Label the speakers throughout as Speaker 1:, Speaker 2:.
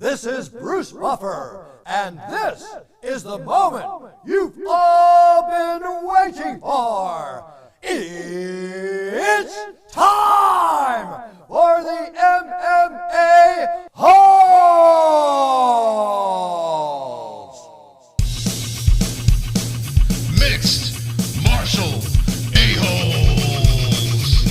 Speaker 1: This is Bruce Buffer, and this is the moment you've all been waiting for. It's time for the MMA-Holes!
Speaker 2: Mixed martial a-holes.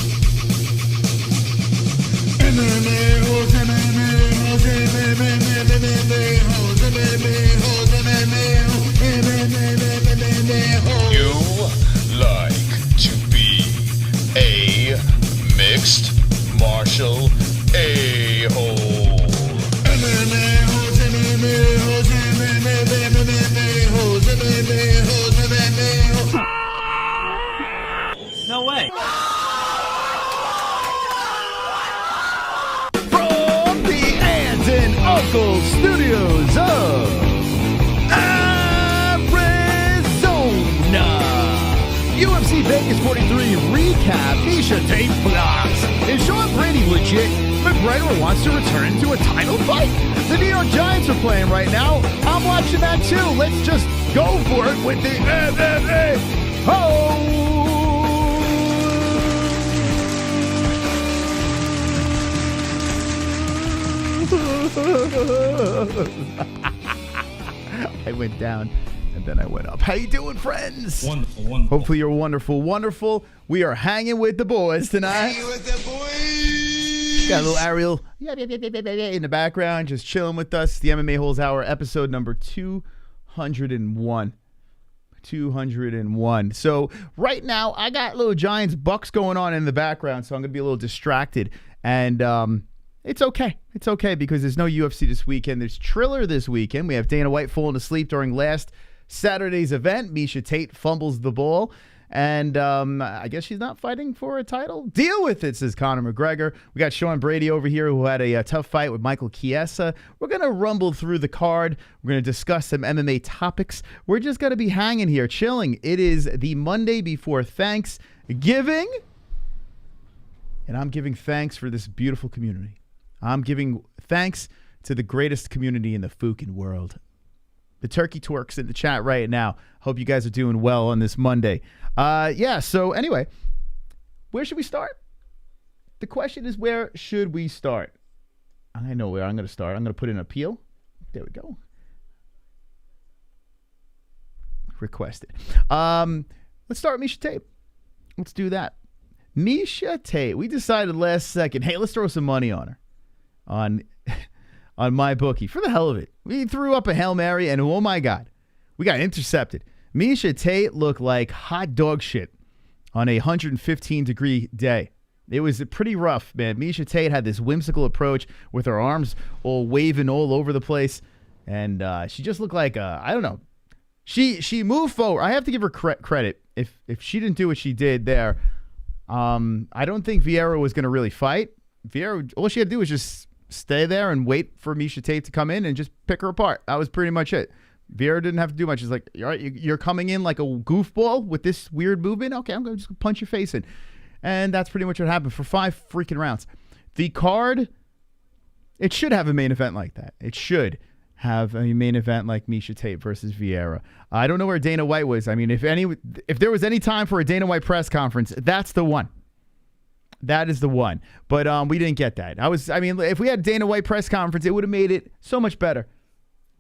Speaker 2: MMA-Holes, MMA-Holes, MMA-Holes, MMA-Holes, MMA-Holes. You like to be a mixed martial a-hole. MMA-Holes, MMA-Holes, MMA-Holes, MMA-Holes, MMA-Holes.
Speaker 3: No way.
Speaker 4: From the Aunts and Uncles Studios of Arizona, UFC Vegas 43 recap. Miesha Tate blocks. Is Sean Brady legit? McGregor wants to return to a title fight. The New York Giants are playing right now. I'm watching that too. Let's just go for it with the MMA-Holes. I went down and then I went up. How you doing, friends?
Speaker 3: Wonderful, wonderful.
Speaker 4: Hopefully you're wonderful, wonderful. We are hanging with the boys tonight.
Speaker 2: Hanging with the boys.
Speaker 4: Got a little Ariel in the background, just chilling with us. The MMA Holes Hour, episode number 201. 201. So right now, I got little Giants Bucks going on in the background, so I'm going to be a little distracted. And it's okay. It's okay because there's no UFC this weekend. There's Triller this weekend. We have Dana White falling asleep during last Saturday's event. Miesha Tate fumbles the ball. And I guess she's not fighting for a title. Deal with it, says Conor McGregor. We got Sean Brady over here who had a tough fight with Michael Chiesa. We're going to rumble through the card. We're going to discuss some MMA topics. We're just going to be hanging here, chilling. It is the Monday before Thanksgiving. And I'm giving thanks for this beautiful community. I'm giving thanks to the greatest community in the fucking world. The turkey twerks in the chat right now. Hope you guys are doing well on this Monday. Yeah, so anyway, where should we start? The question is, where should we start? I know where I'm going to start. I'm going to put in an appeal. There we go. Requested. Let's start with Miesha Tate. Let's do that. Miesha Tate. We decided last second, hey, let's throw some money on her. On my bookie for the hell of it. We threw up a Hail Mary and oh my God, we got intercepted. Miesha Tate looked like hot dog shit on a 115-degree day. It was pretty rough, man. Miesha Tate had this whimsical approach with her arms all waving all over the place. And she just looked like, I don't know. She moved forward. I have to give her credit. If she didn't do what she did there, I don't think Vieira was going to really fight. Vieira, all she had to do was just stay there and wait for Miesha Tate to come in and just pick her apart. That was pretty much it. Vieira didn't have to do much. She's like, all right, you're coming in like a goofball with this weird movement. Okay, I'm going to just punch your face in. And that's pretty much what happened for 5 freaking rounds. The card, it should have a main event like that. It should have a main event like Miesha Tate versus Vieira. I don't know where Dana White was. I mean, if there was any time for a Dana White press conference, that's the one. That is the one. But we didn't get that. If we had a Dana White press conference, it would have made it so much better.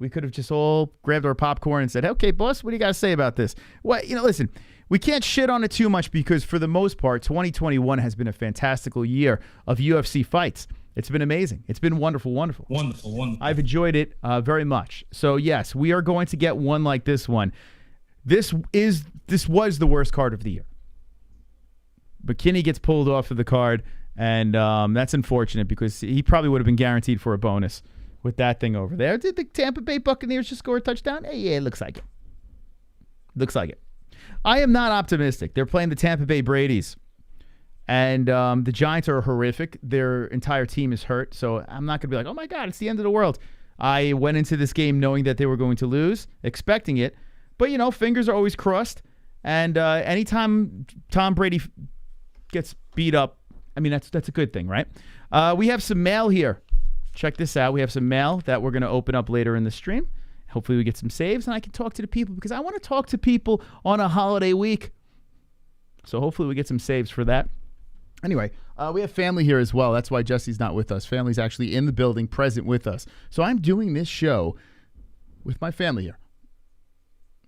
Speaker 4: We could have just all grabbed our popcorn and said, okay, boss, what do you got to say about this? Well, listen, we can't shit on it too much because for the most part, 2021 has been a fantastical year of UFC fights. It's been amazing. It's been wonderful, wonderful.
Speaker 3: Wonderful, wonderful.
Speaker 4: I've enjoyed it very much. So, yes, we are going to get one like this one. This was the worst card of the year. McKinney gets pulled off of the card, and that's unfortunate because he probably would have been guaranteed for a bonus with that thing over there. Did the Tampa Bay Buccaneers just score a touchdown? Hey, yeah, it looks like it. Looks like it. I am not optimistic. They're playing the Tampa Bay Brady's, and the Giants are horrific. Their entire team is hurt, so I'm not going to be like, oh, my God, it's the end of the world. I went into this game knowing that they were going to lose, expecting it. But, fingers are always crossed, and anytime Tom Brady gets beat up, I mean, that's a good thing, right? We have some mail here check this out. We have some mail that we're going to open up later in the stream. Hopefully we get some saves, and I can talk to the people because I want to talk to people on a holiday week. So hopefully we get some saves for that. Anyway, we have family here as well. That's why Jesse's not with us. Family's actually in the building, present with us. So I'm doing this show with my family here.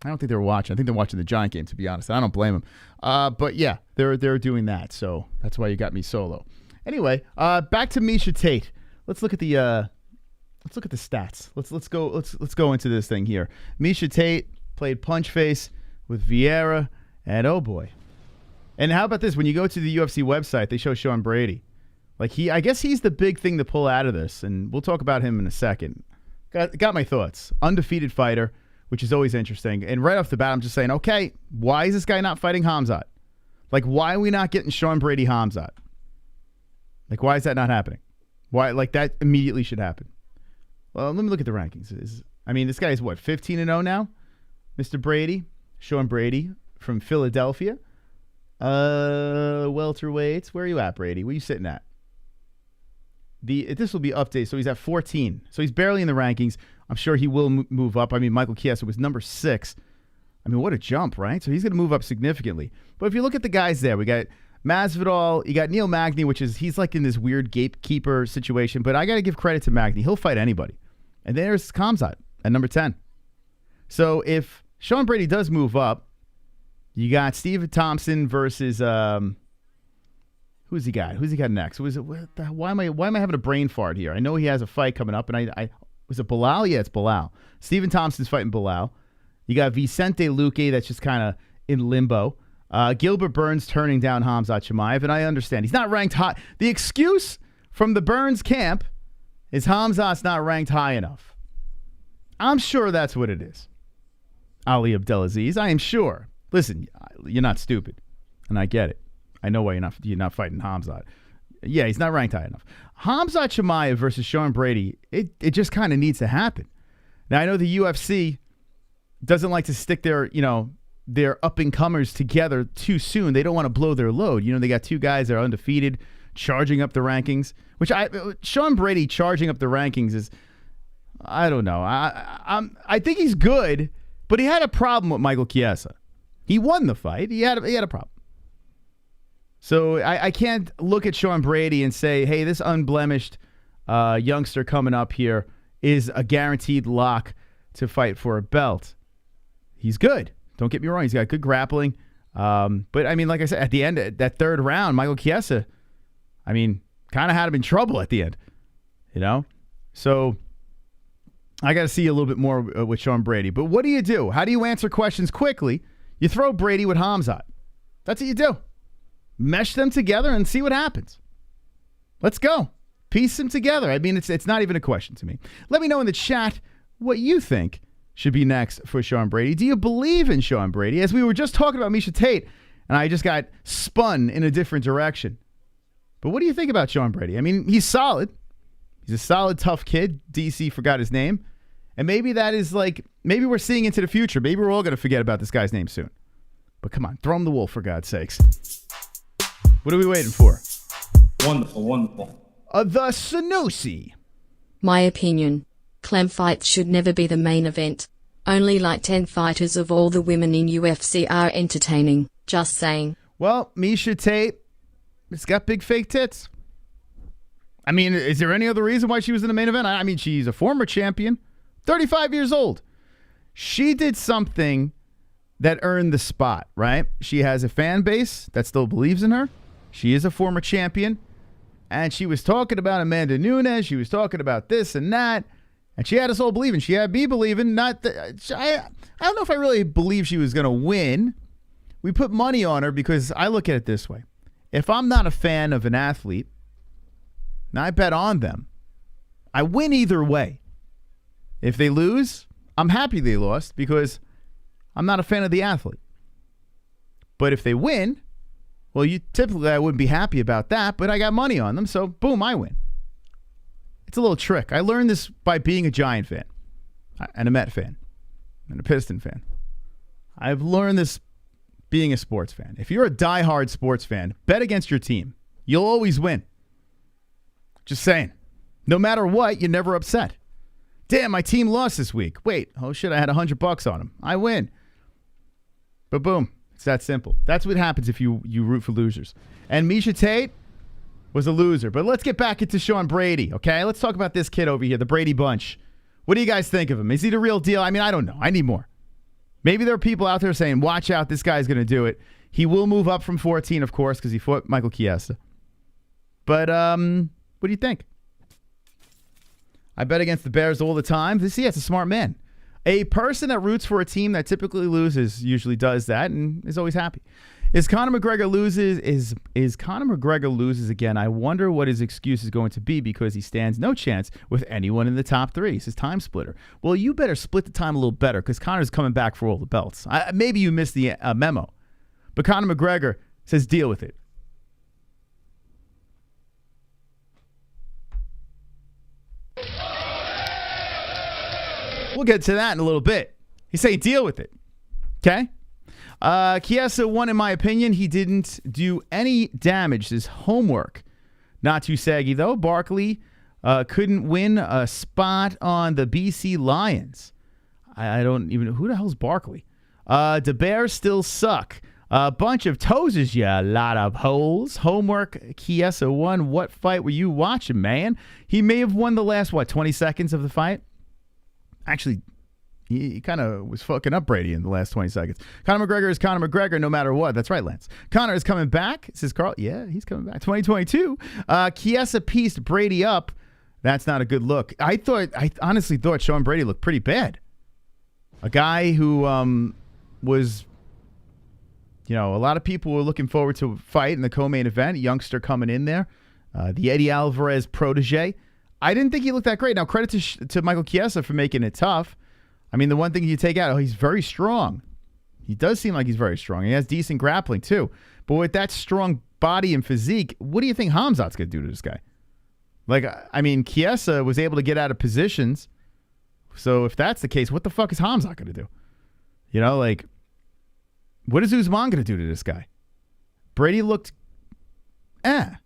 Speaker 4: I don't think they were watching. I think they're watching the Giant game, to be honest. I don't blame them. But yeah, they're doing that. So that's why you got me solo. Anyway, back to Miesha Tate. Let's look at the stats. Let's go into this thing here. Miesha Tate played punch face with Vieira, and oh boy. And how about this? When you go to the UFC website, they show Sean Brady. I guess he's the big thing to pull out of this, and we'll talk about him in a second. Got my thoughts. Undefeated fighter, which is always interesting. And right off the bat, I'm just saying, okay, why is this guy not fighting KHAMZAT? Why are we not getting Sean Brady KHAMZAT? Why is that not happening? Why? That immediately should happen. Well, let me look at the rankings. This guy is what, 15-0 now? Mr. Brady, Sean Brady from Philadelphia. Welterweights. Where are you at, Brady? Where are you sitting at? This will be updated, so he's at 14. So he's barely in the rankings. I'm sure he will move up. Michael Chiesa was number 6. What a jump, right? So he's going to move up significantly. But if you look at the guys there, we got Masvidal, you got Neil Magny, he's in this weird gatekeeper situation, but I got to give credit to Magny. He'll fight anybody. And there's KHAMZAT at number 10. So if Sean Brady does move up, you got Stephen Thompson versus who's he got? Who's he got next? Why am I having a brain fart here? I know he has a fight coming up, and I was it Bilal? Yeah, it's Bilal. Stephen Thompson's fighting Bilal. You got Vicente Luque that's just kind of in limbo. Gilbert Burns turning down KHAMZAT Chimaev, and I understand he's not ranked high. The excuse from the Burns camp is KHAMZAT's not ranked high enough. I'm sure that's what it is. Ali Abdelaziz, I am sure. Listen, you're not stupid, and I get it. I know why you're not fighting KHAMZAT. Yeah, he's not ranked high enough. KHAMZAT Chimaev versus Sean Brady, it just kind of needs to happen. Now, I know the UFC doesn't like to stick their up-and-comers together too soon. They don't want to blow their load. They got 2 guys that are undefeated, charging up the rankings, Sean Brady charging up the rankings is, I don't know. I think he's good, but he had a problem with Michael Chiesa. He won the fight. He had a problem. So I can't look at Sean Brady and say, hey, this unblemished youngster coming up here is a guaranteed lock to fight for a belt. He's good. Don't get me wrong. He's got good grappling. But, like I said, at the end, that third round, Michael Chiesa, kind of had him in trouble at the end. So I got to see a little bit more with Sean Brady. But what do you do? How do you answer questions quickly? You throw Brady with KHAMZAT. That's what you do. Mesh them together and see what happens. Let's go. Piece them together. It's not even a question to me. Let me know in the chat what you think should be next for Sean Brady. Do you believe in Sean Brady? As we were just talking about Miesha Tate, and I just got spun in a different direction. But what do you think about Sean Brady? He's solid. He's a solid, tough kid. DC forgot his name. And maybe that is maybe we're seeing into the future. Maybe we're all going to forget about this guy's name soon. But come on, throw him the wolf for God's sakes. What are we waiting for?
Speaker 3: Wonderful.
Speaker 4: The Sanusi.
Speaker 5: My opinion. Clam fights should never be the main event. Only 10 fighters of all the women in UFC are entertaining. Just saying.
Speaker 4: Well, Miesha Tate, it's got big fake tits. Is there any other reason why she was in the main event? She's a former champion, 35 years old. She did something that earned the spot, right? She has a fan base that still believes in her. She is a former champion. And she was talking about Amanda Nunes. She was talking about this and that. And she had us all believing. She had me believing. I don't know if I really believe she was going to win. We put money on her because I look at it this way. If I'm not a fan of an athlete, and I bet on them, I win either way. If they lose, I'm happy they lost because I'm not a fan of the athlete. But if they win, well, typically I wouldn't be happy about that, but I got money on them, so boom, I win. It's a little trick. I learned this by being a Giant fan and a Met fan and a Piston fan. I've learned this being a sports fan. If you're a diehard sports fan, bet against your team. You'll always win. Just saying. No matter what, you're never upset. Damn, my team lost this week. Wait, oh shit, I had $100 on them. I win. But boom, it's that simple. That's what happens if you root for losers. And Miesha Tate was a loser. But let's get back into Sean Brady, okay? Let's talk about this kid over here, the Brady Bunch. What do you guys think of him? Is he the real deal? I mean, I don't know. I need more. Maybe there are people out there saying, watch out, this guy's going to do it. He will move up from 14, of course, because he fought Michael Chiesa. But what do you think? I bet against the Bears all the time. That's a smart man. A person that roots for a team that typically loses usually does that and is always happy. Is Conor McGregor loses again? I wonder what his excuse is going to be because he stands no chance with anyone in the top three. He's his time splitter. Well, you better split the time a little better because Conor's coming back for all the belts. Maybe you missed the memo, but Conor McGregor says deal with it. We'll get to that in a little bit. He's saying deal with it. Okay? Chiesa won, in my opinion. He didn't do any damage. His homework. Not too saggy, though. Barkley couldn't win a spot on the BC Lions. I don't even know. Who the hell's Barkley? The Bears still suck. A bunch of toes, yeah. A lot of holes. Homework. Chiesa won. What fight were you watching, man? He may have won the last, 20 seconds of the fight? Actually, he kind of was fucking up Brady in the last 20 seconds. Conor McGregor is Conor McGregor no matter what. That's right, Lance. Conor is coming back. Says Carl. Yeah, he's coming back. 2022. Chiesa pieced Brady up. That's not a good look. I honestly thought Sean Brady looked pretty bad. A guy who was, a lot of people were looking forward to a fight in the co-main event. A youngster coming in there. The Eddie Alvarez protege. I didn't think he looked that great. Now, credit to Michael Chiesa for making it tough. I mean, the one thing you take out, he's very strong. He does seem like he's very strong. He has decent grappling, too. But with that strong body and physique, what do you think Khamzat's going to do to this guy? Chiesa was able to get out of positions. So if that's the case, what the fuck is Khamzat going to do? What is Usman going to do to this guy? Brady looked, I'm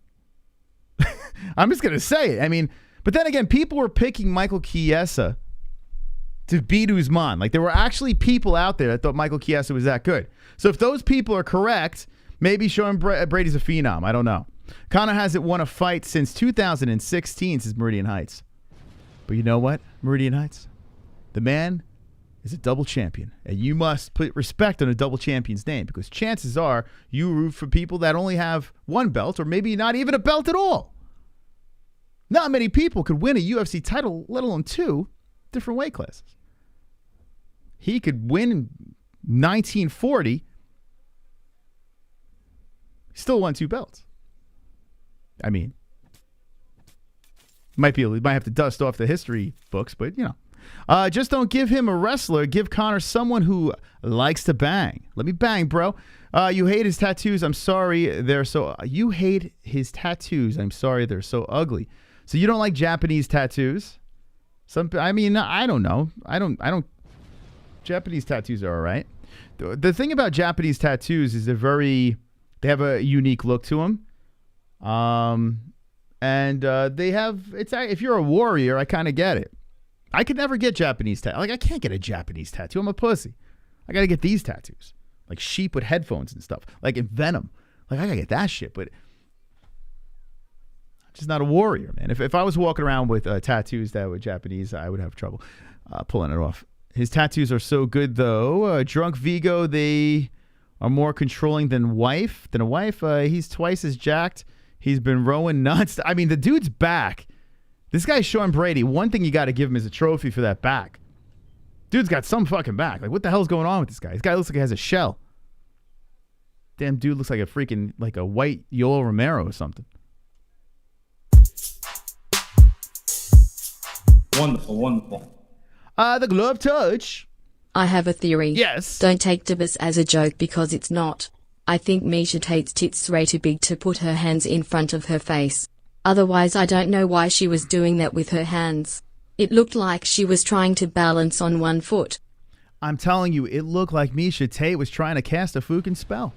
Speaker 4: just going to say it. But then again, people were picking Michael Chiesa to beat Usman. There were actually people out there that thought Michael Chiesa was that good. So if those people are correct, maybe Sean Brady's a phenom. I don't know. Conor hasn't won a fight since 2016, says Meridian Heights. But you know what, Meridian Heights? The man is a double champion. And you must put respect on a double champion's name because chances are you root for people that only have one belt or maybe not even a belt at all. Not many people could win a UFC title, let alone 2 different weight classes. He could win in 1940. Still won 2 belts. Might have to dust off the history books, but just don't give him a wrestler. Give Conor someone who likes to bang. Let me bang, bro. You hate his tattoos. I'm sorry they're so. You hate his tattoos. I'm sorry they're so ugly. So you don't like Japanese tattoos? I don't know. I don't. Japanese tattoos are all right. The thing about Japanese tattoos is they have a unique look to them. They have, if you're a warrior, I kind of get it. I could never get Japanese tattoos. I can't get a Japanese tattoo. I'm a pussy. I got to get these tattoos. Like sheep with headphones and stuff. Like in Venom. I got to get that shit, but I'm just not a warrior, man. If I was walking around with tattoos that were Japanese, I would have trouble pulling it off. His tattoos are so good, though. Drunk Vigo, they are more controlling than a wife. He's twice as jacked. He's been rowing nuts. The dude's back. This guy's Sean Brady. One thing you got to give him is a trophy for that back. Dude's got some fucking back. What the hell's going on with this guy? This guy looks like he has a shell. Damn dude looks like a white Yoel Romero or something.
Speaker 3: Wonderful.
Speaker 4: The glove touch.
Speaker 5: I have a theory.
Speaker 4: Yes.
Speaker 5: Don't take this as a joke because it's not. I think Miesha Tate's tits are too big to put her hands in front of her face. Otherwise I don't know why she was doing that with her hands. It looked like she was trying to balance on one foot.
Speaker 4: I'm telling you, it looked like Miesha Tate was trying to cast a fucking spell.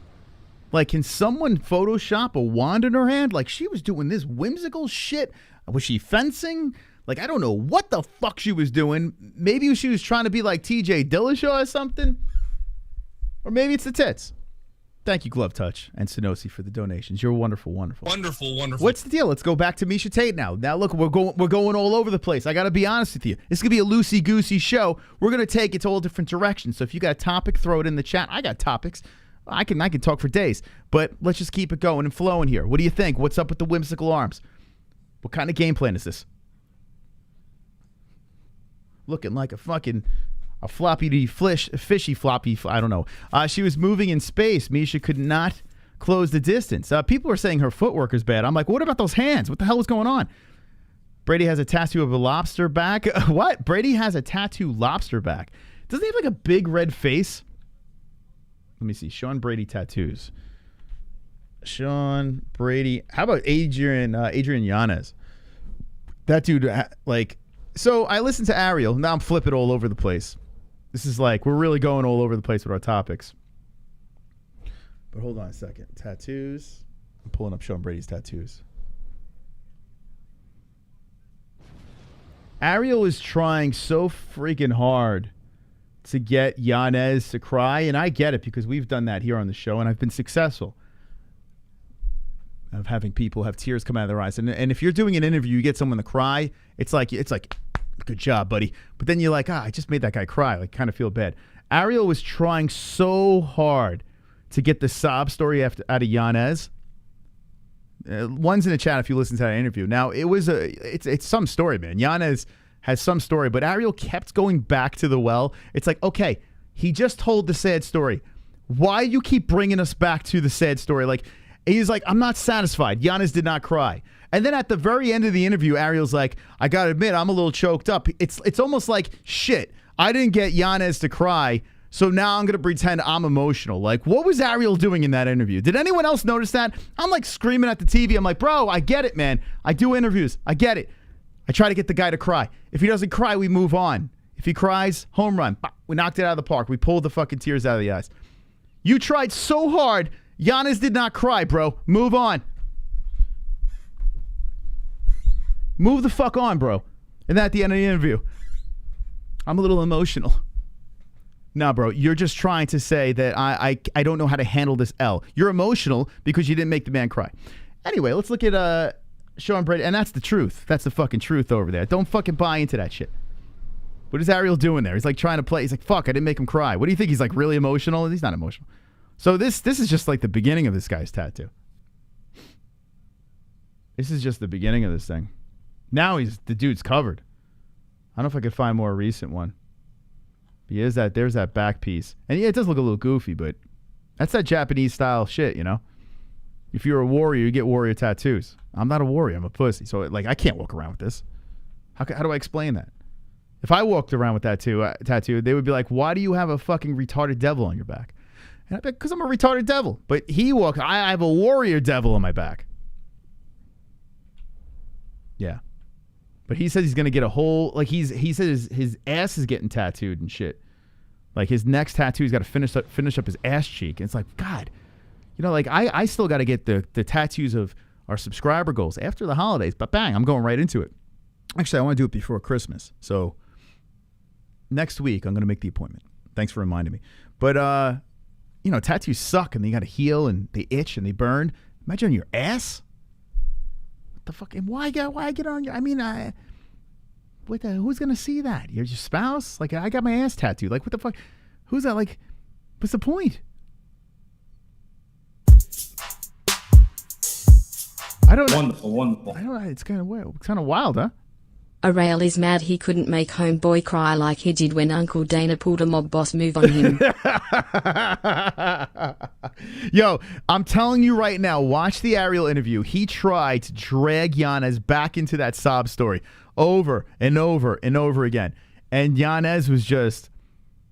Speaker 4: Can someone Photoshop a wand in her hand? She was doing this whimsical shit. Was she fencing? Like, I don't know what the fuck she was doing. Maybe she was trying to be like TJ Dillashaw or something. Or maybe it's the tits. Thank you, Glove Touch and Sonosi, for the donations. You're wonderful, wonderful.
Speaker 6: Wonderful, wonderful.
Speaker 4: What's the deal? Let's go back to Miesha Tate now. Now, look, we're going all over the place. I got to be honest with you. This is going to be a loosey-goosey show. We're going to take it to all different directions. So if you got a topic, throw it in the chat. I got topics. I can talk for days. But let's just keep it going and flowing here. What do you think? What's up with the whimsical arms? What kind of game plan is this? Looking like a fishy floppy. I don't know. She was moving in space. Miesha could not close the distance. People are saying her footwork is bad. I'm like, what about those hands? What the hell is going on? Brady has a tattoo of a lobster back. What? Brady has a tattoo lobster back. Doesn't he have like a big red face? Let me see. Sean Brady tattoos. Sean Brady. How about Adrian Yanez? That dude, like... So I listened to Ariel. Now I'm flipping all over the place. This is like, we're really going all over the place with our topics. But hold on a second. Tattoos. I'm pulling up Sean Brady's tattoos. Ariel is trying so freaking hard to get Yanez to cry, and I get it because we've done that here on the show, and I've been successful of having people have tears come out of their eyes. And if you're doing an interview, you get someone to cry, it's like good job, buddy. But then you're like, I just made that guy cry. Like, kind of feel bad. Ariel was trying so hard to get the sob story out of Yanez. One's in the chat if you listen to that interview. Now, it's some story, man. Yanez has some story, but Ariel kept going back to the well. It's like, okay, he just told the sad story. Why you keep bringing us back to the sad story? Like, he's like, I'm not satisfied. Yanez did not cry. And then at the very end of the interview, Ariel's like, I got to admit, I'm a little choked up. It's almost like, shit, I didn't get Yanez to cry, so now I'm going to pretend I'm emotional. Like, what was Ariel doing in that interview? Did anyone else notice that? I'm like screaming at the TV. I'm like, bro, I get it, man. I do interviews. I get it. I try to get the guy to cry. If he doesn't cry, we move on. If he cries, home run. We knocked it out of the park. We pulled the fucking tears out of the eyes. You tried so hard. Yanez did not cry, bro. Move on. Move the fuck on, bro. And then at the end of the interview, I'm a little emotional. Nah, bro, you're just trying to say that I don't know how to handle this L. You're emotional because you didn't make the man cry. Anyway, let's look at Sean Brady. And that's the truth. That's the fucking truth over there. Don't fucking buy into that shit. What is Ariel doing there? He's like trying to play. He's like, fuck, I didn't make him cry. What do you think? He's like really emotional? He's not emotional. So this is just like the beginning of this guy's tattoo. This is just the beginning of this thing. Now the dude's covered. I don't know if I could find more recent one. There's that back piece. And yeah, it does look a little goofy, but that's that Japanese style shit, you know? If you're a warrior, you get warrior tattoos. I'm not a warrior. I'm a pussy. So like, I can't walk around with this. How do I explain that? If I walked around with that tattoo, they would be like, why do you have a fucking retarded devil on your back? And I'd be like, because I'm a retarded devil. But I have a warrior devil on my back. Yeah. But he says he's going to get a whole, like he says his ass is getting tattooed and shit. Like his next tattoo, he's got to finish up his ass cheek. And it's like, God, you know, like I still got to get the tattoos of our subscriber goals after the holidays. But bang, I'm going right into it. Actually, I want to do it before Christmas. So next week, I'm going to make the appointment. Thanks for reminding me. But, you know, tattoos suck and they got to heal and they itch and they burn. Imagine on your ass. The fuck? Why get on your? I mean, who's gonna see that? Your spouse? Like, I got my ass tattooed. Like, what the fuck? Who's that? Like, what's the point? I don't know.
Speaker 3: Wonderful.
Speaker 4: I don't know. It's kind of weird. It's kind of wild, huh?
Speaker 5: ARIEL is mad he couldn't make homeboy cry like he did when Uncle Dana pulled a mob boss move on him.
Speaker 4: Yo, I'm telling you right now, watch the Ariel interview. He tried to drag Yanez back into that sob story over and over and over again. And Yanez was just,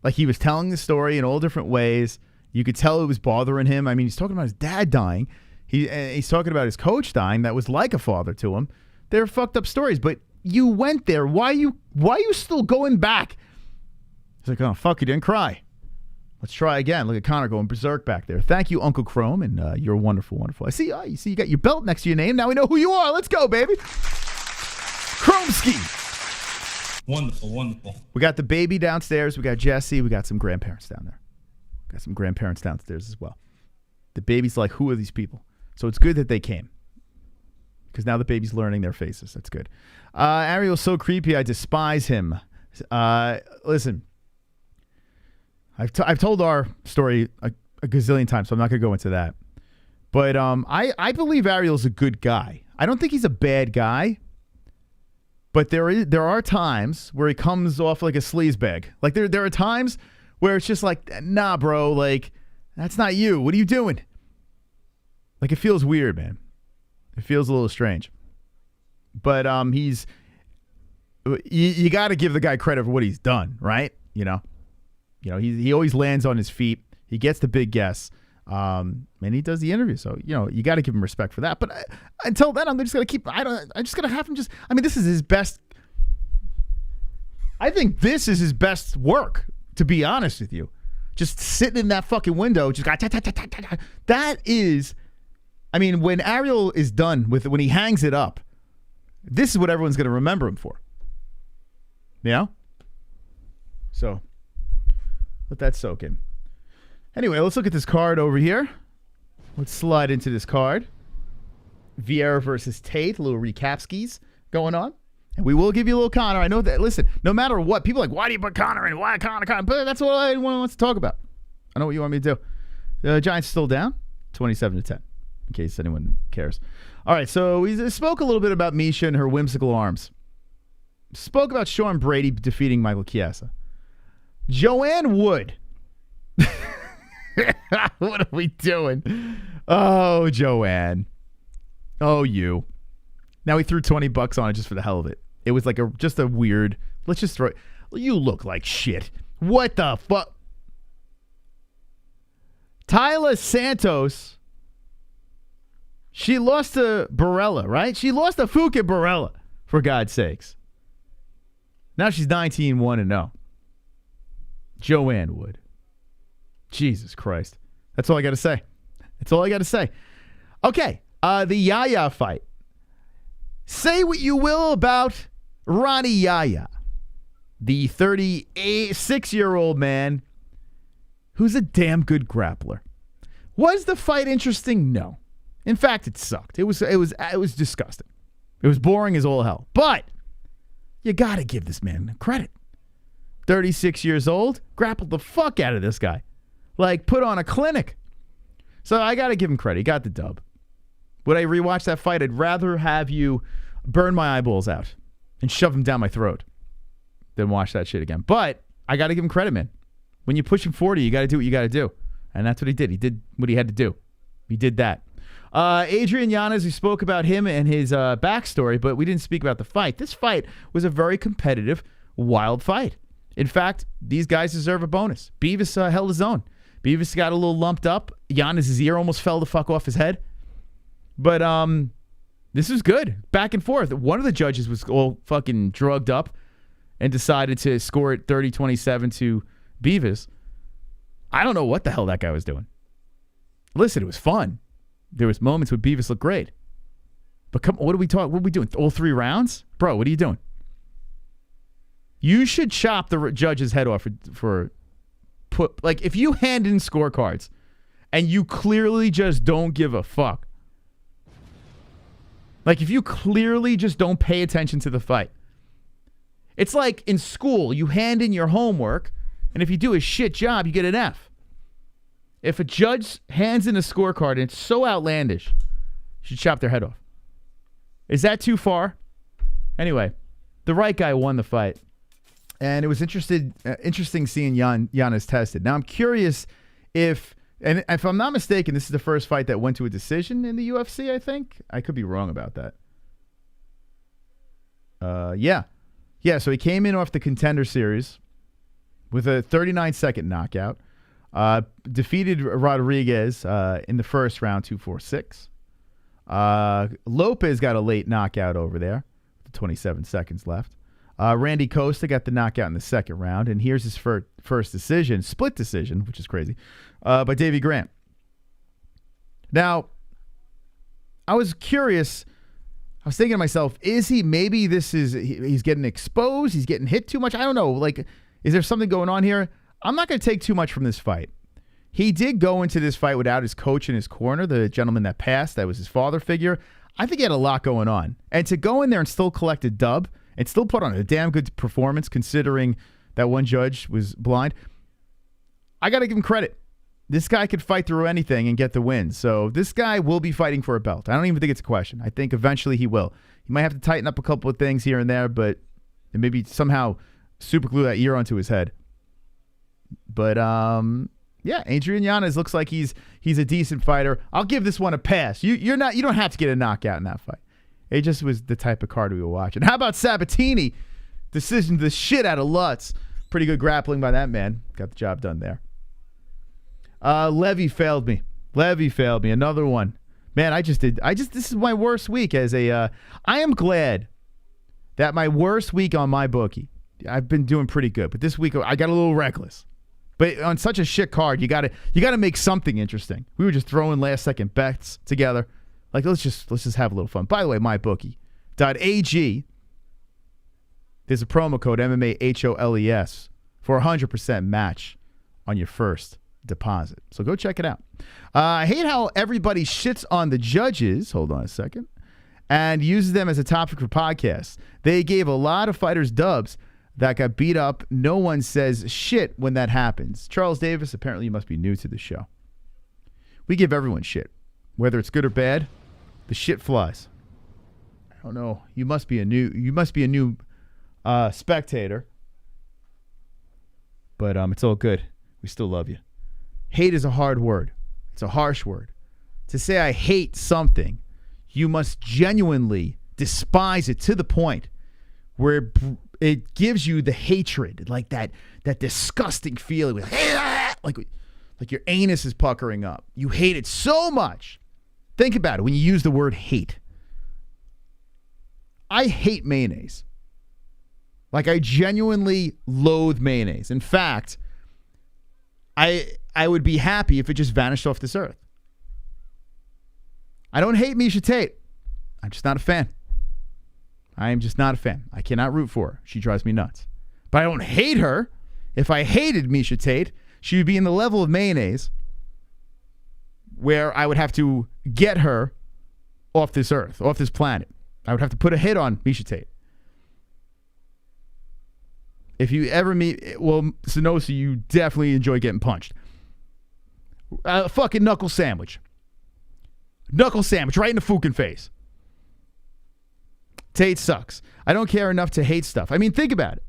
Speaker 4: like, he was telling the story in all different ways. You could tell it was bothering him. I mean, he's talking about his dad dying. He's talking about his coach dying that was like a father to him. They're fucked up stories, but you went there. Why you still going back? He's like, oh, fuck, you didn't cry. Let's try again. Look at Conor going berserk back there. Thank you, Uncle Chrome, and you're wonderful, wonderful. I see, you see you got your belt next to your name. Now we know who you are. Let's go, baby. Chromsky.
Speaker 3: Wonderful, wonderful.
Speaker 4: We got the baby downstairs. We got Jesse. We got some grandparents down there. Got some grandparents downstairs as well. The baby's like, who are these people? So it's good that they came. Because now the baby's learning their faces. That's good. Ariel's so creepy. I despise him. Listen, I've told our story a gazillion times, so I'm not going to go into that. But I believe Ariel's a good guy. I don't think he's a bad guy. But there are times where he comes off like a sleazebag. Like there are times where it's just like, nah, bro, like, that's not you. What are you doing? Like, it feels weird, man. It feels a little strange. But you got to give the guy credit for what he's done, right? You know, he always lands on his feet. He gets the big guess. And he does the interview. So, you got to give him respect for that. But until then, I'm just going to keep, I'm just going to have him this is his best. I think this is his best work, to be honest with you. Just sitting in that fucking window, just that is, when Ariel is done with it, when he hangs it up, this is what everyone's going to remember him for. Yeah? So, let that soak in. Anyway, let's look at this card over here. Let's slide into this card. Vieira versus Tate, a little recapskis going on. And we will give you a little Conor. I know that, listen, no matter what, people are like, why do you put Conor in? Why Conor? But that's what everyone wants to talk about. I know what you want me to do. The Giants still down, 27-10, in case anyone cares. All right, so we spoke a little bit about Miesha and her whimsical arms. Spoke about Sean Brady defeating Michael Chiesa. Joanne Wood. What are we doing? Oh, Joanne. Oh, you. Now he threw $20 on it just for the hell of it. It was like just a weird, let's just throw it. You look like shit. What the fuck? Tyler Santos. She lost to Barella, right? She lost to Fuka Barella, for God's sakes. Now she's 19-1-0. Joanne Wood. Jesus Christ. That's all I got to say. That's all I got to say. Okay, the Yaya fight. Say what you will about Ronnie Yaya, the 36-year-old man who's a damn good grappler. Was the fight interesting? No. In fact, it sucked. It was disgusting. It was boring as all hell. But you got to give this man credit. 36 years old, grappled the fuck out of this guy. Like, put on a clinic. So I got to give him credit. He got the dub. Would I rewatch that fight? I'd rather have you burn my eyeballs out and shove them down my throat than watch that shit again. But I got to give him credit, man. When you push him 40, you got to do what you got to do. And that's what he did. He did what he had to do. He did that. Adrian Yanez, we spoke about him and his backstory, but we didn't speak about the fight. This fight was a very competitive, wild fight. In fact, these guys deserve a bonus. Beavis held his own. Beavis got a little lumped up. Yanez's ear almost fell the fuck off his head. But this was good. Back and forth. One of the judges was all fucking drugged up and decided to score it 30-27 to Beavis. I don't know what the hell that guy was doing. Listen, it was fun. There was moments where Beavis looked great. But come, what are we doing? All 3 rounds? Bro, what are you doing? You should chop the judge's head off like, if you hand in scorecards and you clearly just don't give a fuck. Like, if you clearly just don't pay attention to the fight. It's like in school, you hand in your homework, and if you do a shit job, you get an F. If a judge hands in a scorecard and it's so outlandish, you should chop their head off. Is that too far? Anyway, the right guy won the fight. And it was interesting seeing Yanez tested. Now, I'm curious if I'm not mistaken, this is the first fight that went to a decision in the UFC, I think. I could be wrong about that. Yeah, so he came in off the Contender Series with a 39-second knockout. Defeated Rodriguez in the first round, 2-4-6. Lopez got a late knockout over there with 27 seconds left. Randy Costa got the knockout in the second round, and here's his first decision, split decision, which is crazy, by Davey Grant. Now, I was curious I was thinking to myself, is he, maybe he's getting exposed, he's getting hit too much? I don't know. Like, is there something going on here? I'm not going to take too much from this fight. He did go into this fight without his coach in his corner, the gentleman that passed, that was his father figure. I think he had a lot going on. And to go in there and still collect a dub and still put on a damn good performance considering that one judge was blind, I got to give him credit. This guy could fight through anything and get the win. So this guy will be fighting for a belt. I don't even think it's a question. I think eventually he will. He might have to tighten up a couple of things here and there, but maybe somehow super glue that ear onto his head. But yeah, Adrian Yanez looks like he's a decent fighter. I'll give this one a pass. You don't have to get a knockout in that fight. It just was the type of card we were watching. How about Sabatini? Decision the shit out of Lutz. Pretty good grappling by that man. Got the job done there. Levy failed me. Another one. Man, this is my worst week as a, I am glad that my worst week on my bookie, I've been doing pretty good, but this week I got a little reckless. But on such a shit card, you gotta make something interesting. We were just throwing last second bets together. Like, let's just have a little fun. By the way, mybookie.ag, there's a promo code MMA-HOLES for a 100% match on your first deposit. So go check it out. I hate how everybody shits on the judges. Hold on a second. And uses them as a topic for podcasts. They gave a lot of fighters dubs that got beat up. No one says shit when that happens. Charles Davis, apparently you must be new to the show. We give everyone shit. Whether it's good or bad, the shit flies. I don't know. You must be a new spectator. But it's all good. We still love you. Hate is a hard word. It's a harsh word. To say I hate something, you must genuinely despise it to the point where it gives you the hatred, like that disgusting feeling, with like your anus is puckering up. You hate it so much. Think about it when you use the word hate. I hate mayonnaise. Like, I genuinely loathe mayonnaise. In fact, I would be happy if it just vanished off this earth. I don't hate Miesha Tate. I'm just not a fan. I am just not a fan. I cannot root for her. She drives me nuts. But I don't hate her. If I hated Miesha Tate, she would be in the level of mayonnaise where I would have to get her off this earth, off this planet. I would have to put a hit on Miesha Tate. If you ever meet, well, Sonosi, you definitely enjoy getting punched. Fucking knuckle sandwich. Knuckle sandwich right in the fucking face. Tate sucks. I don't care enough to hate stuff. I mean, think about it.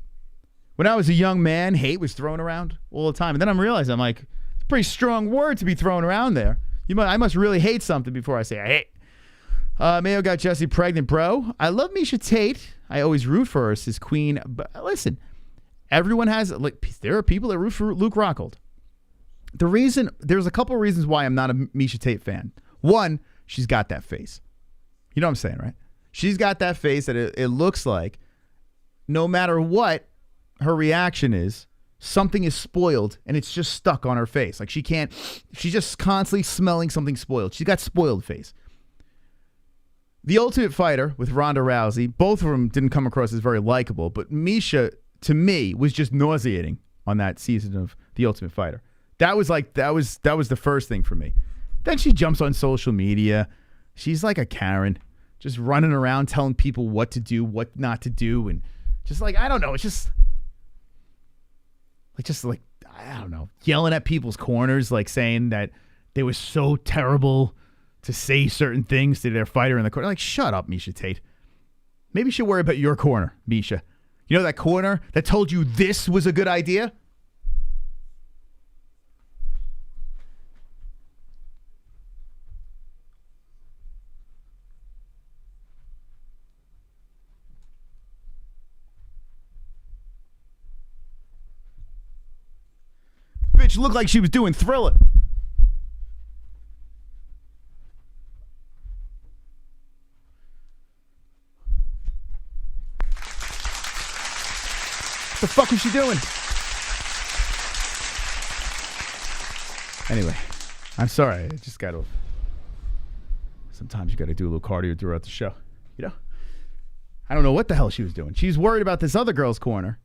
Speaker 4: When I was a young man, hate was thrown around all the time. And then I'm realizing, I'm like, it's a pretty strong word to be thrown around there. I must really hate something before I say I hate. Mayo got Jesse pregnant, bro. I love Miesha Tate. I always root for her as his queen. But listen, everyone has, like, there are people that root for Luke Rockhold. There's a couple of reasons why I'm not a Miesha Tate fan. One, she's got that face. You know what I'm saying, right? She's got that face that it looks like no matter what her reaction is, something is spoiled and it's just stuck on her face. Like, she's just constantly smelling something spoiled. She's got spoiled face. The Ultimate Fighter with Ronda Rousey, both of them didn't come across as very likable, but Miesha, to me, was just nauseating on that season of The Ultimate Fighter. That was the first thing for me. Then she jumps on social media. She's like a Karen, just running around telling people what to do, what not to do, and just like, I don't know, it's just like I don't know, yelling at people's corners, like saying that they were so terrible to say certain things to their fighter in the corner. Like, shut up, Miesha Tate. Maybe you should worry about your corner, Miesha. You know that corner that told you this was a good idea? Bitch looked like she was doing Triller. What the fuck was she doing? Anyway, I'm sorry. I just got to... Sometimes you got to do a little cardio throughout the show. You know? I don't know what the hell she was doing. She's worried about this other girl's corner.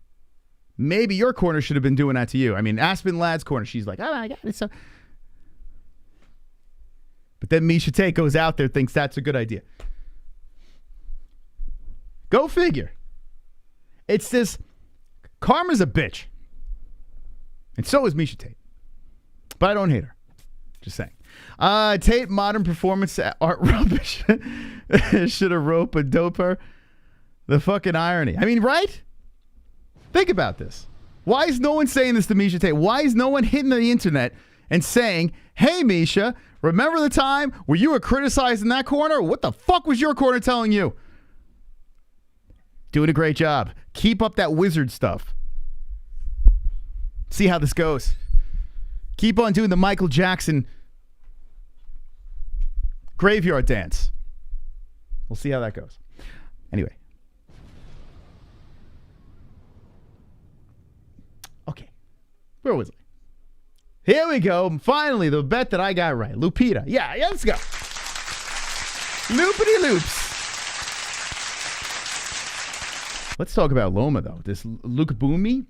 Speaker 4: Maybe your corner should have been doing that to you. I mean, Aspen Ladd's corner, she's like, oh my God, it's so... But then Miesha Tate goes out there, thinks that's a good idea. Go figure. It's this, karma's a bitch. And so is Miesha Tate. But I don't hate her. Just saying. Tate, modern performance art rubbish. Should have rope and dope her. The fucking irony. I mean, right? Think about this. Why is no one saying this to Miesha Tate? Why is no one hitting the internet and saying, hey, Miesha, remember the time where you were criticized in that corner? What the fuck was your corner telling you? Doing a great job. Keep up that wizard stuff. See how this goes. Keep on doing the Michael Jackson graveyard dance. We'll see how that goes. Anyway. Okay. Where was I? Here we go. Finally, the bet that I got right. Lupita. Yeah, let's go. Loopity loops. Let's talk about Loma, though. This Luke Boomy,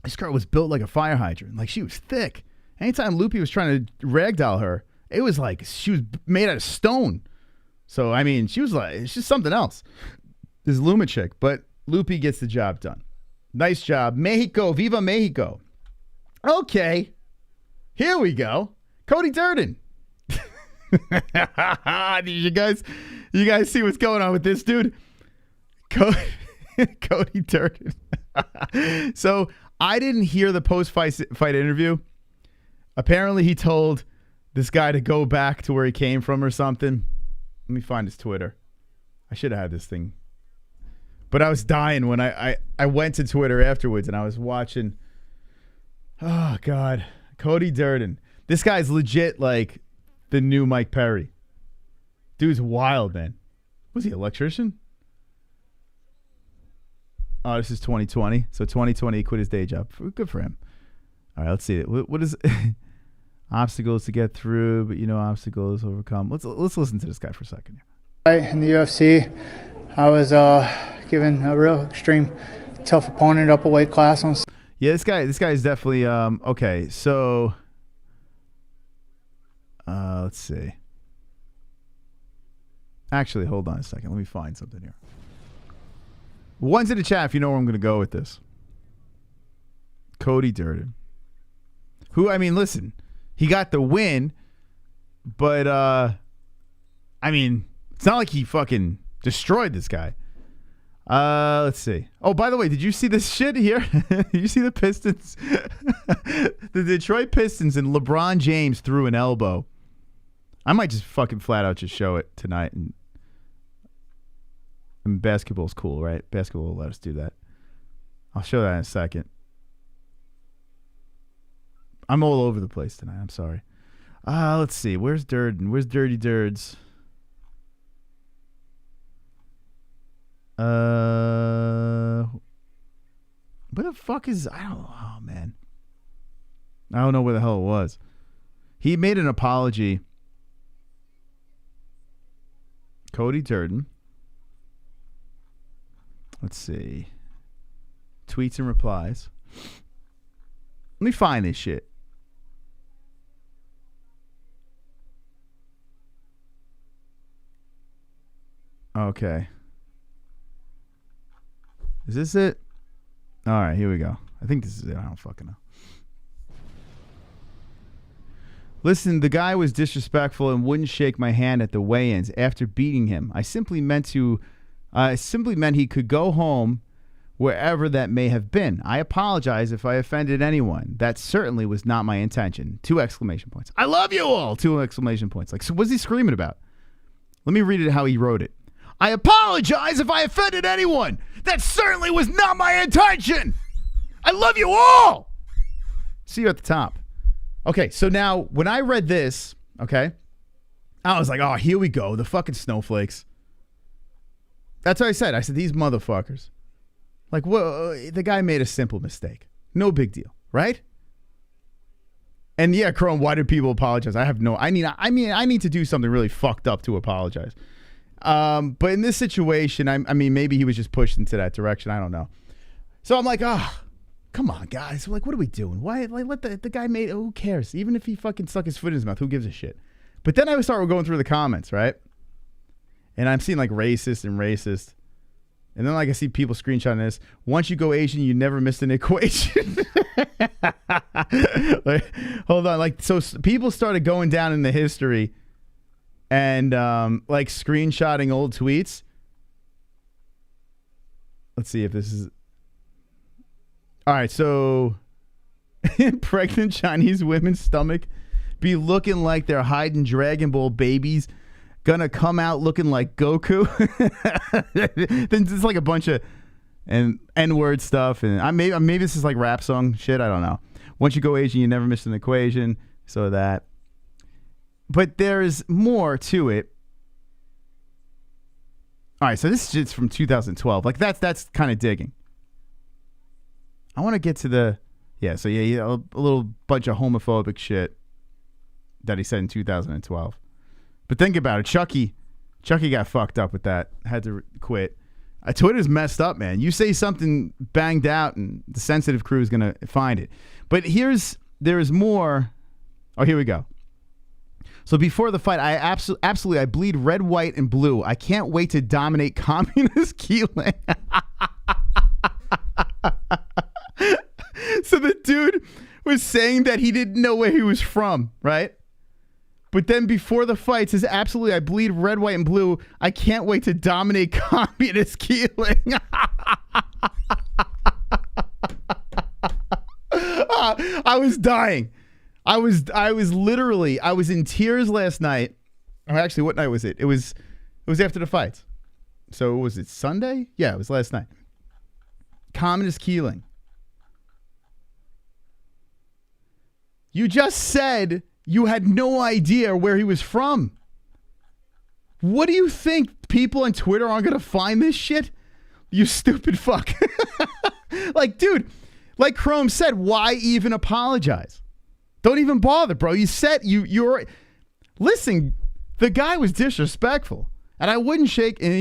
Speaker 4: this girl was built like a fire hydrant. Like, she was thick. Anytime Loopy was trying to ragdoll her, it was like she was made out of stone. So, I mean, she was like, it's just something else. This Luma chick. But Loopy gets the job done. Nice job. Mexico. Viva Mexico. Okay. Here we go. Cody Durden. you guys see what's going on with this dude? Cody Durden. So I didn't hear the post-fight interview. Apparently he told this guy to go back to where he came from or something. Let me find his Twitter. I should have had this thing. But I was dying when I went to Twitter afterwards and I was watching. Oh, God. Cody Durden. This guy's legit like the new Mike Perry. Dude's wild, man. Was he an electrician? Oh, this is 2020. So 2020, he quit his day job. Good for him. All right, let's see it. What is obstacles to get through, but obstacles overcome. Let's listen to this guy for a second.
Speaker 6: In the UFC, I was given a real extreme tough opponent up a weight class on.
Speaker 4: Yeah, this guy is definitely okay. So let's see. Actually, hold on a second. Let me find something here. One's in the chat if you know where I'm going to go with this. Cody Durden. Who, I mean, listen, he got the win, but I mean, it's not like he fucking destroyed this guy. Let's see. Oh, by the way, did you see this shit here? Did you see the Pistons? The Detroit Pistons and LeBron James threw an elbow. I might just fucking flat out just show it tonight. And basketball's cool, right? Basketball will let us do that. I'll show that in a second. I'm all over the place tonight. I'm sorry. Let's see. Where's Durden? Where's Dirty Dirds? Where the fuck is... I don't know. Oh, man. I don't know where the hell it was. He made an apology. Cody Durden. Let's see. Tweets and replies. Let me find this shit. Okay. Is this it? All right, here we go. I think this is it. I don't fucking know. Listen, the guy was disrespectful and wouldn't shake my hand at the weigh-ins after beating him. I simply meant he could go home wherever that may have been. I apologize if I offended anyone. That certainly was not my intention. 2 exclamation points. I love you all! 2 exclamation points. Like, so what's he screaming about? Let me read it how he wrote it. I apologize if I offended anyone. That certainly was not my intention. I love you all. See you at the top. Okay, so now when I read this, okay, I was like, oh, here we go. The fucking snowflakes. That's what I said. I said, these motherfuckers. Like, well, the guy made a simple mistake. No big deal, right? And yeah, Chrome, why did people apologize? I need to do something really fucked up to apologize. But in this situation, I mean, maybe he was just pushed into that direction. I don't know. So I'm like, come on, guys. Like, what are we doing? Why? Like, let the guy made. Who cares? Even if he fucking stuck his foot in his mouth, who gives a shit? But then I would start going through the comments, right? And I'm seeing like racist. And then like I see people screenshotting this. Once you go Asian, you never missed an equation. Like, hold on. Like, so people started going down in the history and like screenshotting old tweets. Let's see if this is. All right, so pregnant Chinese women's stomach be looking like they're hiding Dragon Ball babies, gonna come out looking like Goku. Then it's like a bunch of N-word stuff, and maybe this is like rap song shit. I don't know. Once you go Asian, you never miss an equation. So that, but there's more to it. All right, so this shit's from 2012. Like that's kind of digging. I want to get to the, so a little bunch of homophobic shit that he said in 2012. But think about it. Chucky got fucked up with that. Had to quit. Twitter's messed up, man. You say something banged out and the sensitive crew is going to find it. But there is more. Oh, here we go. So before the fight, I absolutely I bleed red, white, and blue. I can't wait to dominate communist Keeling. So the dude was saying that he didn't know where he was from, right? But then before the fight says, absolutely, I bleed red, white, and blue. I can't wait to dominate communist Keeling. I was dying. I was in tears last night. Or actually, what night was it? It was after the fights. So was it Sunday? Yeah, it was last night. Communist Keeling. You just said you had no idea where he was from. What do you think? People on Twitter aren't going to find this shit? You stupid fuck. Like, dude, like Chrome said, why even apologize? Don't even bother, bro. You said you're. Listen, the guy was disrespectful. And he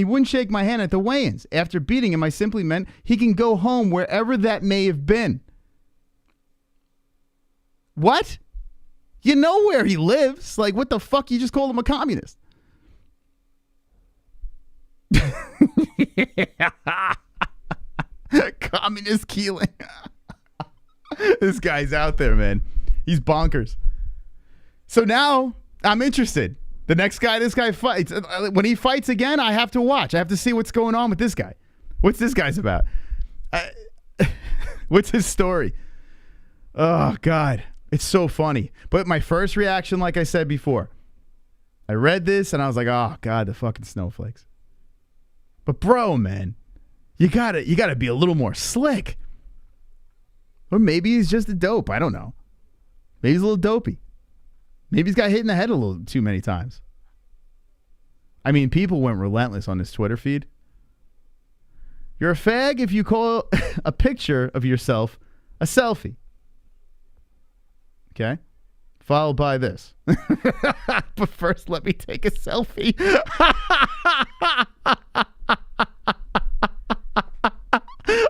Speaker 4: wouldn't shake my hand at the weigh-ins. After beating him, I simply meant he can go home wherever that may have been. What? You know where he lives. Like, what the fuck? You just called him a communist. Communist Keeling. This guy's out there, man. He's bonkers. So now I'm interested. The next guy this guy fights, when he fights again, I have to watch. I have to see what's going on with this guy. What's this guy's about? What's his story? Oh, God. It's so funny. But my first reaction, like I said before, I read this and I was like, oh, God, the fucking snowflakes. But, bro, man, you gotta be a little more slick. Or maybe he's just a dope. I don't know. Maybe he's a little dopey. Maybe he's got hit in the head a little too many times. I mean, people went relentless on this Twitter feed. You're a fag if you call a picture of yourself a selfie. Okay? Followed by this. But first, let me take a selfie.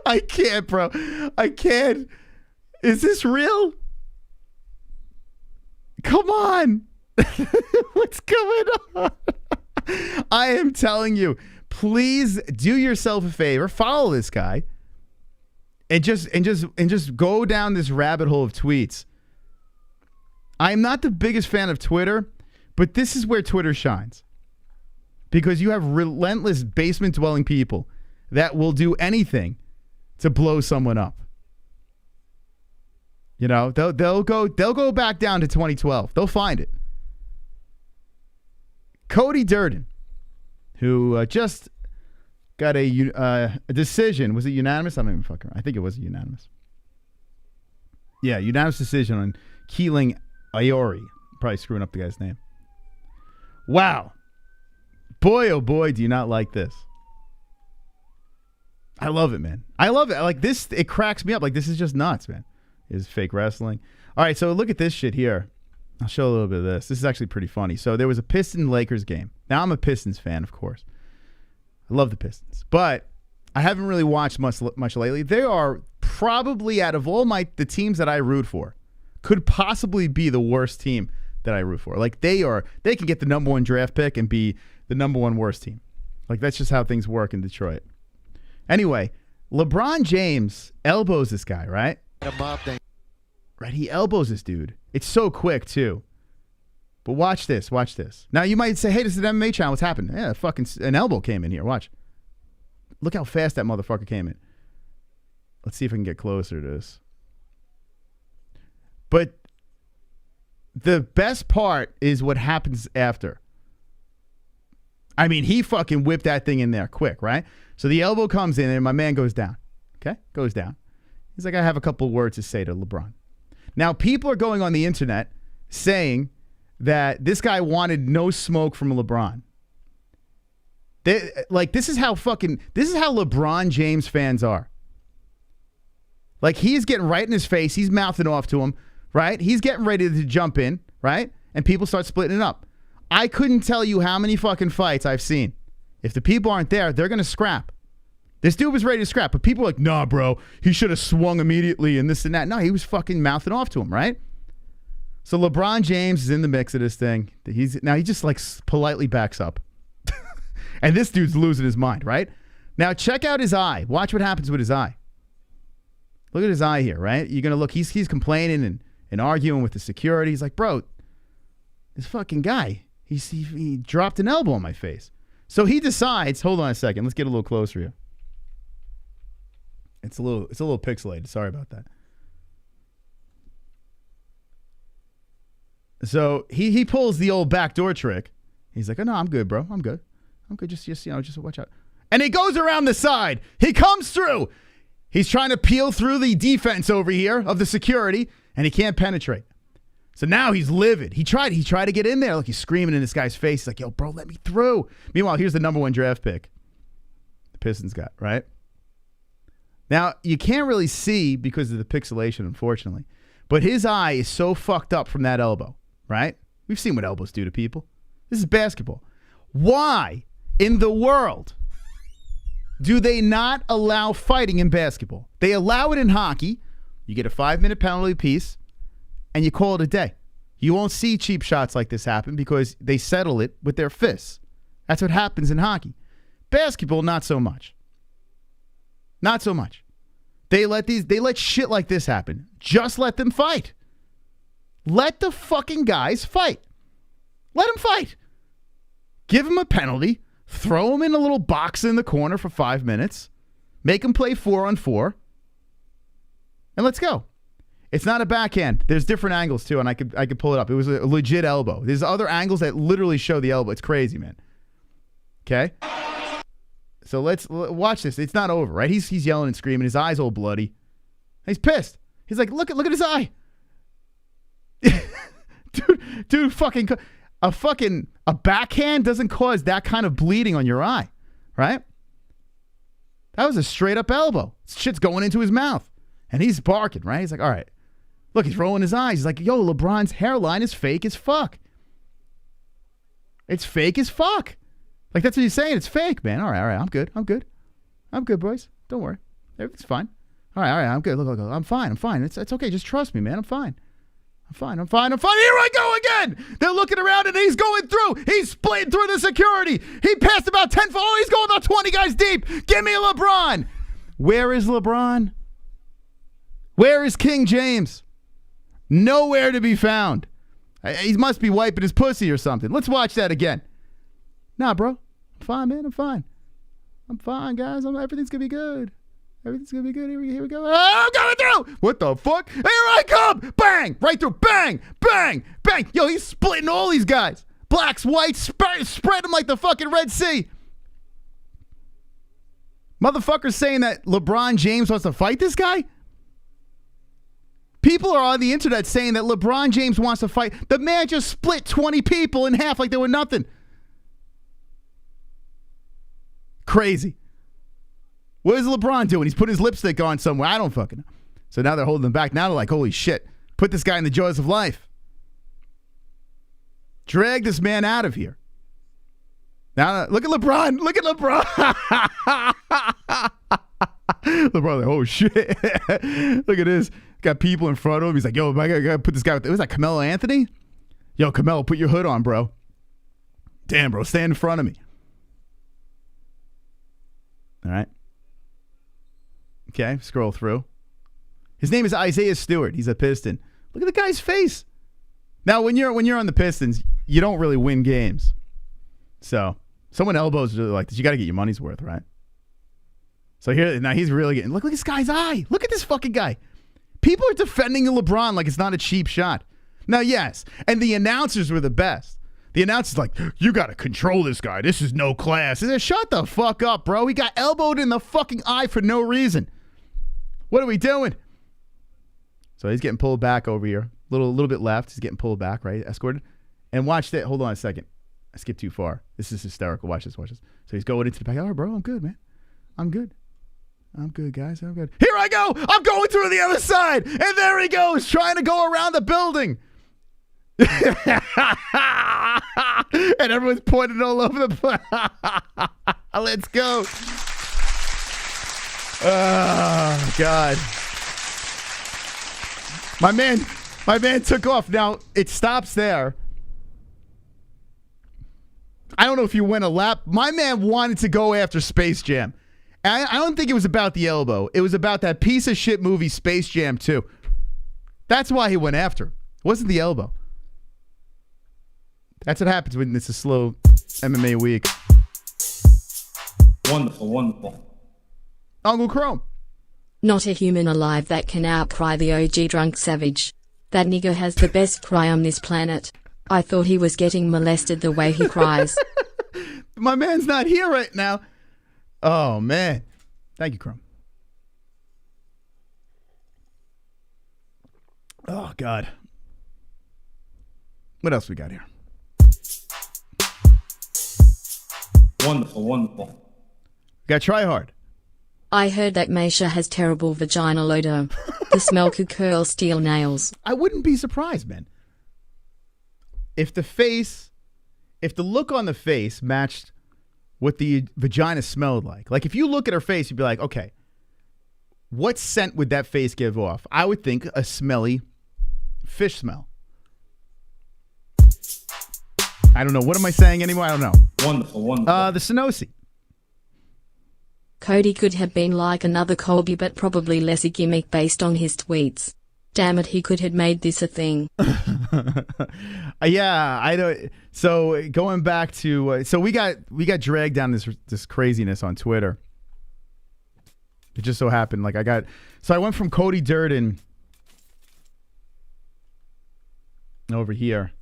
Speaker 4: I can't, bro. I can't. Is this real? Come on. What's going on? I am telling you, please do yourself a favor, follow this guy, and just go down this rabbit hole of tweets. I'm not the biggest fan of Twitter, but this is where Twitter shines. Because you have relentless basement dwelling people that will do anything to blow someone up. You know, they'll go back down to 2012. They'll find it. Cody Durden, who just got a decision. Was it unanimous? I don't even fucking. I think it was unanimous. Yeah, unanimous decision on Keeling Iori. Probably screwing up the guy's name. Wow. Boy, oh boy, do you not like this. I love it, man. I love it. Like this, it cracks me up. Like, this is just nuts, man. Is fake wrestling. All right, so look at this shit here. I'll show a little bit of this. This is actually pretty funny. So there was a Pistons-Lakers game. Now, I'm a Pistons fan, of course. I love the Pistons. But I haven't really watched much lately. They are probably, out of all the teams that I root for, could possibly be the worst team that I root for. Like, they can get the number 1 draft pick and be the number 1 worst team. Like, that's just how things work in Detroit. Anyway, LeBron James elbows this guy, right? Right, he elbows this dude. It's so quick, too. But watch this. Now, you might say, hey, this is an MMA channel. What's happened? Yeah, fucking an elbow came in here. Watch. Look how fast that motherfucker came in. Let's see if I can get closer to this. But the best part is what happens after. I mean, he fucking whipped that thing in there quick, right? So the elbow comes in and my man goes down. Okay? Goes down. He's like, I have a couple words to say to LeBron. Now, people are going on the internet saying that this guy wanted no smoke from LeBron. This is how LeBron James fans are. Like, he's getting right in his face. He's mouthing off to him, right? He's getting ready to jump in, right? And people start splitting it up. I couldn't tell you how many fucking fights I've seen. If the people aren't there, they're going to scrap. This dude was ready to scrap, but people are like, nah, bro, he should have swung immediately and this and that. No, he was fucking mouthing off to him, right? So LeBron James is in the mix of this thing. He just like politely backs up. And this dude's losing his mind, right? Now check out his eye. Watch what happens with his eye. Look at his eye here, right? You're going to look, he's complaining and arguing with the security. He's like, bro, this fucking guy, he dropped an elbow on my face. So he decides, hold on a second, let's get a little closer here. It's a little pixelated. Sorry about that. So he pulls the old backdoor trick. He's like, oh no, I'm good, bro. I'm good. Just watch out. And he goes around the side. He comes through. He's trying to peel through the defense over here of the security, and he can't penetrate. So now he's livid. He tried to get in there. Like, he's screaming in this guy's face. He's like, yo, bro, let me through. Meanwhile, here's the number 1 draft pick the Pistons got, right? Now, you can't really see because of the pixelation, unfortunately. But his eye is so fucked up from that elbow, right? We've seen what elbows do to people. This is basketball. Why in the world do they not allow fighting in basketball? They allow it in hockey. You get a 5-minute penalty piece, and you call it a day. You won't see cheap shots like this happen because they settle it with their fists. That's what happens in hockey. Basketball, not so much. Not so much. They let shit like this happen. Just let them fight. Let the fucking guys fight. Let them fight. Give them a penalty. Throw them in a little box in the corner for 5 minutes. Make them play 4-on-4. And let's go. It's not a backhand. There's different angles too, and I could pull it up. It was a legit elbow. There's other angles that literally show the elbow. It's crazy, man. Okay? So let's watch this. It's not over, right? He's yelling and screaming. His eye's all bloody. He's pissed. He's like, look at his eye. dude, a backhand doesn't cause that kind of bleeding on your eye, right? That was a straight up elbow. Shit's going into his mouth. And he's barking, right? He's like, all right. Look, he's rolling his eyes. He's like, yo, LeBron's hairline is fake as fuck. It's fake as fuck. Like, that's what he's saying. It's fake, man. All right. I'm good, boys. Don't worry. Everything's fine. All right. I'm good. Look. I'm fine. It's okay. Just trust me, man. I'm fine. Here I go again. They're looking around and he's going through. He's splitting through the security. He passed about 10. Oh, he's going about 20 guys deep. Give me a LeBron. Where is LeBron? Where is King James? Nowhere to be found. He must be wiping his pussy or something. Let's watch that again. Nah, bro. I'm fine, man. I'm fine, guys. Everything's going to be good. Here we go. Oh, I'm coming through. What the fuck? Here I come. Bang. Right through. Bang. Bang. Bang. Yo, he's splitting all these guys. Blacks, whites, spread them like the fucking Red Sea. Motherfuckers saying that LeBron James wants to fight this guy? People are on the internet saying that LeBron James wants to fight. The man just split 20 people in half like they were nothing. Crazy. What is LeBron doing? He's putting his lipstick on somewhere. I don't fucking know. So now they're holding him back. Now they're like, holy shit. Put this guy in the jaws of life. Drag this man out of here. Now look at LeBron. Look at LeBron. LeBron like, oh shit. Look at this. Got people in front of him. He's like, yo, I gotta put this guy with. Was that Carmelo Anthony? Yo, Carmelo, put your hood on, bro. Damn, bro, stand in front of me. All right. Okay, scroll through. His name is Isaiah Stewart. He's a Piston. Look at the guy's face. Now, when you're on the Pistons, you don't really win games. So, someone elbows really like this. You got to get your money's worth, right? So here, now he's really getting. Look at this guy's eye. Look at this fucking guy. People are defending LeBron like it's not a cheap shot. Now, yes, and the announcers were the best. The announcer's like, you got to control this guy. This is no class. He said, shut the fuck up, bro. He got elbowed in the fucking eye for no reason. What are we doing? So he's getting pulled back over here. Little bit left. He's getting pulled back, right? Escorted. And watch that. Hold on a second. I skipped too far. This is hysterical. Watch this. So he's going into the back. All right, bro. I'm good, man. I'm good, guys. I'm good. Here I go. I'm going through the other side. And there he goes, trying to go around the building. And everyone's pointing all over the place. Let's go. Oh, God. My man took off. Now, it stops there. I don't know if you went a lap. My man wanted to go after Space Jam. I don't think it was about the elbow. It was about that piece of shit movie Space Jam 2. That's why he went after him. It wasn't the elbow. That's what happens when it's a slow MMA week.
Speaker 3: Wonderful.
Speaker 4: Uncle Chrome.
Speaker 5: Not a human alive that can outcry the OG drunk savage. That nigger has the best cry on this planet. I thought he was getting molested the way he cries.
Speaker 4: My man's not here right now. Oh, man. Thank you, Chrome. Oh, God. What else we got here?
Speaker 3: Wonderful.
Speaker 4: Got Try Hard.
Speaker 5: I heard that Miesha has terrible vaginal odor. The smell could curl steel nails.
Speaker 4: I wouldn't be surprised, man. If the look on the face matched what the vagina smelled like if you look at her face, you'd be like, okay, what scent would that face give off? I would think a smelly fish smell. I don't know. What am I saying anymore? I don't know.
Speaker 3: Wonderful.
Speaker 4: The Synosy.
Speaker 5: Cody could have been like another Colby, but probably less a gimmick based on his tweets. Damn it, he could have made this a thing.
Speaker 4: Yeah, I don't. So going back to, so we got dragged down this craziness on Twitter. It just so happened, I went from Cody Durden over here,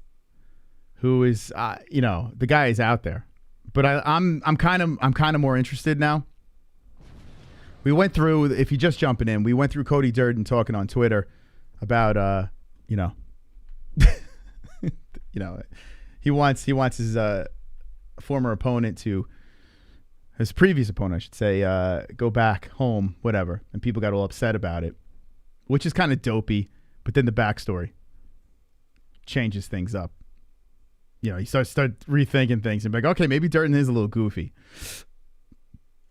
Speaker 4: who is, the guy is out there, but I'm kind of more interested now. We went through, if you're just jumping in, we went through Cody Durden talking on Twitter about, he wants his former opponent his previous opponent, I should say, go back home, whatever. And people got all upset about it, which is kind of dopey. But then the backstory changes things up. You start rethinking things and be like, okay, maybe Durden is a little goofy.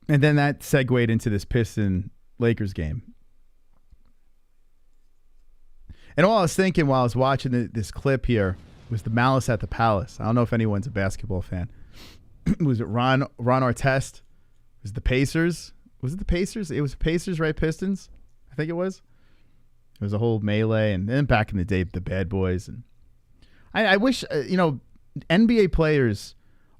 Speaker 4: And then that segued into this Piston-Lakers game. And all I was thinking while I was watching this clip here was the Malice at the Palace. I don't know if anyone's a basketball fan. Was it Ron Artest? Was it the Pacers? Was it the Pacers? It was Pacers, right? Pistons? I think it was. It was a whole melee. And then back in the day, the Bad Boys. And I wish, NBA players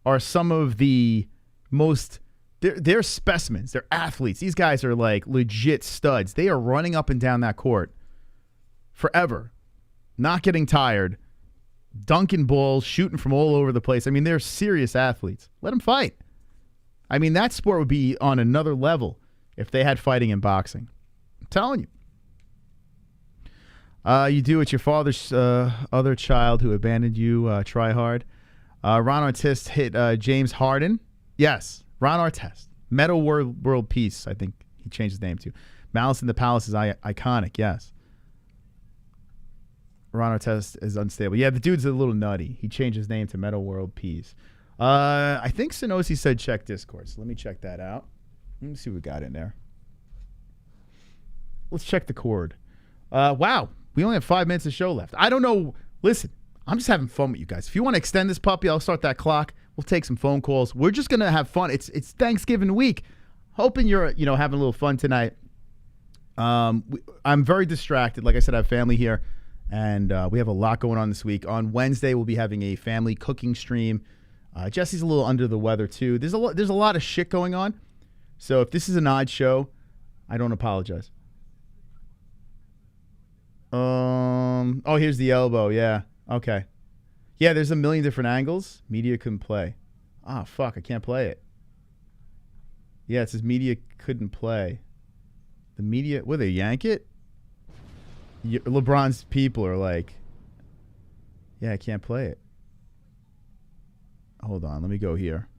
Speaker 4: are some of the most... They're specimens. They're athletes. These guys are like legit studs. They are running up and down that court forever, not getting tired, dunking balls, shooting from all over the place. I mean, they're serious athletes. Let them fight. I mean, that sport would be on another level if they had fighting and boxing. I'm telling you. You do what your father's other child who abandoned you, try hard. Ron Artest hit James Harden. Yes. Ron Artest. Metal World Peace, I think he changed his name to. Malice in the Palace is iconic, yes. Ron Artest is unstable. Yeah, the dude's a little nutty. He changed his name to Metal World Peace. I think Sonosi said check Discord. So let me check that out. Let me see what we got in there. Let's check the cord. Wow. We only have 5 minutes of show left. I don't know. Listen, I'm just having fun with you guys. If you want to extend this puppy, I'll start that clock. We'll take some phone calls. We're just going to have fun. It's Thanksgiving week. Hoping you're, having a little fun tonight. I'm very distracted. Like I said, I have family here, and we have a lot going on this week. On Wednesday, we'll be having a family cooking stream. Jesse's a little under the weather, too. There's a lot of shit going on. So if this is an odd show, I don't apologize. Oh, here's the elbow. Yeah. Okay. Yeah, there's a million different angles. Media couldn't play. Ah, fuck. I can't play it. Yeah, it says media couldn't play. The media, will they yank it? LeBron's people are like, yeah, I can't play it. Hold on. Let me go here.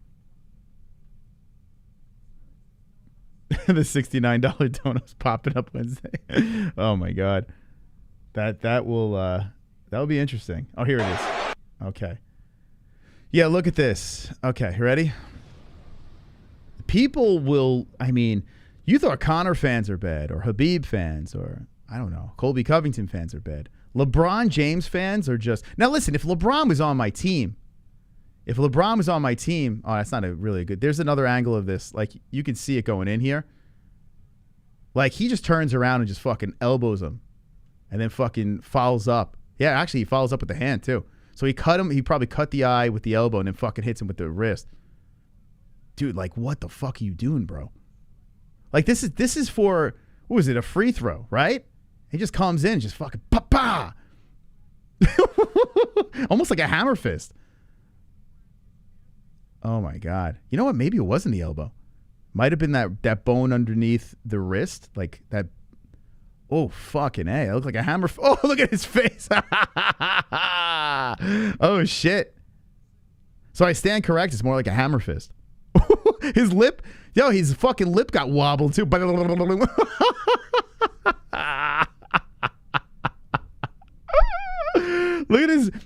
Speaker 4: The $69 donut's popping up Wednesday. Oh, my God. That'll be interesting. Oh, here it is. Okay. Yeah, look at this. Okay, you ready? People will, you thought Conor fans are bad, or Khabib fans, or, I don't know, Colby Covington fans are bad. LeBron James fans are just, now listen, if LeBron was on my team, oh, that's not really good. There's another angle of this. Like, you can see it going in here. Like, he just turns around and just fucking elbows him. And then fucking fouls up. Yeah, actually, he fouls up with the hand, too. So he cut him. He probably cut the eye with the elbow and then fucking hits him with the wrist. Dude, like, what the fuck are you doing, bro? Like, this is for, what was it, a free throw, right? He just comes in, just fucking pa-pa. Almost like a hammer fist. Oh, my God. You know what? Maybe it wasn't the elbow. Might have been that bone underneath the wrist. Like, that. Oh, fucking A. It looked like a hammer. Oh, look at his face. Oh, shit. So I stand correct. It's more like a hammer fist. His lip. Yo, his fucking lip got wobbled, too. Look at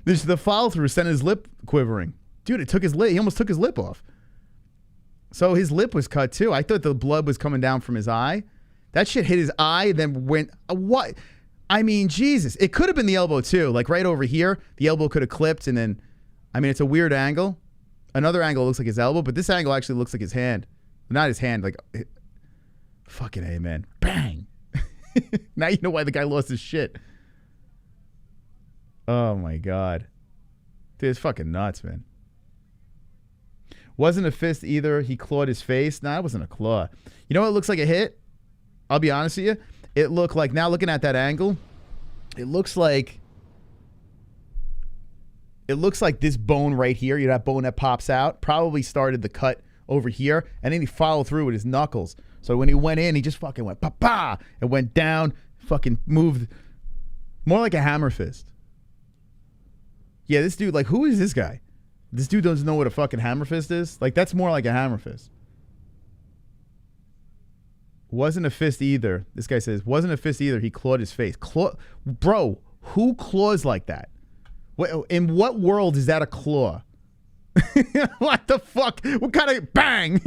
Speaker 4: the follow through sent his lip quivering. Dude, it took his lip. He almost took his lip off. So his lip was cut, too. I thought the blood was coming down from his eye. That shit hit his eye, then went, what? Jesus. It could have been the elbow, too. Like, right over here, the elbow could have clipped, and then, it's a weird angle. Another angle looks like his elbow, but this angle actually looks like his hand. Not his hand, like, fucking A, man. Bang. Now you know why the guy lost his shit. Oh, my God. Dude, it's fucking nuts, man. Wasn't a fist either. He clawed his face. Nah, it wasn't a claw. You know what looks like a hit? I'll be honest with you. It looked like, now looking at that angle, it looks like this bone right here, that bone that pops out, probably started the cut over here, and then he followed through with his knuckles. So when he went in, he just fucking went pa-pa, and went down, fucking moved, more like a hammer fist. Yeah, this dude, like, who is this guy? This dude doesn't know what a fucking hammer fist is? Like, that's more like a hammer fist. Wasn't a fist either. This guy says, wasn't a fist either. He clawed his face. Bro, who claws like that? In what world is that a claw? What the fuck? What kind of bang?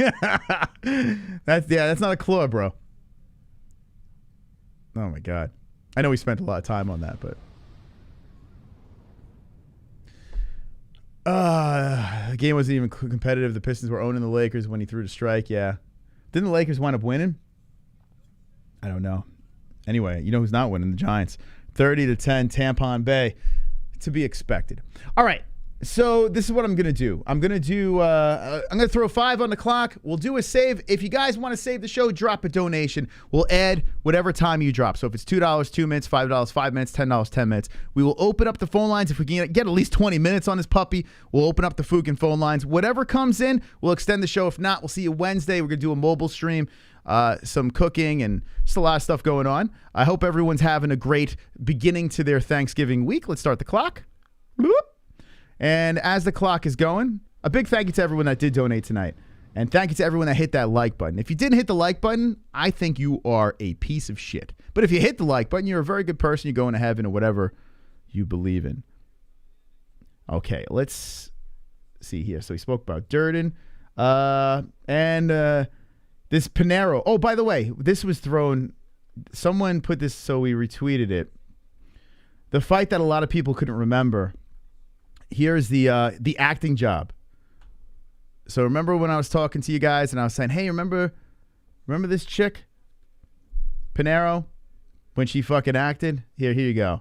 Speaker 4: That's not a claw, bro. Oh my God. I know we spent a lot of time on that, but the game wasn't even competitive. The Pistons were owning the Lakers when he threw the strike. Yeah. Didn't the Lakers wind up winning? I don't know. Anyway, you know who's not winning? The Giants. 30-10, Tampon Bay. To be expected. All right. So this is what I'm going to do. I'm going to throw 5 on the clock. We'll do a save. If you guys want to save the show, drop a donation. We'll add whatever time you drop. So if it's $2, 2 minutes, $5, 5 minutes, $10, 10 minutes. We will open up the phone lines. If we can get at least 20 minutes on this puppy, we'll open up the Fukin phone lines. Whatever comes in, we'll extend the show. If not, we'll see you Wednesday. We're going to do a mobile stream, some cooking, and just a lot of stuff going on. I hope everyone's having a great beginning to their Thanksgiving week. Let's start the clock. Bloop. And as the clock is going, a big thank you to everyone that did donate tonight. And thank you to everyone that hit that like button. If you didn't hit the like button, I think you are a piece of shit. But if you hit the like button, you're a very good person. You're going to heaven or whatever you believe in. Okay, let's see here. So he spoke about Durden and this Pinheiro. Oh, by the way, this was thrown. Someone put this, so we retweeted it. The fight that a lot of people couldn't remember. Here's the acting job. So remember when I was talking to you guys and I was saying, hey, remember this chick, Pinheiro, when she fucking acted? Here you go.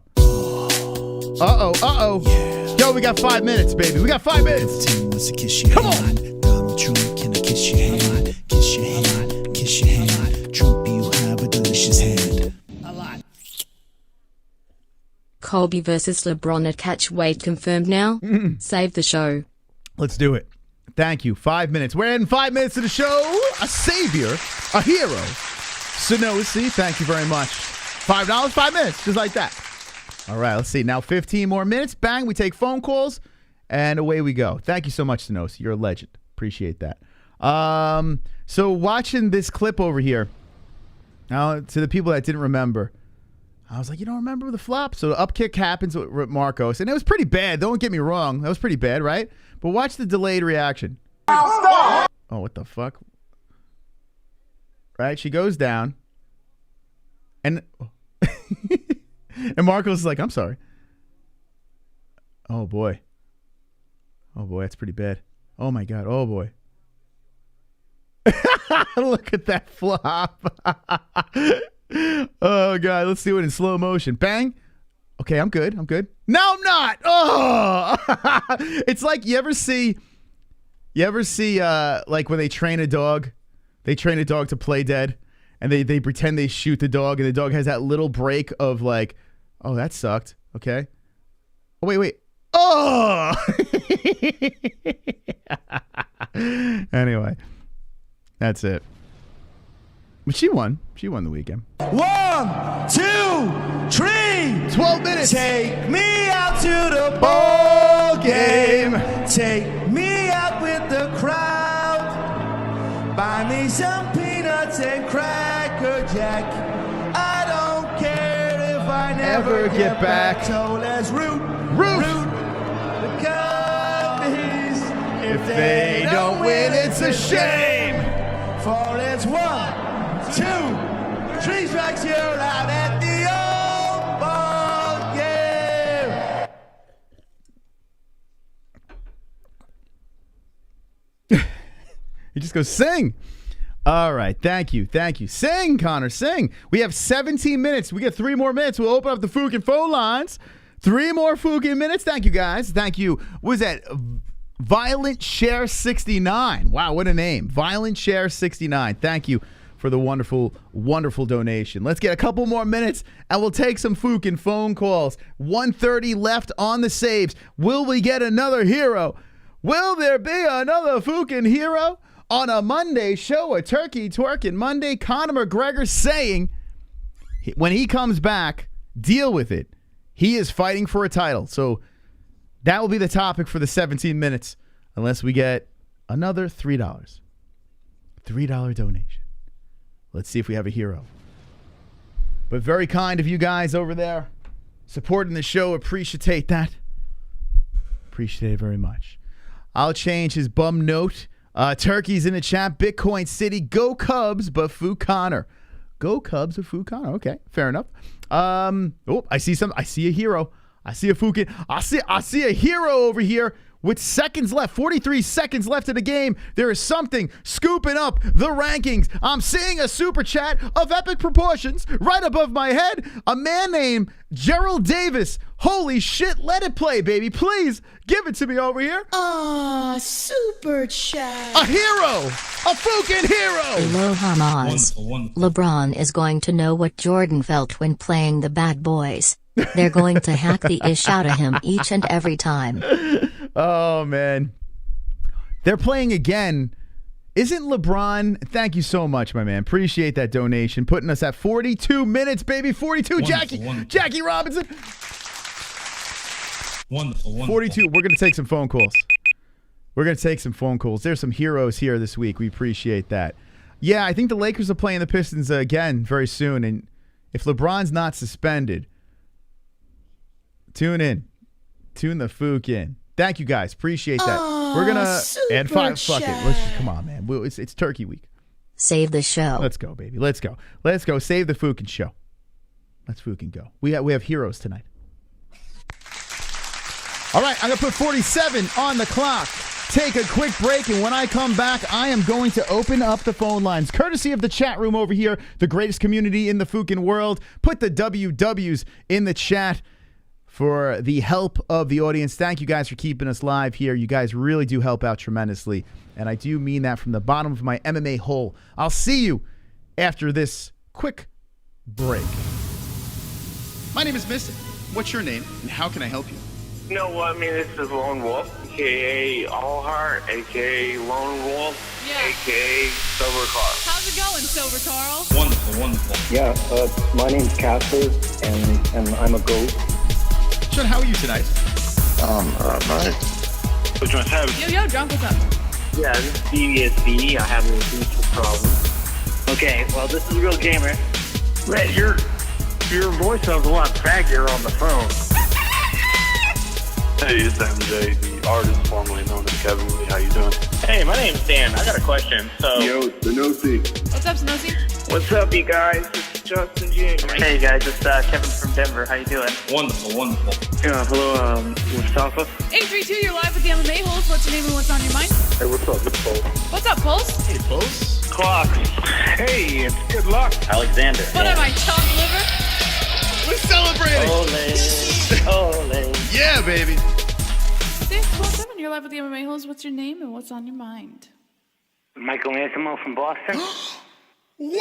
Speaker 4: Uh-oh. Yo, we got 5 minutes, baby. We got 5 minutes. Come on.
Speaker 7: Donald Trump, can I kiss your hand? Kiss your hand, kiss your hand. Trump, you have a delicious hand. A lot.
Speaker 5: Colby versus LeBron at catchweight confirmed now? Save the show.
Speaker 4: Let's do it. Thank you. 5 minutes. We're in 5 minutes of the show. A savior, a hero. Sonosi, thank you very much. $5, 5 minutes, just like that. All right, let's see. Now 15 more minutes. Bang, we take phone calls, and away we go. Thank you so much, Sonosi. You're a legend. Appreciate that. So watching this clip over here, now to the people that didn't remember, I was like, you don't remember the flop? So the up kick happens with Marcos, and it was pretty bad. Don't get me wrong. That was pretty bad, right? But watch the delayed reaction. Oh, what the fuck? Right? She goes down. And and Marcos is like, I'm sorry. Oh, boy. Oh, boy. That's pretty bad. Oh, my God. Oh, boy. Look at that flop. Oh, God. Let's do it in slow motion. Bang. Okay, I'm good. I'm good. No, I'm not. Oh, it's like you ever see like when they train a dog to play dead, and they pretend they shoot the dog, and the dog has that little break of like, oh, that sucked. Okay. Oh, wait. Oh. Anyway, that's it. But she won. She won the weekend.
Speaker 7: 1, 2, 3.
Speaker 4: 12 minutes.
Speaker 7: Take me out to the ball game. Take me out with the crowd. Buy me some peanuts and Cracker Jack. I don't care if I never get back. So let's root the Cubbies.
Speaker 4: If they don't win, it's a shame.
Speaker 7: For it's 1, 2, 3 strikes, you're out at the old ball game.
Speaker 4: He just goes, sing. All right. Thank you. Sing, Connor, sing. We have 17 minutes. We get 3 more minutes. We'll open up the Fukin phone lines. 3 more Fukin minutes. Thank you, guys. Thank you. What was that? Violent Share 69. Wow, what a name. Violent Share 69. Thank you for the wonderful, wonderful donation. Let's get a couple more minutes, and we'll take some Fukin phone calls. 1:30 left on the saves. Will we get another hero? Will there be another Fukin hero? On a Monday show, a turkey twerking Monday, Conor Mcgreger saying when he comes back, deal with it. He is fighting for a title. So that will be the topic for the 17 minutes, unless we get another $3. $3 donation. Let's see if we have a hero. But very kind of you guys over there supporting the show. Appreciate that. Appreciate it very much. I'll change his bum note. Turkey's in the chat. Bitcoin City. Go Cubs, but Fu Connor. Go Cubs or Fu Connor. Okay, fair enough. I see some. I see a hero. I see a Fukin. I see a hero over here with seconds left. 43 seconds left in the game. There is something scooping up the rankings. I'm seeing a super chat of epic proportions right above my head. A man named Gerald Davis. Holy shit, let it play, baby. Please give it to me over here.
Speaker 8: Super chat.
Speaker 4: A hero. A Fukin hero.
Speaker 9: Aloha Maz.
Speaker 3: Wonderful.
Speaker 9: LeBron is going to know what Jordan felt when playing the bad boys. They're going to hack the ish out of him each and every time.
Speaker 4: Oh, man. They're playing again. Isn't LeBron? Thank you so much, my man. Appreciate that donation. Putting us at 42 minutes, baby. 42.
Speaker 3: Wonderful.
Speaker 4: Jackie Robinson.
Speaker 3: Wonderful.
Speaker 4: 42. We're going to take some phone calls. There's some heroes here this week. We appreciate that. Yeah, I think the Lakers are playing the Pistons again very soon. And if LeBron's not suspended, tune in. Tune the Fukin. Thank you, guys. Appreciate that. We're gonna add 5.
Speaker 8: Super
Speaker 4: Fuck it. Let's just come on, man. It's Turkey Week.
Speaker 9: Save the show.
Speaker 4: Let's go, baby. Let's go. Let's go. Save the fucking show. Let's fucking go. We have heroes tonight. All right, I'm gonna put 47 on the clock. Take a quick break, and when I come back, I am going to open up the phone lines, courtesy of the chat room over here, the greatest community in the fucking world. Put the WWs in the chat for the help of the audience. Thank you guys for keeping us live here. You guys really do help out tremendously, and I do mean that from the bottom of my MMA hole. I'll see you after this quick break. My name is Mystic. What's your name, and how can I help you?
Speaker 10: No, this is Lone Wolf, a.k.a. Allheart, a.k.a. Lone Wolf, a.k.a. Silver Carl.
Speaker 11: How's it going, Silver Carl?
Speaker 3: Wonderful, wonderful.
Speaker 12: Yeah, my name's Casper, and I'm a goat.
Speaker 4: Sean, how are you tonight?
Speaker 10: Nice. Which one's having?
Speaker 11: Yo, drunk, what's up?
Speaker 10: Yeah, this is DIAZ. I have a huge problem. Okay, well, this is Real Gamer. Red, your voice sounds a lot faggier on the phone.
Speaker 13: Hey, it's MJ, the artist formerly known as Kevin Lee. How you doing?
Speaker 10: Hey, my name's Dan. I got a question. So,
Speaker 13: Yo, Sanosi.
Speaker 11: What's up, Sanosi?
Speaker 10: What's up, you guys? This is Justin James. Hey, guys, it's Kevin from Denver. How you doing?
Speaker 3: Wonderful, wonderful.
Speaker 10: Yeah, hello, Mustafa.
Speaker 11: 832, you're live with the MMA-Holes. What's your name and what's on your mind?
Speaker 13: Hey, what's up? It's Pulse.
Speaker 11: What's up, Pulse?
Speaker 4: Hey, Pulse.
Speaker 10: Clock. Hey, it's good luck.
Speaker 2: Alexander.
Speaker 11: What am I, chopped liver?
Speaker 4: We're celebrating.
Speaker 10: Ole.
Speaker 4: Yeah, baby.
Speaker 11: 617, you're live with the MMA-Holes. What's your name and what's on your mind?
Speaker 10: Michael Anthony from Boston.
Speaker 11: No way!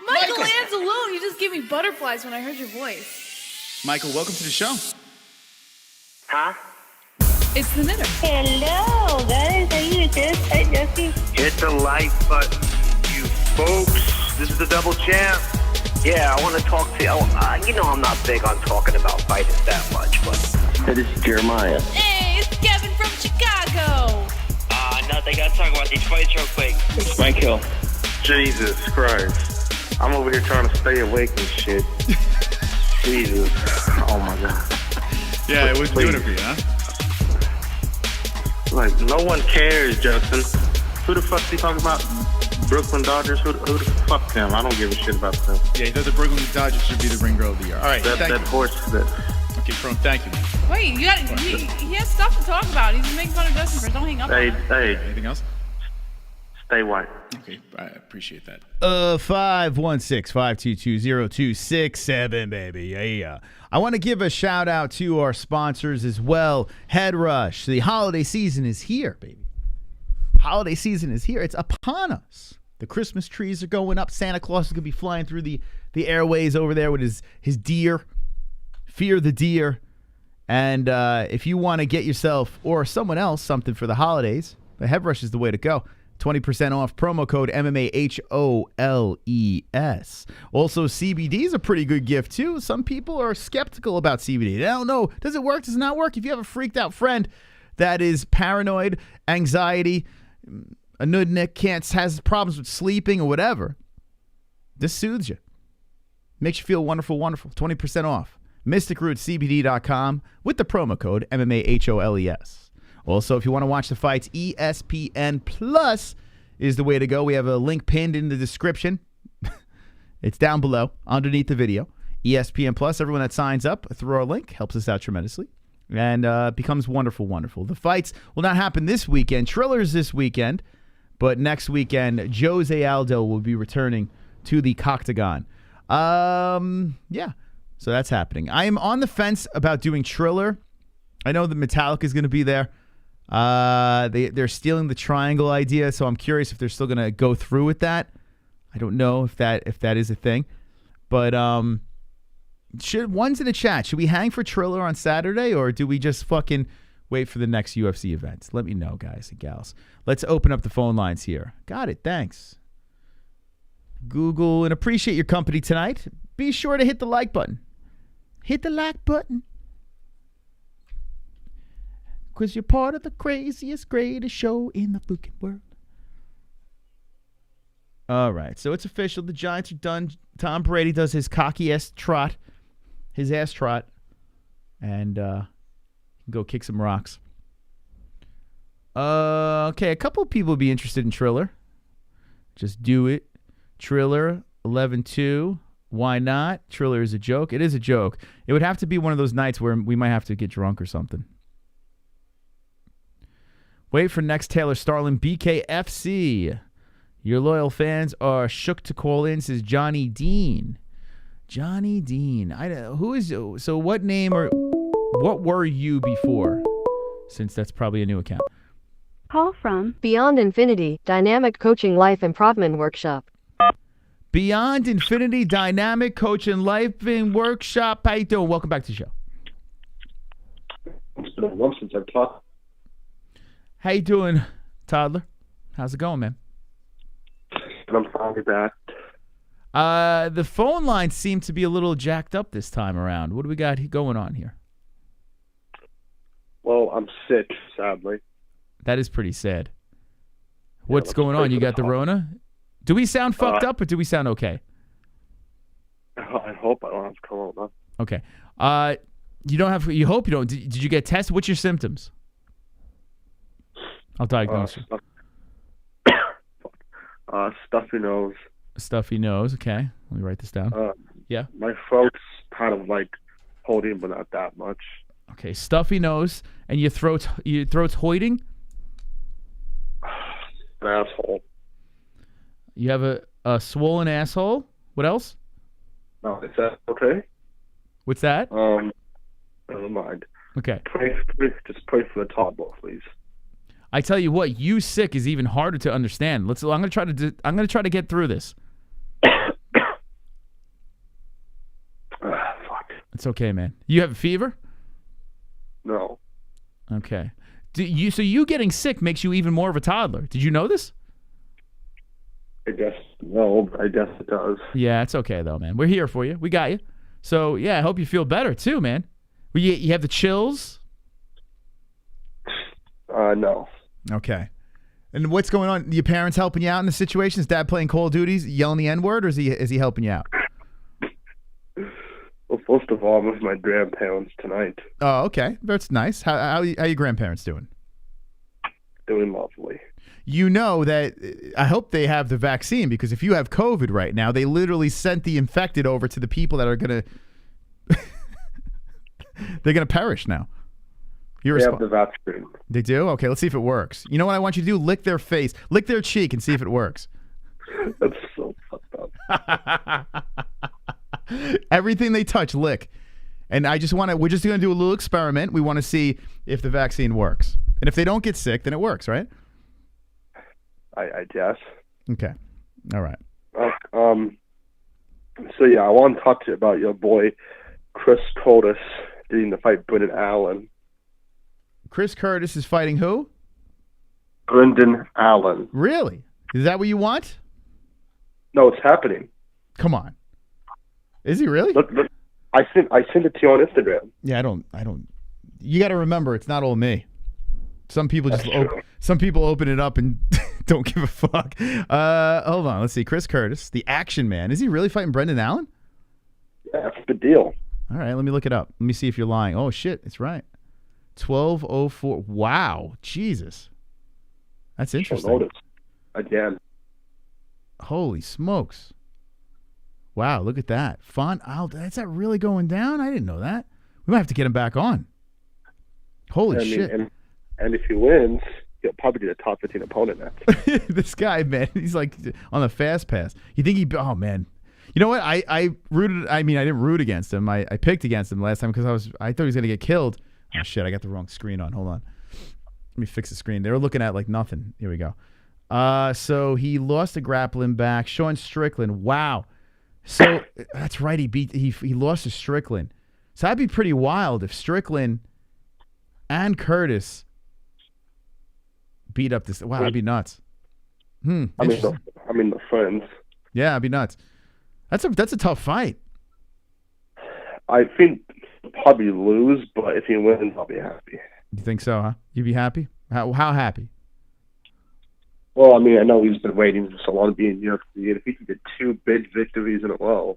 Speaker 11: Michael Anzalone, you just gave me butterflies when I heard your voice.
Speaker 4: Michael, welcome to the show.
Speaker 10: Huh?
Speaker 11: It's the knitter.
Speaker 14: Hello, guys. How you doing? Hi, Jesse.
Speaker 10: Hit the like button, you folks. This is the double champ. Yeah, I want to talk to you. I'm not big on talking about fighters that much, but...
Speaker 12: Hey, this is Jeremiah.
Speaker 11: Hey, it's Kevin from Chicago.
Speaker 10: Nothing. Gotta talk about these fights real quick.
Speaker 12: It's Michael.
Speaker 13: Jesus Christ. I'm over here trying to stay awake and shit. Jesus. Oh, my God.
Speaker 4: Yeah, it was doing it for you, huh?
Speaker 13: Like, no one cares, Justin. Who the fuck's he talking about? Brooklyn Dodgers? Who the fuck them? I don't give a shit about them.
Speaker 4: Yeah, he thought the Brooklyn Dodgers should be the ring girl of the year. All right,
Speaker 13: that horse.
Speaker 4: Okay, Chrome, thank you.
Speaker 11: Wait, he has stuff to talk about. He's making fun of Justin first. Don't hang up on him.
Speaker 13: Hey.
Speaker 4: Anything else?
Speaker 13: Stay white.
Speaker 4: Okay, I appreciate that. 516-522-0267, baby. Yeah. I want to give a shout out to our sponsors as well. Head Rush. The holiday season is here, baby. Holiday season is here. It's upon us. The Christmas trees are going up. Santa Claus is going to be flying through the airways over there with his deer. Fear the deer. And if you want to get yourself or someone else something for the holidays, the Head Rush is the way to go. 20% off, promo code MMA-HOLES. Also, CBD is a pretty good gift, too. Some people are skeptical about CBD. They don't know. Does it work? Does it not work? If you have a freaked out friend that is paranoid, anxiety, a nudnik, has problems with sleeping or whatever, this soothes you. Makes you feel wonderful, wonderful. 20% off. MysticRootCBD.com with the promo code MMA-HOLES. Also, if you want to watch the fights, ESPN Plus is the way to go. We have a link pinned in the description. It's down below, underneath the video. ESPN Plus, everyone that signs up through our link helps us out tremendously and becomes wonderful, wonderful. The fights will not happen this weekend. Triller's this weekend, but next weekend, Jose Aldo will be returning to the Octagon. Yeah, so that's happening. I am on the fence about doing Triller. I know the Metallica is going to be there. They're stealing the triangle idea, so I'm curious if they're still going to go through with that. I don't know if that is a thing. But one's in the chat. Should we hang for Triller on Saturday, or do we just fucking wait for the next UFC event? Let me know, guys and gals. Let's open up the phone lines here. Got it. Thanks. Google, and appreciate your company tonight. Be sure to hit the like button. Hit the like button. Because you're part of the craziest, greatest show in the fucking world. All right, so it's official. The Giants are done. Tom Brady does his cocky ass trot. And Go kick some rocks. Okay, a couple of people would be interested in Triller. Just do it. Triller 11-2. Why not? Triller is a joke. It is a joke. It would have to be one of those nights where we might have to get drunk or something. Wait for next Taylor Starlin BKFC. Your loyal fans are shook to call in, says Johnny Dean. Johnny Dean. Who is so? What name or what were you before? Since that's probably a new account.
Speaker 15: Call from Beyond Infinity Dynamic Coaching Life Improvement Workshop.
Speaker 4: Beyond Infinity Dynamic Coaching Life Workshop. How you doing? Welcome back to the show.
Speaker 13: It's been a while since I've talked.
Speaker 4: How you doing, toddler? How's it going, man?
Speaker 13: I'm finally back.
Speaker 4: The phone lines seem to be a little jacked up this time around. What do we got going on here?
Speaker 13: Well, I'm sick, sadly.
Speaker 4: That is pretty sad. What's going on? You got the Rona? Do we sound fucked up or do we sound okay?
Speaker 13: I hope I don't have corona.
Speaker 4: Okay. You don't have. You hope you don't. Did you get tested? What's your symptoms? I'll diagnose you.
Speaker 13: Stuffy nose.
Speaker 4: Stuffy nose. Okay. Let me write this down. Yeah.
Speaker 13: My throat's kind of like holding, but not that much.
Speaker 4: Okay. Stuffy nose and your throat's hoiting.
Speaker 13: An asshole.
Speaker 4: You have a swollen asshole. What else?
Speaker 13: No, is that okay?
Speaker 4: What's that?
Speaker 13: Never mind.
Speaker 4: Okay.
Speaker 13: Just pray for the toddler, please.
Speaker 4: I tell you what, you sick is even harder to understand. I'm gonna try to get through this.
Speaker 13: Fuck.
Speaker 4: It's okay, man. You have a fever?
Speaker 13: No.
Speaker 4: Okay. So you getting sick makes you even more of a toddler. Did you know this?
Speaker 13: I guess no, but I guess it does.
Speaker 4: Yeah, it's okay though, man. We're here for you. We got you. So yeah, I hope you feel better too, man. You have the chills?
Speaker 13: No.
Speaker 4: Okay. And what's going on? Your parents helping you out in the situation? Is dad playing Call of Duty, yelling the N-word, or is he helping you out?
Speaker 13: Well, first of all, I'm with my grandparents tonight.
Speaker 4: Oh, okay. That's nice. How your grandparents doing?
Speaker 13: Doing lovely.
Speaker 4: You know that I hope they have the vaccine, because if you have COVID right now, they literally sent the infected over to the people that are going to they're going to perish now.
Speaker 13: They have the vaccine.
Speaker 4: They do? Okay, let's see if it works. You know what I want you to do? Lick their face. Lick their cheek and see if it works.
Speaker 13: That's so fucked up.
Speaker 4: Everything they touch, lick. And we're just going to do a little experiment. We want to see if the vaccine works. And if they don't get sick, then it works, right?
Speaker 13: I guess.
Speaker 4: Okay. All right.
Speaker 13: So yeah, I want to talk to you about your boy, Chris Curtis, getting to fight Brendan Allen.
Speaker 4: Chris Curtis is fighting who?
Speaker 13: Brendan Allen.
Speaker 4: Really? Is that what you want?
Speaker 13: No, it's happening.
Speaker 4: Come on. Is he really?
Speaker 13: Look, I sent it to you on Instagram.
Speaker 4: Yeah, I don't. You got to remember, it's not all me. Some people some people open it up and don't give a fuck. Hold on, let's see. Chris Curtis, the action man. Is he really fighting Brendan Allen?
Speaker 13: Yeah, that's the deal.
Speaker 4: All right, let me look it up. Let me see if you're lying. Oh shit, it's right. 12:04. Wow, Jesus, that's interesting.
Speaker 13: Again.
Speaker 4: Holy smokes! Wow, look at that. Is that really going down? I didn't know that. We might have to get him back on. Holy shit!
Speaker 13: And if he wins, he'll probably be the top 15 opponent next.
Speaker 4: This guy, man, he's like on the fast pass. You think oh man. You know what? I didn't root against him. I picked against him last time because I thought he was gonna get killed. Oh shit, I got the wrong screen on. Hold on. Let me fix the screen. They were looking at like nothing. Here we go. So he lost a grappling back. Sean Strickland. Wow. So that's right, he lost to Strickland. So that'd be pretty wild if Strickland and Curtis beat up this. Wow, that'd be nuts.
Speaker 13: I mean the friends.
Speaker 4: Yeah, that'd be nuts. That's a tough fight.
Speaker 13: I think he'll probably lose, but if he wins, I'll be happy.
Speaker 4: You think so, huh? You'd be happy? How happy?
Speaker 13: Well, I mean, I know he's been waiting for so long to be in UFC, and if he can get 2 big victories in a row.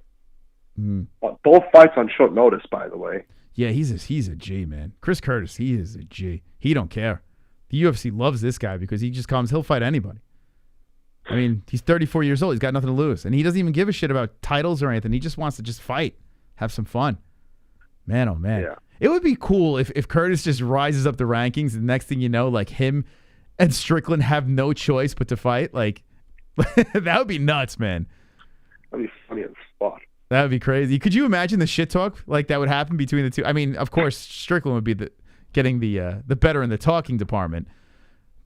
Speaker 13: Both fights on short notice, by the way.
Speaker 4: Yeah, he's a G, man. Chris Curtis, he is a G. He don't care. The UFC loves this guy because he just comes. He'll fight anybody. I mean, he's 34 years old. He's got nothing to lose. And he doesn't even give a shit about titles or anything. He just wants to just fight, have some fun. Man, oh, man.
Speaker 16: Yeah.
Speaker 4: It would be cool if Curtis just rises up the rankings and the next thing you know, like him and Strickland have no choice but to fight. Like, that would be nuts, man.
Speaker 16: That'd be funny as fuck.
Speaker 4: That would be crazy. Could you imagine the shit talk like that would happen between the two? I mean, of course, Strickland would be getting the better in the talking department.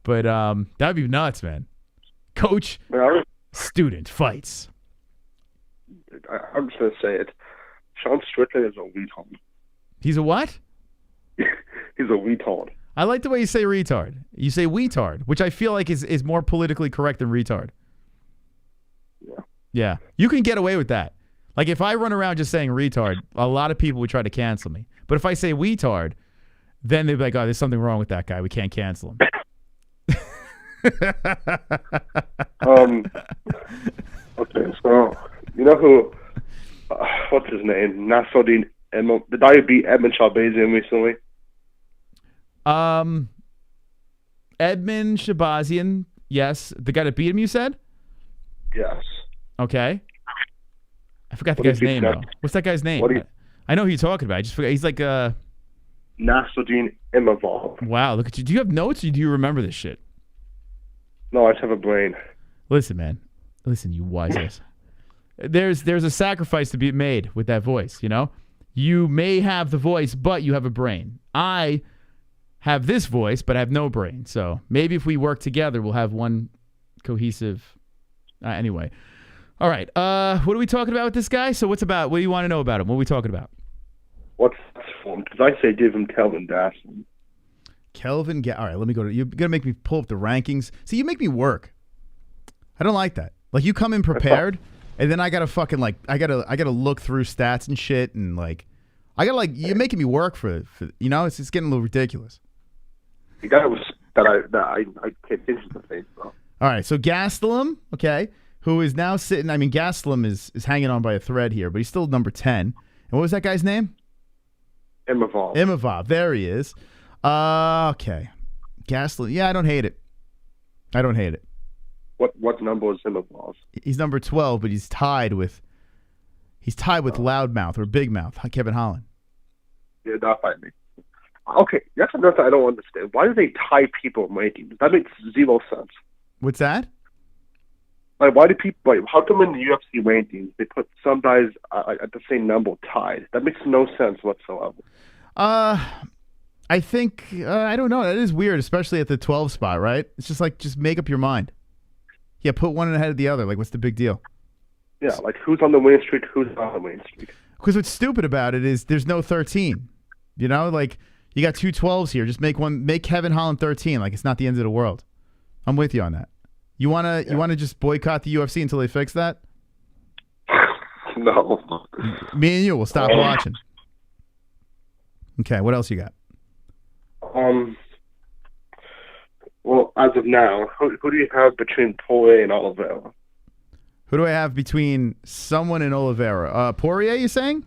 Speaker 4: But that would be nuts, man. Coach, student fights.
Speaker 16: I'm just going to say it. Sean Strickland is a retard.
Speaker 4: He's a what?
Speaker 16: He's a retard.
Speaker 4: I like the way you say retard. You say weetard, which I feel like is more politically correct than retard.
Speaker 16: Yeah.
Speaker 4: Yeah. You can get away with that. Like if I run around just saying retard, a lot of people would try to cancel me. But if I say weetard, then they'd be like, oh, there's something wrong with that guy. We can't cancel him.
Speaker 16: Okay, so you know who? What's his name? Nasruddin. Did I beat Edmund Shabazian recently?
Speaker 4: Edmund Shabazian, yes. The guy that beat him, you said?
Speaker 16: Yes.
Speaker 4: Okay. I forgot the guy's name though. What's that guy's name? I know who you're talking about. I just forgot. He's like
Speaker 16: Nasruddin Imavov.
Speaker 4: Wow, look at you. Do you have notes or do you remember this shit?
Speaker 16: No, I just have a brain.
Speaker 4: Listen, man. Listen, you wise ass. There's a sacrifice to be made with that voice, you know? You may have the voice, but you have a brain. I have this voice, but I have no brain. So maybe if we work together, we'll have one cohesive... anyway. All right. What are we talking about with this guy? So what do you want to know about him? What are we talking about?
Speaker 16: What's that for him? Because I say give him Kelvin Gastelum.
Speaker 4: All right, let me go to... You're going to make me pull up the rankings. See, you make me work. I don't like that. Like, you come in prepared, and then I got to fucking, like... I gotta look through stats and shit, and, like... You're making me work for you know? It's getting a little ridiculous.
Speaker 16: The guy I can't finish the face, bro.
Speaker 4: All right, so Gastelum, okay, who is now sitting... I mean, Gastelum is hanging on by a thread here, but he's still number 10. And what was that guy's name? Imavov. There he is. Okay. Gastelum. Yeah, I don't hate it.
Speaker 16: What number is Imavov?
Speaker 4: He's number 12, but he's tied with Loudmouth or Big Mouth, Kevin Holland.
Speaker 16: Yeah, not fight me. Okay, that's another thing I don't understand. Why do they tie people in rankings? That makes zero sense.
Speaker 4: What's that?
Speaker 16: Like, why do people? Like, how come in the UFC rankings they put some guys at the same number tied? That makes no sense whatsoever.
Speaker 4: I think I don't know. That is weird, especially at the 12 spot, right? It's just make up your mind. Yeah, put one ahead of the other. Like, what's the big deal?
Speaker 16: Yeah, like who's on the winning streak, who's not on the winning streak.
Speaker 4: Because what's stupid about it is there's no 13. You know, like you got two 12s here. Just make Kevin Holland 13. Like it's not the end of the world. I'm with you on that. You wanna just boycott the UFC until they fix that?
Speaker 16: No.
Speaker 4: Me and you will stop watching. Okay, what else you got?
Speaker 16: Well, as of now, who do you have between Poirier and Oliveira?
Speaker 4: Who do I have between someone and Oliveira? Poirier, you saying?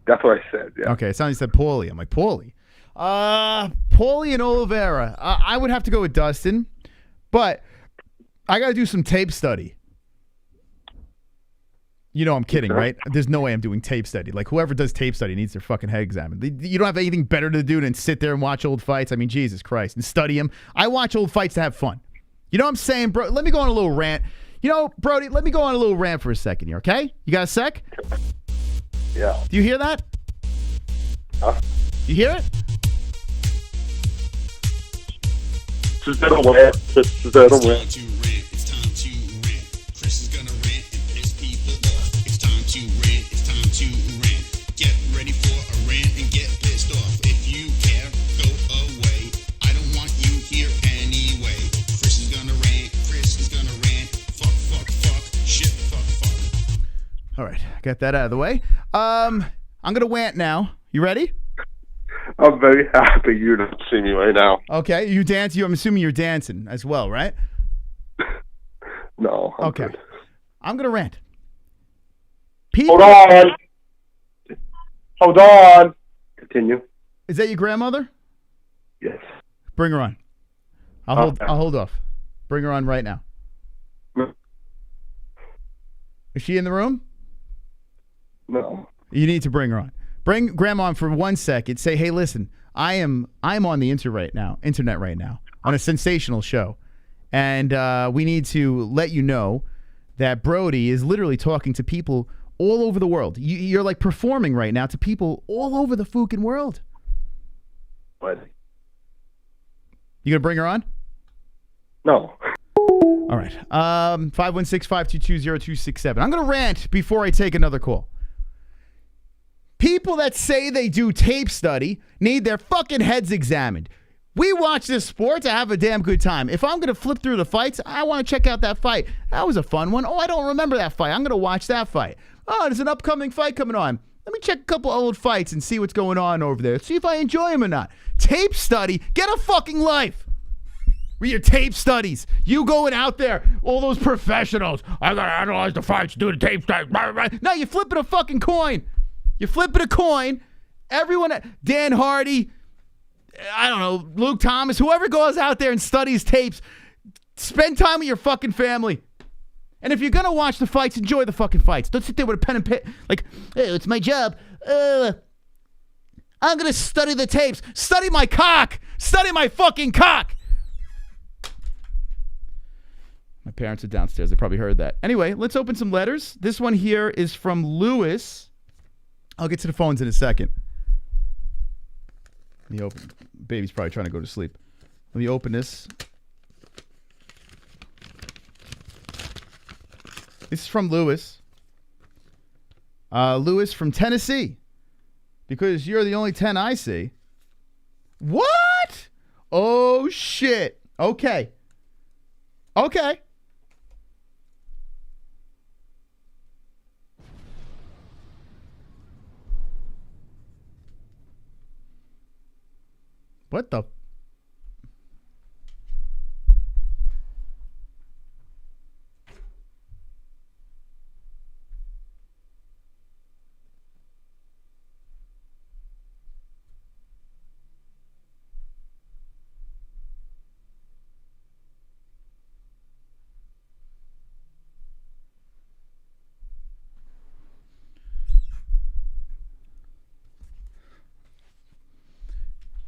Speaker 16: That's what I said, yeah.
Speaker 4: Okay, it sounded like you said Paulie. I'm like, Paulie. Paulie and Oliveira. I would have to go with Dustin, but I got to do some tape study. You know I'm kidding, right? There's no way I'm doing tape study. Like, whoever does tape study needs their fucking head examined. You don't have anything better to do than sit there and watch old fights? I mean, Jesus Christ. And study them. I watch old fights to have fun. You know what I'm saying, bro? Let me go on a little rant. You know, Brody, let me go on a little rant for a second here, okay? You got a sec?
Speaker 16: Yeah.
Speaker 4: Do you hear that? You hear it?
Speaker 16: This is gonna win. This is gonna win.
Speaker 2: Get ready for a rant and get pissed off. If you care, go away. I don't want you here anyway. Chris is gonna rant. Fuck. Shit, fuck.
Speaker 4: All right, got that out of the way. I'm gonna rant now. You ready?
Speaker 16: I'm very happy you don't see me right now.
Speaker 4: Okay, you dance. I'm assuming you're dancing as well, right?
Speaker 16: No. I'm
Speaker 4: okay.
Speaker 16: Good.
Speaker 4: I'm gonna rant.
Speaker 16: Hold on. continue.
Speaker 4: Is that your grandmother?
Speaker 16: Yes.
Speaker 4: Bring her on. I'll hold off. Bring her on right now. Is she in the room?
Speaker 16: No.
Speaker 4: You need to bring her on. Bring Grandma on for 1 second. Say, hey, listen, I'm on the internet right now on a sensational show, and we need to let you know that Brody is literally talking to people all over the world. You're like performing right now to people all over the fucking world.
Speaker 16: What?
Speaker 4: You gonna bring her on?
Speaker 16: No.
Speaker 4: All right. 516-522-0267. I'm gonna rant before I take another call. People that say they do tape study need their fucking heads examined. We watch this sport to have a damn good time. If I'm going to flip through the fights, I want to check out that fight. That was a fun one. Oh, I don't remember that fight. I'm going to watch that fight. Oh, there's an upcoming fight coming on. Let me check a couple old fights and see what's going on over there. See if I enjoy them or not. Tape study? Get a fucking life. With your tape studies. You going out there, all those professionals. I got to analyze the fights, do the tape study. No, you're flipping a fucking coin. You're flipping a coin. Everyone, Dan Hardy, I don't know, Luke Thomas, whoever goes out there and studies tapes, spend time with your fucking family. And if you're going to watch the fights, enjoy the fucking fights. Don't sit there with a pen and paper. Like, hey, it's my job. I'm going to study the tapes. Study my cock. Study my fucking cock. My parents are downstairs. They probably heard that. Anyway, let's open some letters. This one here is from Lewis. I'll get to the phones in a second. Let me open. Baby's probably trying to go to sleep. Let me open this. This is from Lewis. Lewis from Tennessee. Because you're the only 10 I see. What? Oh, shit. Okay. Okay. What the?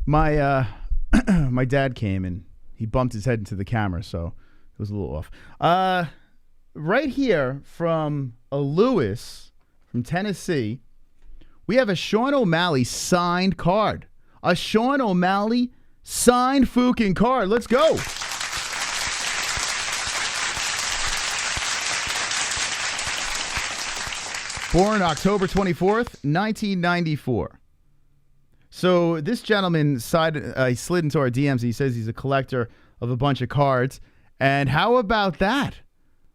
Speaker 4: My dad came and he bumped his head into the camera, so it was a little off. Right here from a Lewis from Tennessee, we have a Sean O'Malley signed card. A Sean O'Malley signed fucking card. Let's go. Born October 24th, 1994. So this gentleman slid into our DMs. And he says he's a collector of a bunch of cards. And how about that?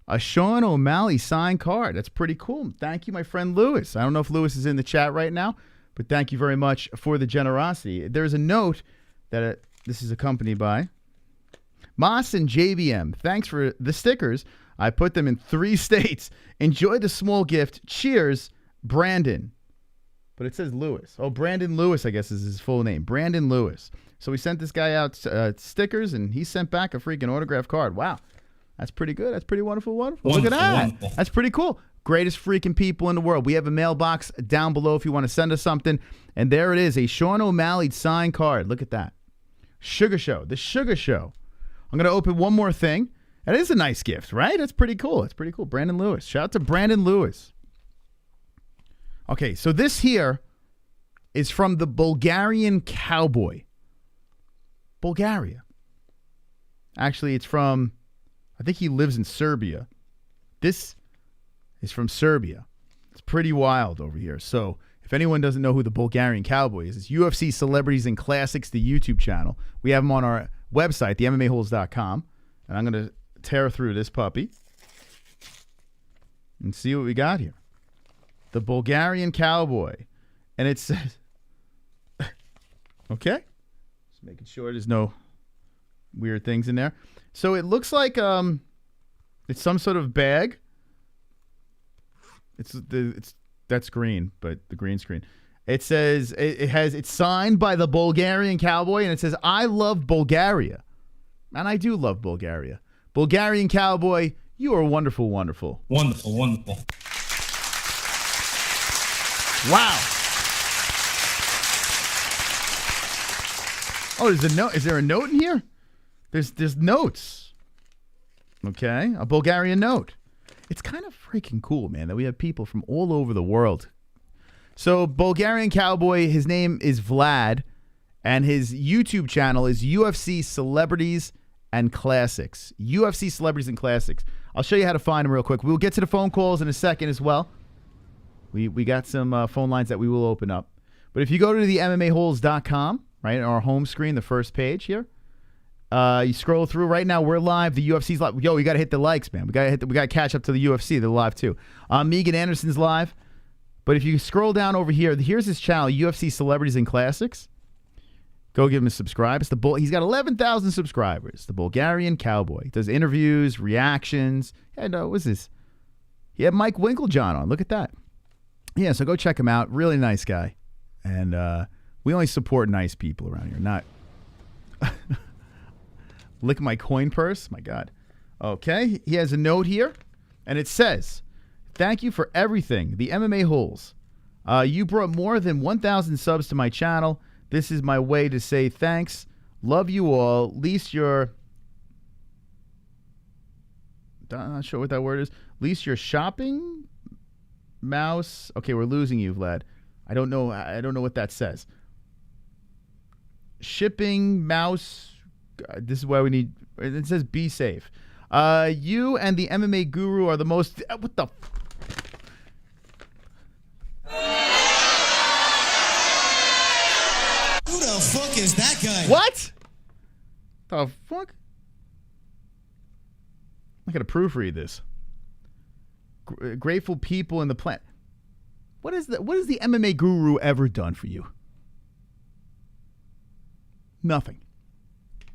Speaker 4: A Sean O'Malley signed card. That's pretty cool. Thank you, my friend Lewis. I don't know if Lewis is in the chat right now, but thank you very much for the generosity. There's a note that this is accompanied by Moss and JBM. Thanks for the stickers. I put them in 3 states. Enjoy the small gift. Cheers, Brandon. But it says Lewis. Oh, Brandon Lewis, I guess, is his full name. Brandon Lewis. So we sent this guy out stickers, and he sent back a freaking autograph card. Wow. That's pretty good. That's pretty wonderful. Look at that. Wonderful. That's pretty cool. Greatest freaking people in the world. We have a mailbox down below if you want to send us something. And there it is, a Sean O'Malley signed card. Look at that. Sugar Show. The Sugar Show. I'm going to open one more thing. That is a nice gift, right? That's pretty cool. That's pretty cool. Brandon Lewis. Shout out to Brandon Lewis. Okay, so this here is from the Bulgarian Cowboy. Bulgaria. Actually, it's from, I think he lives in Serbia. This is from Serbia. It's pretty wild over here. So if anyone doesn't know who the Bulgarian Cowboy is, it's UFC Celebrities and Classics, the YouTube channel. We have them on our website, the MMA-Holes.com. And I'm going to tear through this puppy and see what we got here. The Bulgarian Cowboy. And it says, okay. Just making sure there's no weird things in there. So it looks like it's some sort of bag. That's green, but the green screen. It says it's signed by the Bulgarian Cowboy, and it says, "I love Bulgaria," and I do love Bulgaria. Bulgarian Cowboy, you are wonderful, wonderful,
Speaker 3: Wonderful, wonderful.
Speaker 4: wow. Oh, there's a note. Is there a note in here? There's notes. Okay, a Bulgarian note. It's kind of freaking cool, man, that we have people from all over the world. So, Bulgarian Cowboy, his name is Vlad, and his YouTube channel is UFC Celebrities and Classics. UFC Celebrities and Classics. I'll show you how to find him real quick. We'll get to the phone calls in a second as well. We got some phone lines that we will open up. But if you go to the MMA-Holes.com, right, on our home screen, the first page here, you scroll through. Right now, we're live. The UFC's live. Yo, we got to hit the likes, man. We got to catch up to the UFC. They're live, too. Megan Anderson's live. But if you scroll down over here, here's his channel, UFC Celebrities and Classics. Go give him a subscribe. He's got 11,000 subscribers. The Bulgarian Cowboy. He does interviews, reactions. And what's this? He had Mike Winklejohn on. Look at that. Yeah, so go check him out. Really nice guy. And we only support nice people around here. Not lick my coin purse. My God. Okay. He has a note here. And it says, "Thank you for everything. The MMA Holes. You brought more than 1,000 subs to my channel. This is my way to say thanks. Love you all. Least your..." I'm not sure what that word is. "Least your shopping mouse." Okay, we're losing you, Vlad. I don't know what that says. "Shipping mouse." This is why we need... It says be safe. You and the MMA guru are the most... What the...
Speaker 17: Who the fuck is that guy?
Speaker 4: What? The fuck? I gotta proofread this. Grateful people in the planet. What has the MMA guru ever done for you? Nothing.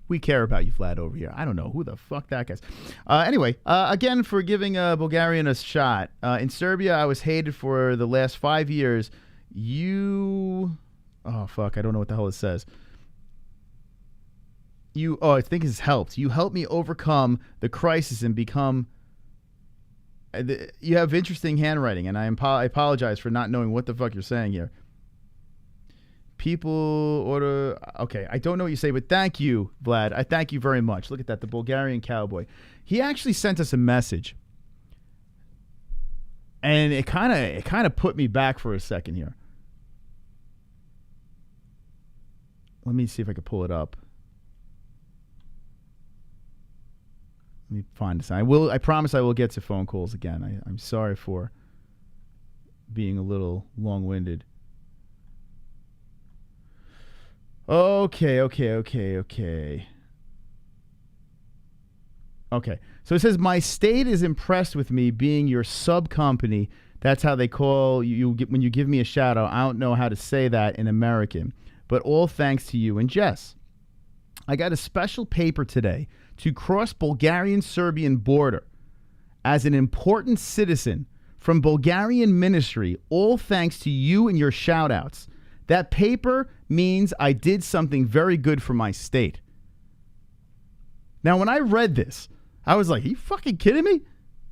Speaker 4: We care about you, Vlad, over here. I don't know who the fuck that guy's. Anyway, again, for giving Bulgarian a shot. In Serbia, I was hated for the last 5 years. Oh, fuck. I don't know what the hell it says. I think it's helped. You helped me overcome the crisis and become... You have interesting handwriting, and I apologize for not knowing what the fuck you're saying here. People order... Okay, I don't know what you say, but thank you, Vlad. I thank you very much. Look at that, the Bulgarian Cowboy. He actually sent us a message. And it kind of put me back for a second here. Let me see if I can pull it up. Let me find this. I promise I will get to phone calls again. I'm sorry for being a little long-winded. Okay. So it says, "My state is impressed with me being your sub company." That's how they call you when you give me a shout out. I don't know how to say that in American, but all thanks to you and Jess. I got a special paper today to cross Bulgarian-Serbian border as an important citizen from Bulgarian ministry. All thanks to you and your shout outs. That paper means I did something very good for my state. Now, when I read this, I was like, are you fucking kidding me?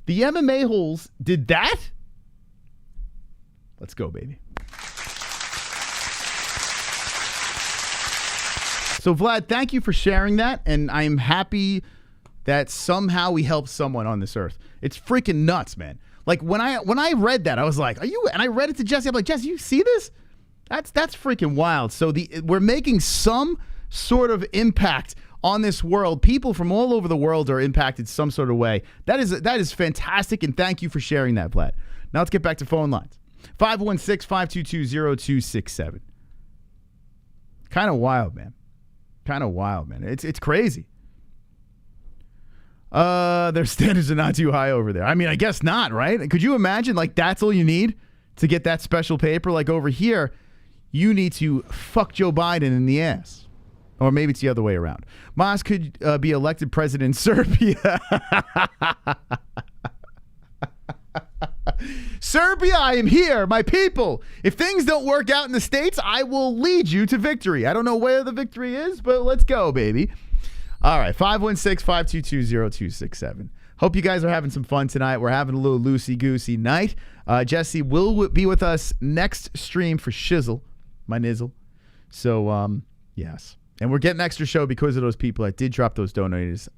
Speaker 4: The MMA Holes did that? Let's go, baby. So, Vlad, thank you for sharing that, and I am happy that somehow we helped someone on this earth. It's freaking nuts, man. Like, when I read that, I was like, are you... And I read it to Jesse. I'm like, Jesse, you see this? That's freaking wild. So we're making some sort of impact on this world. People from all over the world are impacted some sort of way. That is fantastic, and thank you for sharing that, Vlad. Now let's get back to phone lines. 516-522-0267. Kind of wild, man. It's crazy. Their standards are not too high over there. I mean, I guess not, right? Could you imagine, like, that's all you need to get that special paper? Like, over here, you need to fuck Joe Biden in the ass. Or maybe it's the other way around. Mas could be elected president in Serbia. Serbia, I am here, my people. If things don't work out in the States, I will lead you to victory. I don't know where the victory is, but let's go, baby. All right, 516-522-0267. Hope you guys are having some fun tonight. We're having a little loosey-goosey night. Jesse will be with us next stream for Shizzle, my nizzle. So, yes. And we're getting extra show because of those people that did drop those donations.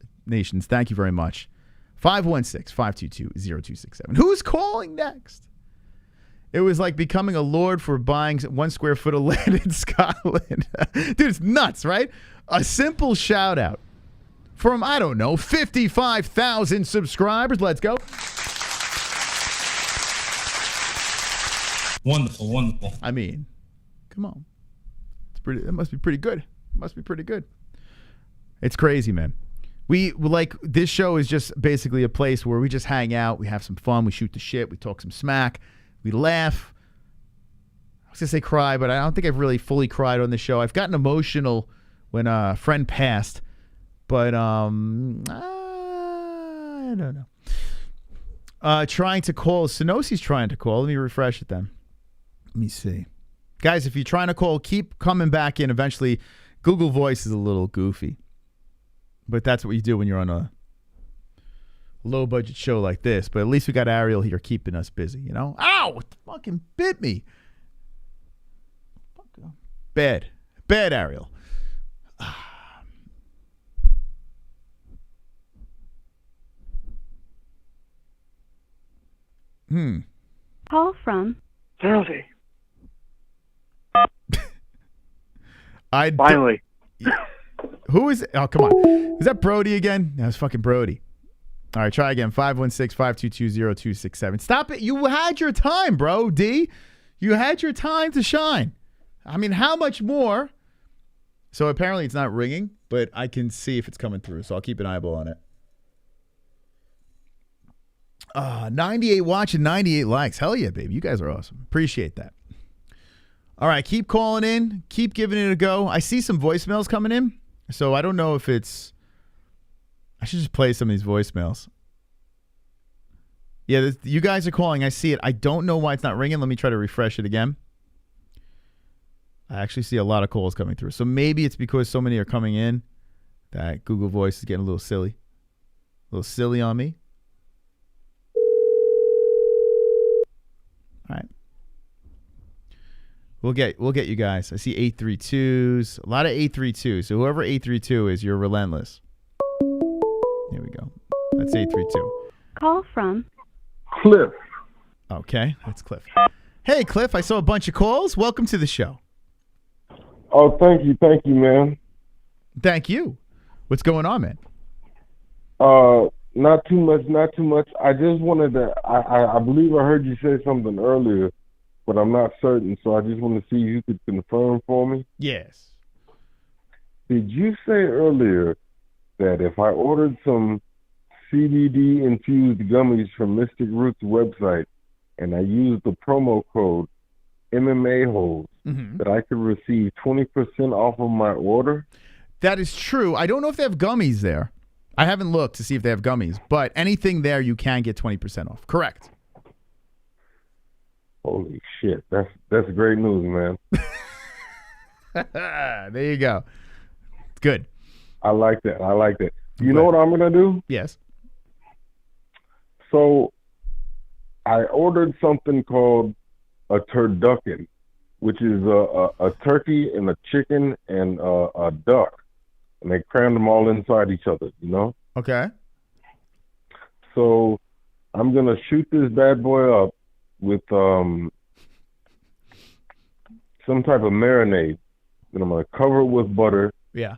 Speaker 4: Thank you very much. 516-522-0267. Who's calling next? It was like becoming a lord for buying 1 square foot of land in Scotland. Dude, it's nuts, right? A simple shout out from, I don't know, 55,000 subscribers. Let's go.
Speaker 3: Wonderful, wonderful.
Speaker 4: I mean, come on. It must be pretty good. Must be pretty good. It's crazy, man. This show is just basically a place where we just hang out, we have some fun, we shoot the shit, we talk some smack, we laugh. I was going to say cry, but I don't think I've really fully cried on the show. I've gotten emotional when a friend passed, but I don't know. Trying to call. Synosi's trying to call. Let me refresh it then. Let me see. Guys, if you're trying to call, keep coming back in. Eventually, Google Voice is a little goofy. But that's what you do when you're on a low-budget show like this. But at least we got Ariel here keeping us busy, you know? Ow! It fucking bit me. Bad. Bad, Ariel.
Speaker 15: Call from
Speaker 13: Rousey.
Speaker 4: Finally. Who is it? Oh, come on. Is that Brody again? No, it's fucking Brody. All right, try again. 516-522-0267. Stop it. You had your time, bro, D. You had your time to shine. I mean, how much more? So apparently it's not ringing, but I can see if it's coming through, so I'll keep an eyeball on it. 98 watching, 98 likes. Hell yeah, baby. You guys are awesome. Appreciate that. All right, keep calling in. Keep giving it a go. I see some voicemails coming in, so I don't know if it's... I should just play some of these voicemails. Yeah, you guys are calling. I see it. I don't know why it's not ringing. Let me try to refresh it again. I actually see a lot of calls coming through. So maybe it's because so many are coming in that Google Voice is getting a little silly. A little silly on me. All right. We'll get you guys. I see 832s. A lot of 832s. So whoever 832 is, you're relentless. Here we go. That's 832.
Speaker 15: Call from
Speaker 16: Cliff.
Speaker 4: Okay, that's Cliff. Hey, Cliff, I saw a bunch of calls. Welcome to the show.
Speaker 16: Oh, thank you, man.
Speaker 4: Thank you. What's going on, man?
Speaker 16: Not too much. I just wanted to, I believe I heard you say something earlier, but I'm not certain, so I just want to see if you could confirm for me.
Speaker 4: Yes.
Speaker 16: Did you say earlier that if I ordered some CBD-infused gummies from Mystic Roots website and I used the promo code MMA-Holes, that I could receive 20% off of my order?
Speaker 4: That is true. I don't know if they have gummies there. I haven't looked to see if they have gummies, but anything there you can get 20% off. Correct.
Speaker 16: Holy shit. That's great news, man.
Speaker 4: There you go. Good.
Speaker 16: I like that. You know what I'm going to do?
Speaker 4: Yes.
Speaker 16: So I ordered something called a turducken, which is a turkey and a chicken and a duck. And they crammed them all inside each other, you know?
Speaker 4: Okay.
Speaker 16: So I'm going to shoot this bad boy up with some type of marinade. Then I'm going to cover it with butter.
Speaker 4: Yeah.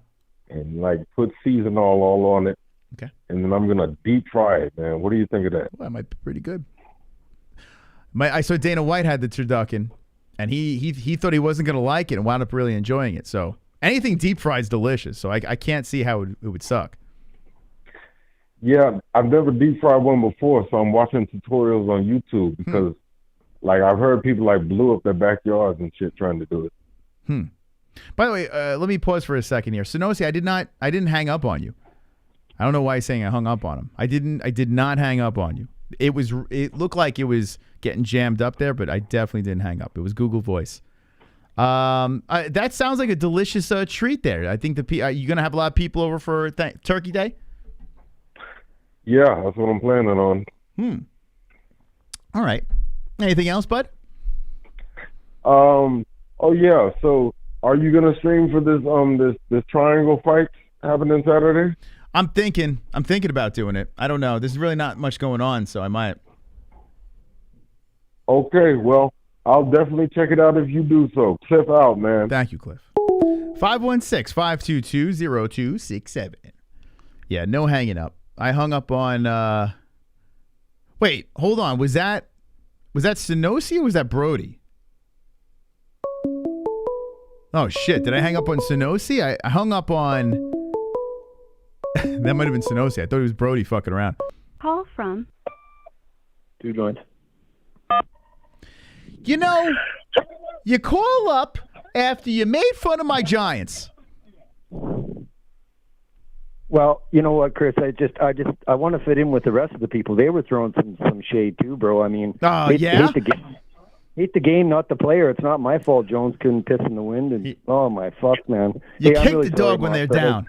Speaker 16: And like put season all on it.
Speaker 4: Okay.
Speaker 16: And then I'm going to deep fry it, man. What do you think of that?
Speaker 4: Well, that might be pretty good. I saw Dana White had the turducken, and he thought he wasn't going to like it and wound up really enjoying it. So anything deep fried is delicious. So I can't see how it would suck.
Speaker 16: Yeah, I've never deep fried one before, so I'm watching tutorials on YouTube because, like, I've heard people like blew up their backyards and shit trying to do it.
Speaker 4: By the way, let me pause for a second here. Sonosi, I didn't hang up on you. I don't know why he's saying I hung up on him. I did not hang up on you. It looked like it was getting jammed up there, but I definitely didn't hang up. It was Google Voice. That sounds like a delicious treat there. I think are you gonna have a lot of people over for Turkey Day?
Speaker 16: Yeah, that's what I'm planning on.
Speaker 4: All right. Anything else, bud?
Speaker 16: Oh yeah. So, are you gonna stream for this triangle fight happening Saturday?
Speaker 4: I'm thinking about doing it. I don't know. There's really not much going on, so I might.
Speaker 16: Okay, well, I'll definitely check it out if you do so. Cliff out, man.
Speaker 4: Thank you, Cliff. 516-522-0267. Yeah, no hanging up. I hung up on wait, hold on. Was that Sanosi or was that Brody? Oh shit, did I hang up on Sanosi? I hung up on that might have been Sanosi. I thought it was Brody fucking around.
Speaker 15: Call from
Speaker 12: 2 joints.
Speaker 4: You know, you call up after you made fun of my Giants.
Speaker 12: Well, you know what, Chris? I want to fit in with the rest of the people. They were throwing some shade too, bro. I mean, hate the game, not the player. It's not my fault. Jones couldn't piss in the wind, and oh my fuck, man.
Speaker 4: You kick the dog when they're down.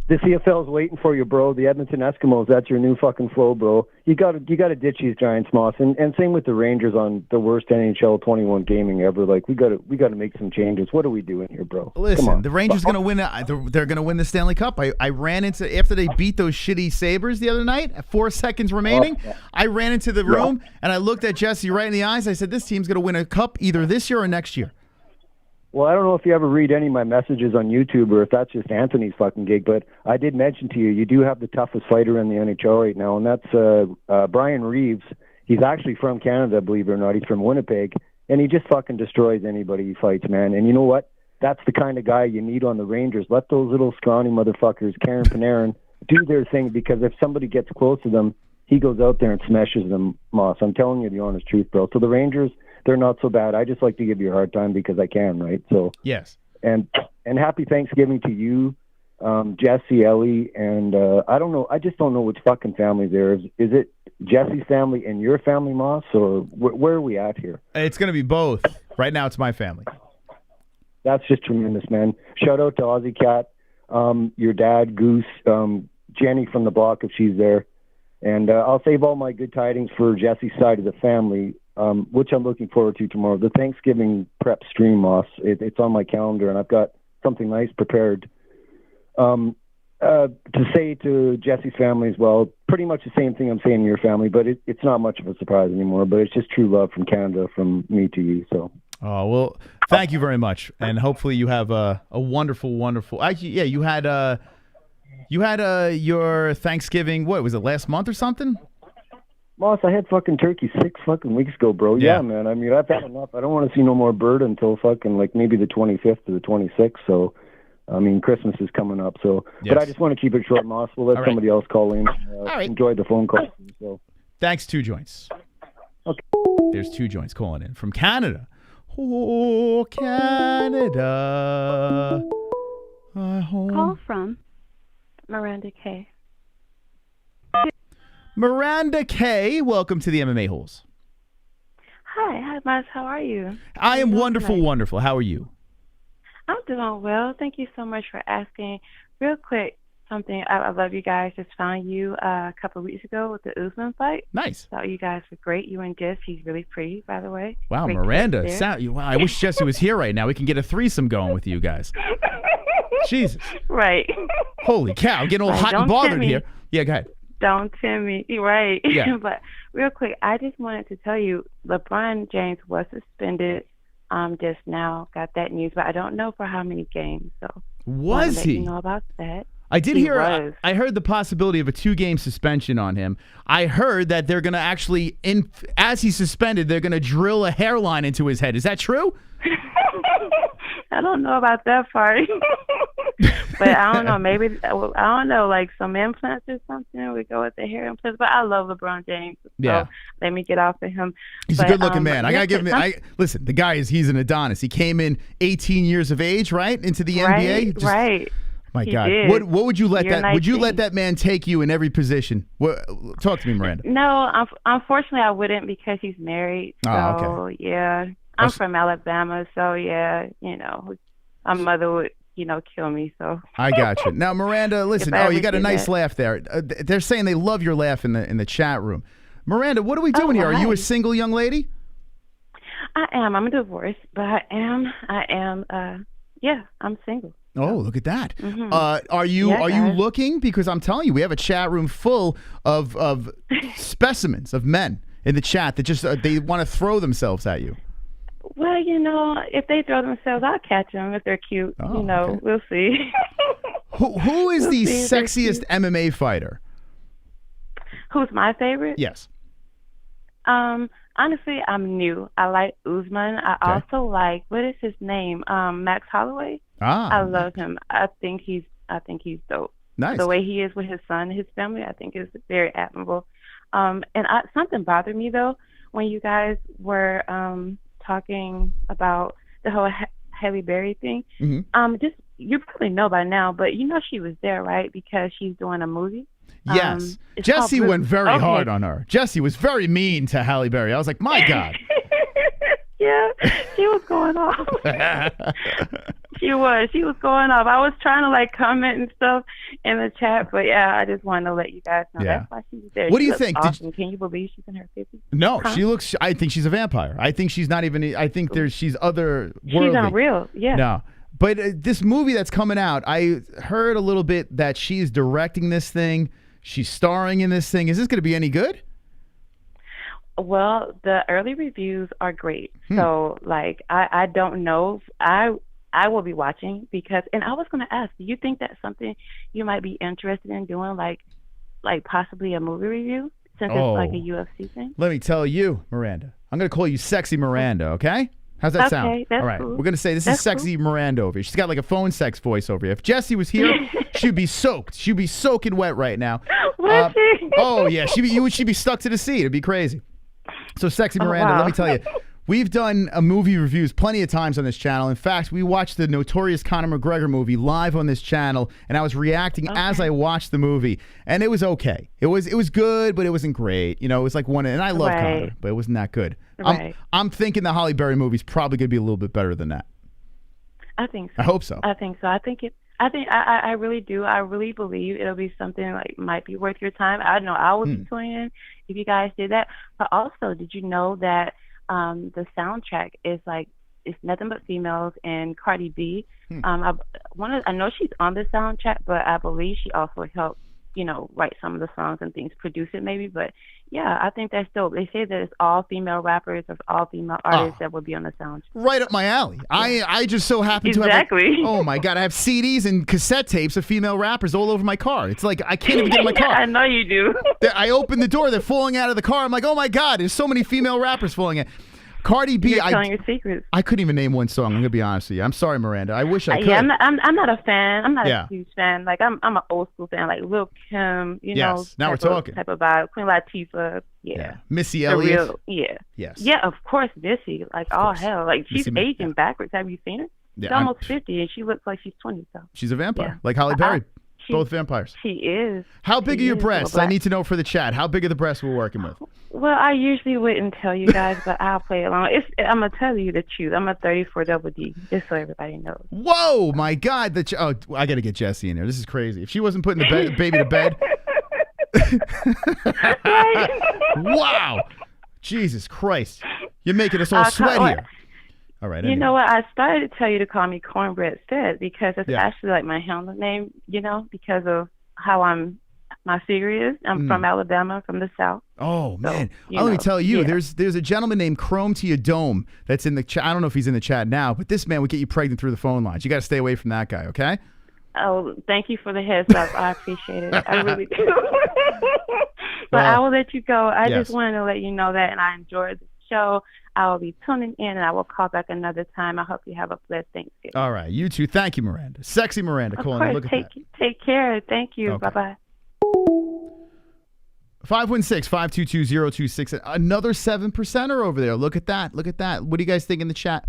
Speaker 12: The CFL's waiting for you, bro. The Edmonton Eskimos, that's your new fucking flow, bro. You got to ditch these Giants, Moss, and same with the Rangers on the worst NHL 21 gaming ever. Like we got to make some changes. What are we doing here, bro?
Speaker 4: Listen, the Rangers going to win. They're going to win the Stanley Cup. I ran into after they beat those shitty Sabres the other night. At 4 seconds remaining, I ran into the room and I looked at Jesse right in the eyes. I said, "This team's going to win a cup either this year or next year."
Speaker 12: Well, I don't know if you ever read any of my messages on YouTube or if that's just Anthony's fucking gig, but I did mention to you, you do have the toughest fighter in the NHL right now, and that's Brian Reeves. He's actually from Canada, believe it or not. He's from Winnipeg, and he just fucking destroys anybody he fights, man. And you know what? That's the kind of guy you need on the Rangers. Let those little scrawny motherfuckers, Karen Panarin, do their thing, because if somebody gets close to them, he goes out there and smashes them, Moss. I'm telling you the honest truth, bro. So the Rangers, they're not so bad. I just like to give you a hard time because I can, right? So
Speaker 4: yes.
Speaker 12: And happy Thanksgiving to you, Jesse, Ellie, and I don't know. I just don't know which fucking family there is. Is it Jesse's family and your family, Moss, or where are we at here?
Speaker 4: It's going to be both. Right now, it's my family.
Speaker 12: That's just tremendous, man. Shout out to Aussie Cat, your dad, Goose, Jenny from the block if she's there. And I'll save all my good tidings for Jesse's side of the family, which I'm looking forward to tomorrow. The Thanksgiving prep stream, Moss. It's on my calendar, and I've got something nice prepared to say to Jesse's family as well. Pretty much the same thing I'm saying to your family, but it's not much of a surprise anymore. But it's just true love from Canada, from me to you. So.
Speaker 4: Oh, well, thank you very much, and hopefully you have a wonderful, wonderful. Actually, yeah, you had your Thanksgiving. What was it, last month or something?
Speaker 12: Moss, I had fucking turkey 6 fucking weeks ago, bro. Yeah, man. I mean, I've had enough. I don't want to see no more bird until fucking like maybe the 25th or the 26th. So, I mean, Christmas is coming up. So, but I just want to keep it short, Moss. We'll let somebody else call in. Enjoy the phone call. So,
Speaker 4: thanks, 2 joints.
Speaker 12: Okay.
Speaker 4: There's 2 joints calling in from Canada. Oh, Canada.
Speaker 15: Call from Miranda K.
Speaker 4: Miranda K, welcome to the MMA-Holes.
Speaker 18: Hi, Miles. How are you?
Speaker 4: I am wonderful, wonderful. How are you?
Speaker 18: I'm doing well. Thank you so much for asking. Real quick, something. I love you guys. Just found you a couple of weeks ago with the Usman fight.
Speaker 4: Nice.
Speaker 18: Thought you guys were great. You and Jess. He's really pretty, by the way.
Speaker 4: Wow,
Speaker 18: Great
Speaker 4: Miranda.
Speaker 18: wow,
Speaker 4: I wish Jesse was here right now. We can get a threesome going with you guys. Jesus.
Speaker 18: Right.
Speaker 4: Holy cow. I'm getting all hot and bothered here. Yeah, go ahead.
Speaker 18: Don't tempt me. You're right.
Speaker 4: Yeah.
Speaker 18: But real quick, I just wanted to tell you, LeBron James was suspended just now. Got that news, but I don't know for how many games. So
Speaker 4: was he?
Speaker 18: You know about that.
Speaker 4: I did
Speaker 18: He
Speaker 4: hear.
Speaker 18: was.
Speaker 4: I heard the possibility of a 2-game suspension on him. I heard that they're going to actually, as he's suspended, they're going to drill a hairline into his head. Is that true?
Speaker 18: I don't know about that part. But I don't know. Maybe, I don't know, like some implants or something. We go with the hair implants. But I love LeBron James. So
Speaker 4: Yeah.
Speaker 18: let me get off of him.
Speaker 4: He's a good-looking man. I got to give him listen, the guy he's an Adonis. He came in 18 years of age, right, into the NBA.
Speaker 18: Right.
Speaker 4: My
Speaker 18: He
Speaker 4: God.
Speaker 18: did.
Speaker 4: What would you let
Speaker 18: You're
Speaker 4: that? Would you
Speaker 18: 19.
Speaker 4: let that man take you in every position? Talk to me, Miranda.
Speaker 18: No, unfortunately, I wouldn't because he's married. So,
Speaker 4: okay.
Speaker 18: yeah. I'm from Alabama, so, yeah, you know, my mother would, you know, kill me, so.
Speaker 4: I got you. Now, Miranda, listen.
Speaker 18: I
Speaker 4: You
Speaker 18: ever
Speaker 4: got a
Speaker 18: do
Speaker 4: nice
Speaker 18: that.
Speaker 4: laugh there. They're saying they love your laugh in the chat room. Miranda, what are we doing here? Are you a single young lady?
Speaker 18: I am. I'm divorced, but I am, yeah, I'm single.
Speaker 4: Oh, look at that.
Speaker 18: Mhm.
Speaker 4: Are you
Speaker 18: Yeah, guys.
Speaker 4: looking? Because I'm telling you, we have a chat room full of specimens of men in the chat that just they want to throw themselves at you.
Speaker 18: Well, you know, if they throw themselves, I'll catch them if they're cute.
Speaker 4: Oh,
Speaker 18: you know,
Speaker 4: okay.
Speaker 18: we'll see.
Speaker 4: Who is
Speaker 18: We'll
Speaker 4: the
Speaker 18: see if they're
Speaker 4: sexiest
Speaker 18: cute.
Speaker 4: MMA fighter?
Speaker 18: Who's my favorite?
Speaker 4: Yes.
Speaker 18: Honestly, I'm new. I like Usman. I also like, what is his name? Max Holloway. I love him. I think he's dope.
Speaker 4: Nice.
Speaker 18: The way he is with his son, his family, I think is very admirable. And something bothered me though when you guys were talking about the whole Halle Berry thing.
Speaker 4: Mm-hmm.
Speaker 18: Just you probably know by now, but you know she was there, right? Because she's doing a movie.
Speaker 4: Yes.
Speaker 18: It's
Speaker 4: Jesse
Speaker 18: called
Speaker 4: went very
Speaker 18: Okay.
Speaker 4: hard on her. Jesse was very mean to Halle Berry. I was like, my God.
Speaker 18: Yeah, she was going off. She was going off. I was trying to like comment and stuff in the chat, but yeah, I just wanted to let you guys know
Speaker 4: Yeah.
Speaker 18: that's why she was there.
Speaker 4: What do
Speaker 18: She
Speaker 4: you
Speaker 18: looks
Speaker 4: think? Did
Speaker 18: Awesome. Can you believe she's in her 50s?
Speaker 4: No,
Speaker 18: Huh?
Speaker 4: she looks. I think she's a vampire. I think she's not even. I think she's otherworldly.
Speaker 18: She's unreal. Yeah.
Speaker 4: No, but this movie that's coming out, I heard a little bit that she's directing this thing. She's starring in this thing. Is this going to be any good?
Speaker 18: Well, the early reviews are great. So, like, I don't know. I will be watching because, and I was going to ask, do you think that's something you might be interested in doing, like possibly a movie review since it's like a UFC thing?
Speaker 4: Let me tell you, Miranda. I'm going to call you Sexy Miranda, okay? How's that sound?
Speaker 18: Okay, that's
Speaker 4: All right.
Speaker 18: cool.
Speaker 4: We're going to say this
Speaker 18: That's
Speaker 4: is Sexy Miranda over here. She's got like a phone sex voice over here. If Jesse was here, she'd be soaked. She'd be soaking wet right now.
Speaker 18: Would she?
Speaker 4: Oh, yeah. She'd be stuck to the seat. It'd be crazy. So, Sexy Miranda,
Speaker 18: wow.
Speaker 4: let me tell you. We've done movie reviews plenty of times on this channel. In fact, we watched the notorious Conor Mcgregor movie live on this channel, and I was reacting as I watched the movie, and it was okay. It was good, but it wasn't great. You know, it was like one, and I love Conor, but it wasn't that good.
Speaker 18: Right.
Speaker 4: I'm thinking the Halle Berry movie's probably going to be a little bit better than that.
Speaker 18: I think so.
Speaker 4: I hope so.
Speaker 18: I think so. I really do. I really believe it'll be something like might be worth your time. I know I would be tuning in if you guys did that. But also, did you know that the soundtrack is like it's nothing but females and Cardi B. I know she's on the soundtrack, but I believe she also helped, you know, write some of the songs and things, produce it maybe. But yeah, I think that's dope. They say that it's all female rappers or all female artists that would be on the soundtrack.
Speaker 4: Right up my alley. I just so happen to have
Speaker 18: Exactly.
Speaker 4: oh my God, I have CDs and cassette tapes of female rappers all over my car. It's like I can't even get in my car.
Speaker 18: I know you do.
Speaker 4: I open the door, they're falling out of the car. I'm like, oh my God, there's so many female rappers falling out. Cardi B,
Speaker 18: You're telling your secrets.
Speaker 4: I couldn't even name one song. I'm gonna be honest with you. I'm sorry, Miranda. I wish I could.
Speaker 18: Yeah, I'm not a fan. I'm not
Speaker 4: Yeah.
Speaker 18: a huge fan. Like I'm an old school fan. Like Lil Kim, you know.
Speaker 4: Yes, now we're
Speaker 18: type of-
Speaker 4: talking.
Speaker 18: Type of vibe. Queen Latifah. Yeah.
Speaker 4: Missy
Speaker 18: The
Speaker 4: Elliott.
Speaker 18: real- yeah.
Speaker 4: Yes.
Speaker 18: Yeah, of course, Missy. Like all hell. Like she's
Speaker 4: Missy-
Speaker 18: aging backwards. Have you seen her? She's
Speaker 4: Yeah, I'm-
Speaker 18: almost 50 and she looks like she's 20. So
Speaker 4: She's a vampire,
Speaker 18: Yeah.
Speaker 4: like Halle Berry.
Speaker 18: She-
Speaker 4: Both vampires.
Speaker 18: she is.
Speaker 4: How big
Speaker 18: She
Speaker 4: are your
Speaker 18: is,
Speaker 4: breasts?
Speaker 18: little
Speaker 4: I
Speaker 18: black.
Speaker 4: need to know for the chat. How big are the breasts we're working with?
Speaker 18: Well, I usually wouldn't tell you guys, but I'll play along. I'm gonna tell you the truth. I'm a 34 double D, just so everybody knows.
Speaker 4: Whoa, my God! I got to get Jessie in there. This is crazy. If she wasn't putting the baby to bed. Wow, Jesus Christ! You're making us all sweat here. All right.
Speaker 18: You know what? I started to tell you to call me Cornbread Fed because it's actually like my handle name, you know, because of how my figure is. I'm from Alabama, from the South.
Speaker 4: Oh, man.
Speaker 18: you
Speaker 4: Let me
Speaker 18: know,
Speaker 4: tell you,
Speaker 18: yeah.
Speaker 4: there's a gentleman named Chrome to your Dome that's in the chat. I don't know if he's in the chat now, but this man would get you pregnant through the phone lines. You got to stay away from that guy, okay?
Speaker 18: Oh, thank you for the heads up. I appreciate it. I really do. But I will let you go. I
Speaker 4: yes.
Speaker 18: just wanted to let you know that, and I enjoyed the show. I will be tuning in, and I will call back another time. I hope you have a blessed Thanksgiving.
Speaker 4: All right. You too. Thank you, Miranda. Sexy Miranda.
Speaker 18: Of
Speaker 4: Calling.
Speaker 18: course.
Speaker 4: Look at
Speaker 18: Take care. Thank you.
Speaker 4: Okay.
Speaker 18: Bye-bye.
Speaker 4: 516-522-0266. Another 7%er over there. Look at that. Look at that. What do you guys think in the chat?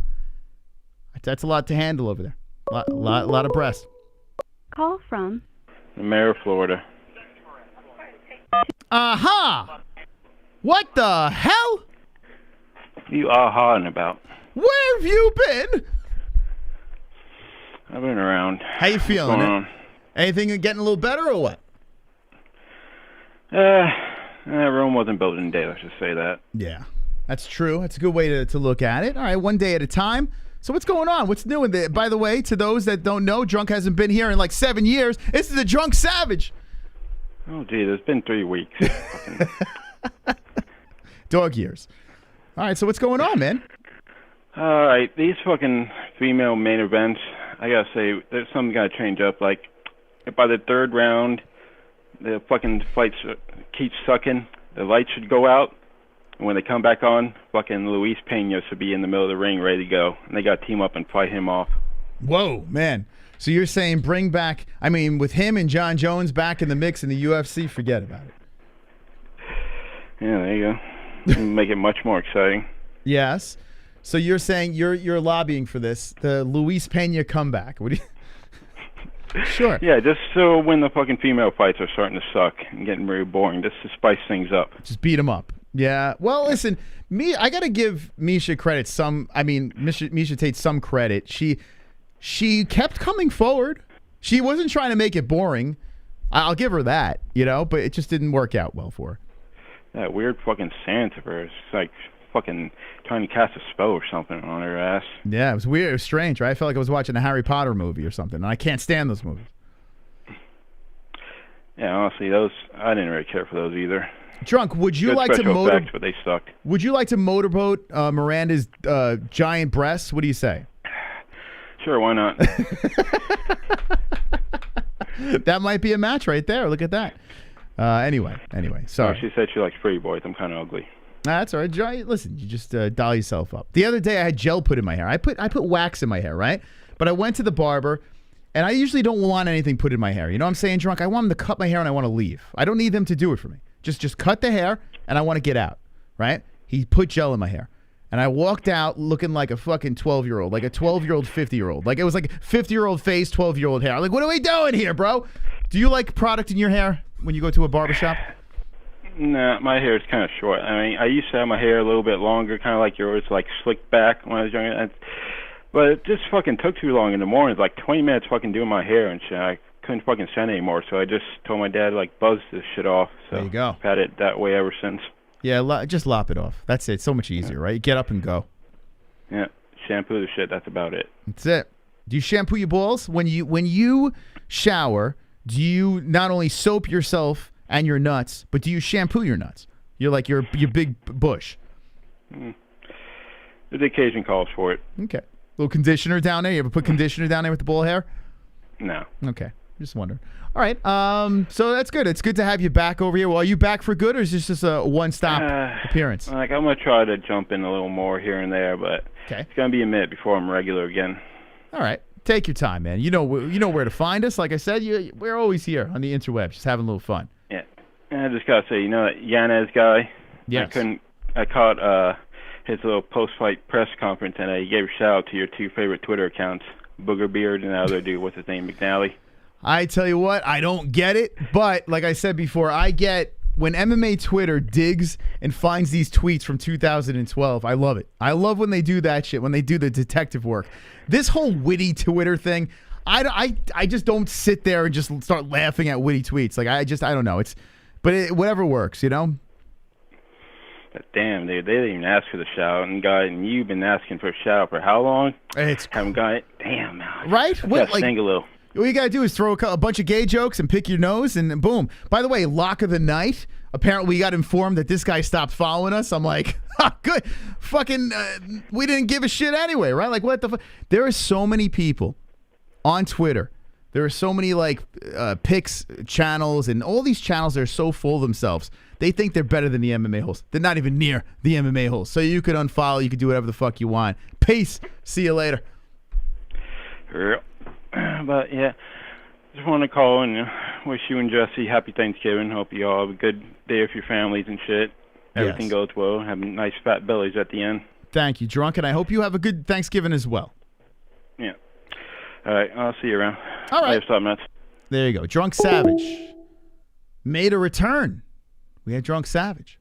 Speaker 4: That's a lot to handle over there. Lot of breasts.
Speaker 15: Call from
Speaker 13: The mayor of Florida.
Speaker 4: Aha! What the hell?
Speaker 13: You aha-ing about?
Speaker 4: Where have you been?
Speaker 13: I've been around.
Speaker 4: How you feeling?
Speaker 13: What's going on?
Speaker 4: Anything getting a little better or what?
Speaker 13: Rome wasn't built in a day, let's just say that.
Speaker 4: Yeah, that's true. That's a good way to look at it. All right, one day at a time. So what's going on? What's new? By the way, to those that don't know, Drunk hasn't been here in like 7 years. This is the Drunk Savage.
Speaker 13: Oh, gee, it's been 3 weeks.
Speaker 4: Dog years. All right, so what's going on, man?
Speaker 13: All right, these fucking female main events, I gotta say, there's something gotta change up. Like, if by the third round, the fucking fights keep sucking, the lights should go out. And when they come back on, fucking Luis Pena should be in the middle of the ring ready to go. And they gotta team up and fight him off.
Speaker 4: Whoa, man. So you're saying bring back, I mean, with him and John Jones back in the mix in the UFC, forget about it.
Speaker 13: Yeah, there you go. Make it much more exciting.
Speaker 4: Yes. So you're saying you're lobbying for this, the Luis Pena comeback. What do you... Sure.
Speaker 13: Yeah, just so when the fucking female fights are starting to suck and getting very boring, just to spice things up.
Speaker 4: Just beat them up. Yeah. Well, listen, I got to give Miesha credit Miesha Tate some credit. She kept coming forward. She wasn't trying to make it boring. I'll give her that, but it just didn't work out well for her.
Speaker 13: That weird fucking stance of hers. It's like fucking trying to cast a spell or something on her ass.
Speaker 4: Yeah, it was weird. It was strange, right? I felt like I was watching a Harry Potter movie or something, and I can't stand those movies.
Speaker 13: Yeah, honestly, those I didn't really care for those either.
Speaker 4: Drunk, would you
Speaker 13: Good
Speaker 4: like to
Speaker 13: special effects, but they sucked.
Speaker 4: Would you like to motorboat Miranda's giant breasts? What do you say?
Speaker 13: Sure, why not?
Speaker 4: That might be a match right there. Look at that. Anyway, sorry.
Speaker 13: No, she said she likes pretty boys. I'm kind of ugly.
Speaker 4: That's all right. Listen, you just doll yourself up. The other day I had gel put in my hair. I put wax in my hair, right? But I went to the barber, and I usually don't want anything put in my hair. You know what I'm saying, Drunk? I want him to cut my hair, and I want to leave. I don't need them to do it for me. Just cut the hair, and I want to get out, right? He put gel in my hair. And I walked out looking like a fucking 12-year-old, like a 12-year-old, 50-year-old. Like it was like 50-year-old face, 12-year-old hair. Like, what are we doing here, bro? Do you like product in your hair when you go to a barbershop?
Speaker 13: Nah, my hair is kind of short. I mean, I used to have my hair a little bit longer, kind of like yours, like slicked back when I was younger. But it just fucking took too long in the morning. Like 20 minutes fucking doing my hair and shit. I couldn't fucking stand it anymore. So I just told my dad, like, buzz this shit off. So
Speaker 4: there you go.
Speaker 13: I've had it that way ever since.
Speaker 4: Yeah, just lop it off. That's it. It's so much easier, right? Get up and go.
Speaker 13: Yeah, shampoo the shit. That's about it.
Speaker 4: That's it. Do you shampoo your balls? When you shower, do you not only soap yourself and your nuts, but do you shampoo your nuts? You're like your big bush.
Speaker 13: The occasion calls for it.
Speaker 4: Okay. Little conditioner down there. You ever put conditioner down there with the ball hair?
Speaker 13: No.
Speaker 4: Okay. Just wondering. All right. So that's good. It's good to have you back over here. Well, are you back for good, or is this just a one-stop appearance?
Speaker 13: Like, I'm going to try to jump in a little more here and there, but it's going to be a minute before I'm regular again.
Speaker 4: All right. Take your time, man. You know where to find us. Like I said, we're always here on the interwebs, just having a little fun.
Speaker 13: Yeah. And I just got to say, that Yanez guy?
Speaker 4: Yes.
Speaker 13: I caught his little post-fight press conference, and he gave a shout-out to your two favorite Twitter accounts, Booger Beard and the other dude, what's his name, McNally.
Speaker 4: I tell you what, I don't get it, but like I said before, I get when MMA Twitter digs and finds these tweets from 2012. I love it. I love when they do that shit, when they do the detective work. This whole witty Twitter thing, I just don't sit there and just start laughing at witty tweets. Like I don't know. Whatever works,
Speaker 13: But damn, dude, they didn't even ask for the shout-out, and you've been asking for a shout-out for how long? Haven't got it. Damn, man.
Speaker 4: Right?
Speaker 13: Sing a little.
Speaker 4: All you got to do is throw a bunch of gay jokes and pick your nose, and boom. By the way, lock of the night. Apparently, we got informed that this guy stopped following us. I'm like, good. Fucking, we didn't give a shit anyway, right? Like, what the fuck? There are so many people on Twitter. There are so many, pics channels, and all these channels are so full of themselves. They think they're better than the MMA-Holes. They're not even near the MMA-Holes. So you could unfollow. You could do whatever the fuck you want. Peace. See you later.
Speaker 13: But yeah, just want to call and wish you and Jesse happy Thanksgiving. Hope you all have a good day with your families and shit. Everything goes well. Have nice fat bellies at the end.
Speaker 4: Thank you, Drunk, and I hope you have a good Thanksgiving as well.
Speaker 13: Yeah. All right, I'll see you around.
Speaker 4: All right.
Speaker 13: Stop, nuts.
Speaker 4: There you go. Drunk Savage made a return. We had Drunk Savage.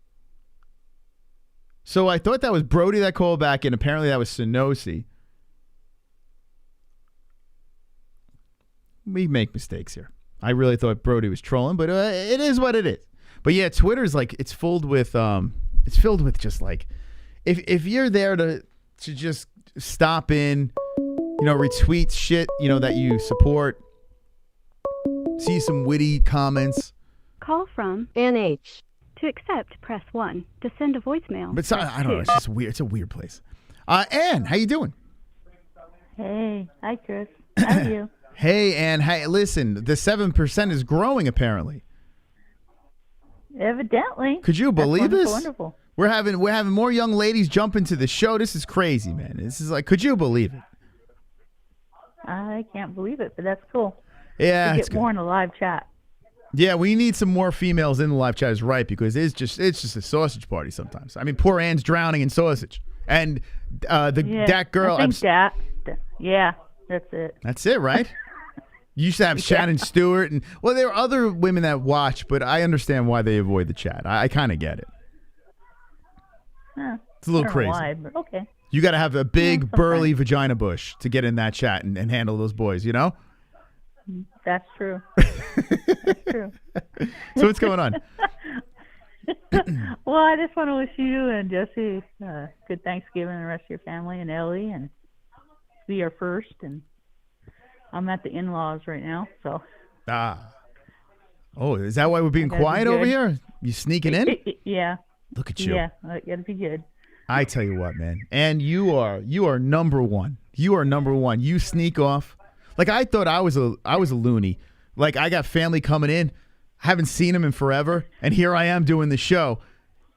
Speaker 4: So I thought that was Brody that called back in. Apparently that was Sonosi. We make mistakes here. I really thought Brody was trolling, but it is what it is. But yeah, Twitter's like it's filled with just like if you're there to just stop in, retweet shit, that you support, see some witty comments.
Speaker 19: Call from NH. To accept, press 1. To send a voicemail.
Speaker 4: But I don't know. It's just weird. It's a weird place. Ann, how you doing?
Speaker 20: Hey, hi Chris. How are you?
Speaker 4: Hey, Ann. Hey, listen. The 7% is growing apparently.
Speaker 20: Evidently.
Speaker 4: Could you believe this?
Speaker 20: Wonderful.
Speaker 4: We're having more young ladies jump into the show. This is crazy, man. This is like, could you believe it?
Speaker 20: I can't believe it, but that's cool.
Speaker 4: Yeah,
Speaker 20: we
Speaker 4: it's
Speaker 20: get more in the live chat.
Speaker 4: Yeah, we need some more females in the live chat, is right, because it's just a sausage party sometimes. I mean, poor Ann's drowning in sausage. And that girl...
Speaker 20: I think yeah, that's it.
Speaker 4: That's it, right? You used to have Shannon Stewart. And well, there are other women that watch, but I understand why they avoid the chat. I kind of get it. It's a little crazy.
Speaker 20: Why, but okay.
Speaker 4: You got to have a big, burly vagina bush to get in that chat and handle those boys,
Speaker 20: That's true. That's true.
Speaker 4: So what's going on?
Speaker 20: Well, I just want to wish you and Jesse good Thanksgiving and the rest of your family and Ellie, and be our first. And I'm at the in-laws right now, so.
Speaker 4: Oh, is that why we're being quiet over here? You sneaking in?
Speaker 20: Yeah.
Speaker 4: Look at you.
Speaker 20: Yeah, gotta be good.
Speaker 4: I tell you what, man. And you are number one. You are number one. You sneak off. Like, I thought I was a loony. Like, I got family coming in. I haven't seen them in forever. And here I am doing the show.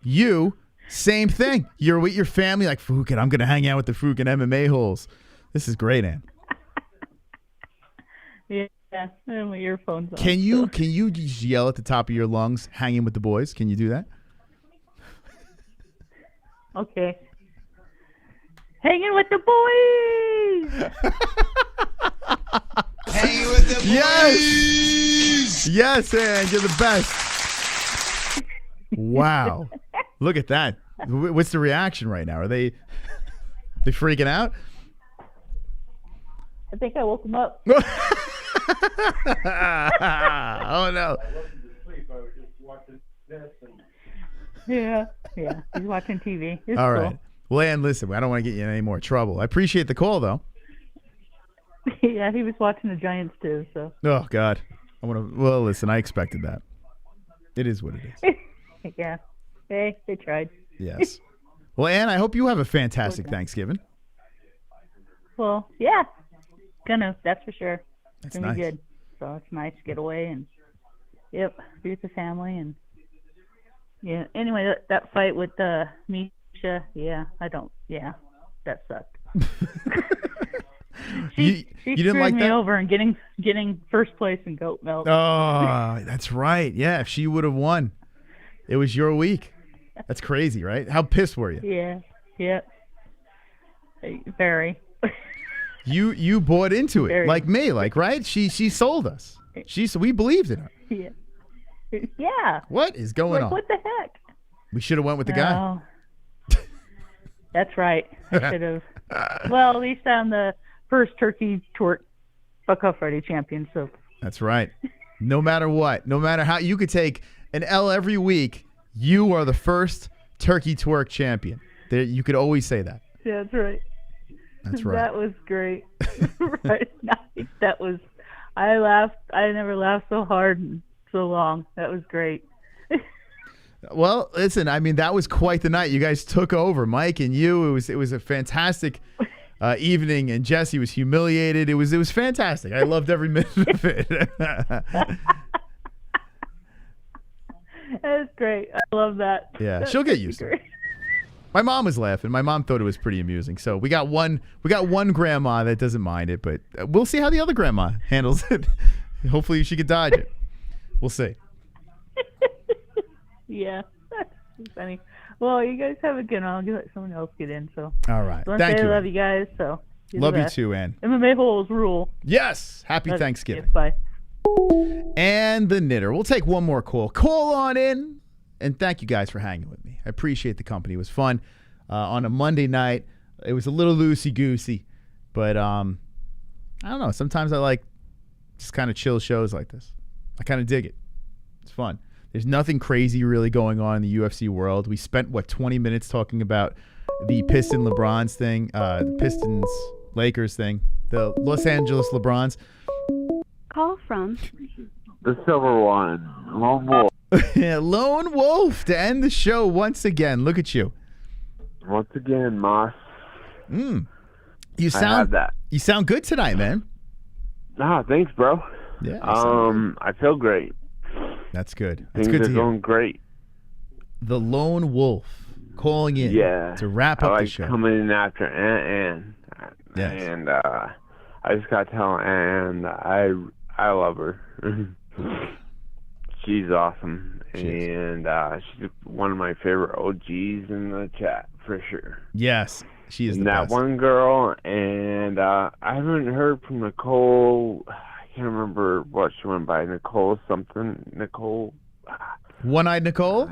Speaker 4: You, same thing. You're with your family like, Fukin, I'm going to hang out with the Fukin MMA-Holes. This is great, Ann.
Speaker 20: Yeah, and my earphones on.
Speaker 4: Can you just yell at the top of your lungs, hanging with the boys? Can you do that?
Speaker 20: Okay. Hanging with the boys!
Speaker 7: Hanging with the boys!
Speaker 4: Yes! Yes, Ann, you're the best. Wow. Look at that. What's the reaction right now? Are they freaking out?
Speaker 20: I think I woke them up.
Speaker 4: Oh, no.
Speaker 20: Yeah. He's watching TV. It's
Speaker 4: all
Speaker 20: cool.
Speaker 4: right. Well, Ann, listen, I don't want to get you in any more trouble. I appreciate the call, though.
Speaker 20: Yeah, he was watching the Giants, too, so.
Speaker 4: Oh, God. Well, listen, I expected that. It is what it is.
Speaker 20: Yeah. Hey, they tried.
Speaker 4: Yes. Well, Ann, I hope you have a fantastic Thanksgiving.
Speaker 20: Well, yeah. That's for sure.
Speaker 4: That's
Speaker 20: it's gonna be
Speaker 4: nice.
Speaker 20: good. So it's nice to get away and be with the family and Anyway, that fight with Miesha, that sucked. She
Speaker 4: you didn't
Speaker 20: screwed
Speaker 4: like
Speaker 20: me
Speaker 4: that?
Speaker 20: over and getting first place in goat milk.
Speaker 4: Oh, that's right. Yeah, if she would have won, it was your week. That's crazy, right? How pissed were you?
Speaker 20: Yeah. Very.
Speaker 4: You bought into it,
Speaker 20: Very.
Speaker 4: like me, right? She sold us. We believed in her.
Speaker 20: Yeah. Yeah.
Speaker 4: What is going on?
Speaker 20: What the heck?
Speaker 4: We should have went with the guy.
Speaker 20: That's right. I should have. Well, at least I'm the first turkey twerk Fuck Off Friday champion. So.
Speaker 4: That's right. No matter what, no matter how, you could take an L every week. You are the first turkey twerk champion. You could always say that.
Speaker 20: Yeah, that's right.
Speaker 4: That's right.
Speaker 20: That was great. Right. That was. I laughed. I never laughed so hard and so long. That was great.
Speaker 4: Well, listen, I mean, that was quite the night. You guys took over, Mike and you. It was a fantastic evening, and Jesse was humiliated. It was fantastic. I loved every minute of it.
Speaker 20: That's great. I love that.
Speaker 4: Yeah, she'll get used to it. My mom was laughing. My mom thought it was pretty amusing. So we got one grandma that doesn't mind it, but we'll see how the other grandma handles it. Hopefully she could dodge it. We'll see.
Speaker 20: Yeah, that's funny. Well, you guys have a good one. I'll let someone else get in. So.
Speaker 4: All right.
Speaker 20: Thank you. I love
Speaker 4: Ann.
Speaker 20: you guys. So.
Speaker 4: Love you too, Ann.
Speaker 20: MMA Holes rule.
Speaker 4: Yes. Happy Thanksgiving.
Speaker 20: Bye.
Speaker 4: And the knitter. We'll take one more call. Call on in. And thank you guys for hanging with me. I appreciate the company. It was fun on a Monday night. It was a little loosey-goosey. But I don't know. Sometimes I like just kind of chill shows like this. I kind of dig it. It's fun. There's nothing crazy really going on in the UFC world. We spent, 20 minutes talking about the Piston-LeBrons thing, the Pistons-Lakers thing, the Los Angeles LeBrons.
Speaker 19: Call from
Speaker 21: the Silver One, Lone Wolf.
Speaker 4: Lone Wolf to end the show once again. Look at you.
Speaker 21: Once again, Moss.
Speaker 4: You sound good tonight, man.
Speaker 21: Nah, thanks, bro.
Speaker 4: Yeah.
Speaker 21: I feel great.
Speaker 4: That's good. That's
Speaker 21: Things
Speaker 4: good to
Speaker 21: are
Speaker 4: hear.
Speaker 21: going great.
Speaker 4: The Lone Wolf calling in to wrap up the show.
Speaker 21: Coming in after Ann.
Speaker 4: Yes.
Speaker 21: And I just got to tell Ann I love her. She's awesome. And she's one of my favorite OGs in the chat, for sure.
Speaker 4: Yes, she is the
Speaker 21: that
Speaker 4: best.
Speaker 21: one girl, and I haven't heard from Nicole. I can't remember what she went by. Nicole something. Nicole.
Speaker 4: One-eyed Nicole?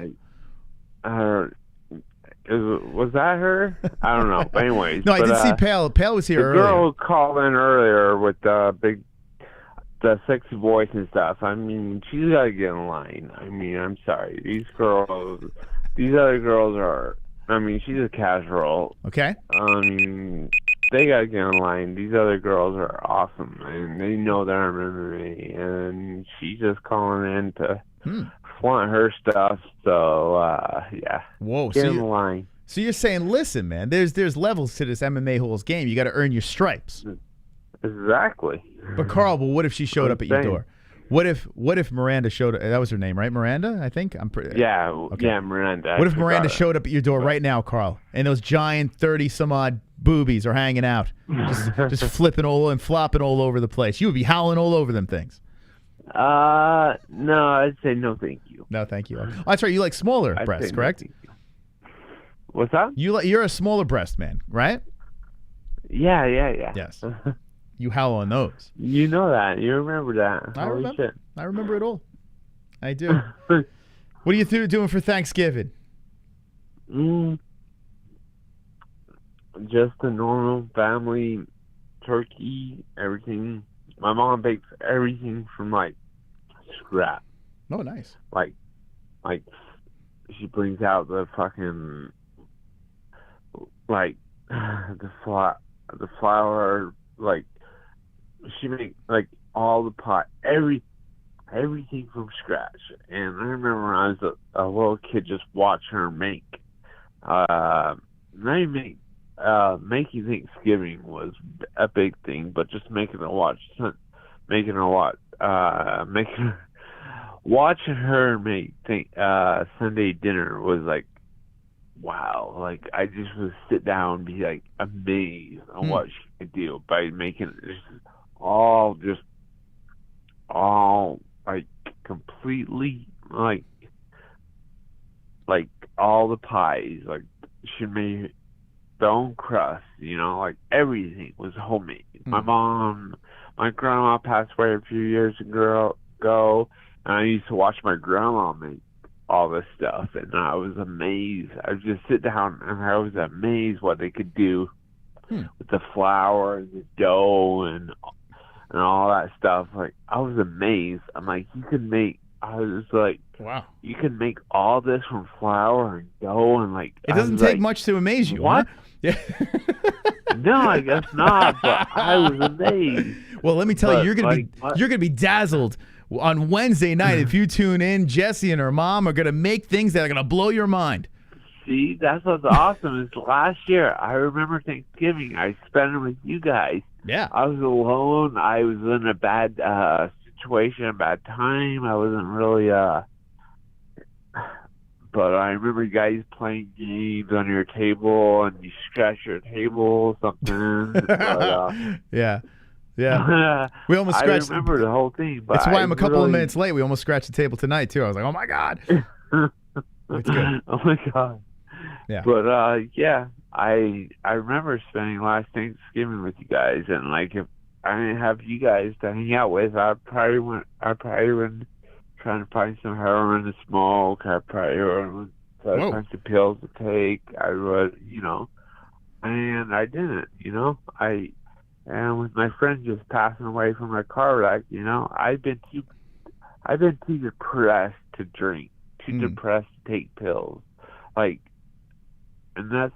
Speaker 21: Was that her? I don't know. But anyways.
Speaker 4: No, I did see Pale. Pale was here
Speaker 21: the
Speaker 4: earlier.
Speaker 21: The girl who called in earlier with the sexy voice and stuff. I mean, she's got to get in line. I mean, I'm sorry. These other girls are, I mean, she's a casual.
Speaker 4: Okay.
Speaker 21: They got to get in line. These other girls are awesome, and they know they're MMA, and she's just calling in to flaunt her stuff. So, yeah.
Speaker 4: Whoa.
Speaker 21: Get in line.
Speaker 4: So you're saying, listen, man, there's levels to this MMA-Holes game. You got to earn your stripes.
Speaker 21: Exactly.
Speaker 4: But Carl, what if she showed up at your door? What if Miranda showed up? That was her name, right? Miranda, I think. I'm pretty.
Speaker 21: Yeah.
Speaker 4: Okay.
Speaker 21: Yeah, Miranda.
Speaker 4: What if Miranda showed up at your door right now, Carl, and those giant 30-some-odd boobies are hanging out, just flipping all and flopping all over the place? You would be howling all over them things.
Speaker 21: No, I'd say no, thank you.
Speaker 4: No, thank you. Oh, that's right. You like smaller breasts, correct?
Speaker 21: No, thank you. What's that?
Speaker 4: You're a smaller breast man, right?
Speaker 21: Yeah.
Speaker 4: Yes. You howl on those.
Speaker 21: You know that. You remember that.
Speaker 4: I
Speaker 21: Holy
Speaker 4: remember.
Speaker 21: shit.
Speaker 4: I remember it all. I do. What are you doing for Thanksgiving?
Speaker 21: Just a normal family turkey, everything. My mom bakes everything from scrap.
Speaker 4: Oh, nice.
Speaker 21: Like she brings out the fucking the flour, she makes all the pot, everything from scratch. And I remember when I was a little kid, just watching her make. Making Thanksgiving was a big thing, but just watching her make Sunday dinner was wow. I just would sit down and be amazed on what she could do by making it all completely all the pies. She made bone crust, everything was homemade. My grandma passed away a few years ago, and I used to watch my grandma make all this stuff, and I was amazed. I would just sit down and I was amazed what they could do with the flour and the dough and all that stuff. I was amazed. I'm wow, you can make all this from flour and dough, and
Speaker 4: it doesn't take much to amaze you.
Speaker 21: What?
Speaker 4: Huh? Yeah.
Speaker 21: No, I guess not. But I was amazed.
Speaker 4: Well, let me tell you, you're gonna be dazzled on Wednesday night if you tune in. Jessie and her mom are gonna make things that are gonna blow your mind.
Speaker 21: See, that's what's awesome. Is last year I remember Thanksgiving I spent it with you guys.
Speaker 4: Yeah,
Speaker 21: I was alone. I was in a bad situation, a bad time. I wasn't really but I remember you guys playing games on your table, and you scratch your table or something. But,
Speaker 4: yeah. We almost scratched.
Speaker 21: I remember the whole thing. But
Speaker 4: that's why I'm a couple of minutes late. We almost scratched the table tonight too. I was like, oh my god. It's good.
Speaker 21: Oh my god.
Speaker 4: Yeah.
Speaker 21: But yeah, I remember spending last Thanksgiving with you guys, and I didn't have you guys to hang out with, I probably went trying to find some heroin to smoke. I probably would try to find some pills to take. I would, and I didn't, and with my friend just passing away from a car wreck, I've been too depressed to drink, too depressed to take pills, and that's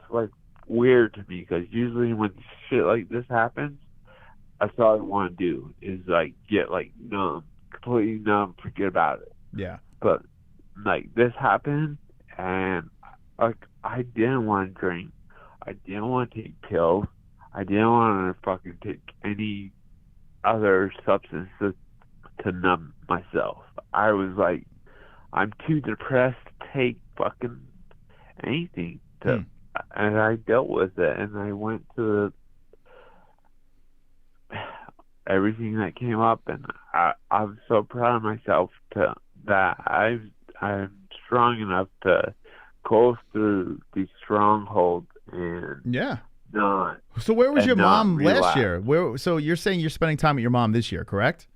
Speaker 21: weird to me because usually when shit like this happens, that's all I want to do is get numb, completely numb, forget about it.
Speaker 4: Yeah.
Speaker 21: But this happened, and I didn't want to drink, I didn't want to take pills, I didn't want to fucking take any other substances to numb myself. I was I'm too depressed to take fucking anything to. And I dealt with it, and I went to everything that came up, and I'm so proud of myself that I'm strong enough to go through these strongholds and not.
Speaker 4: So where was your mom
Speaker 21: relax.
Speaker 4: last year? So you're saying you're spending time with your mom this year, correct?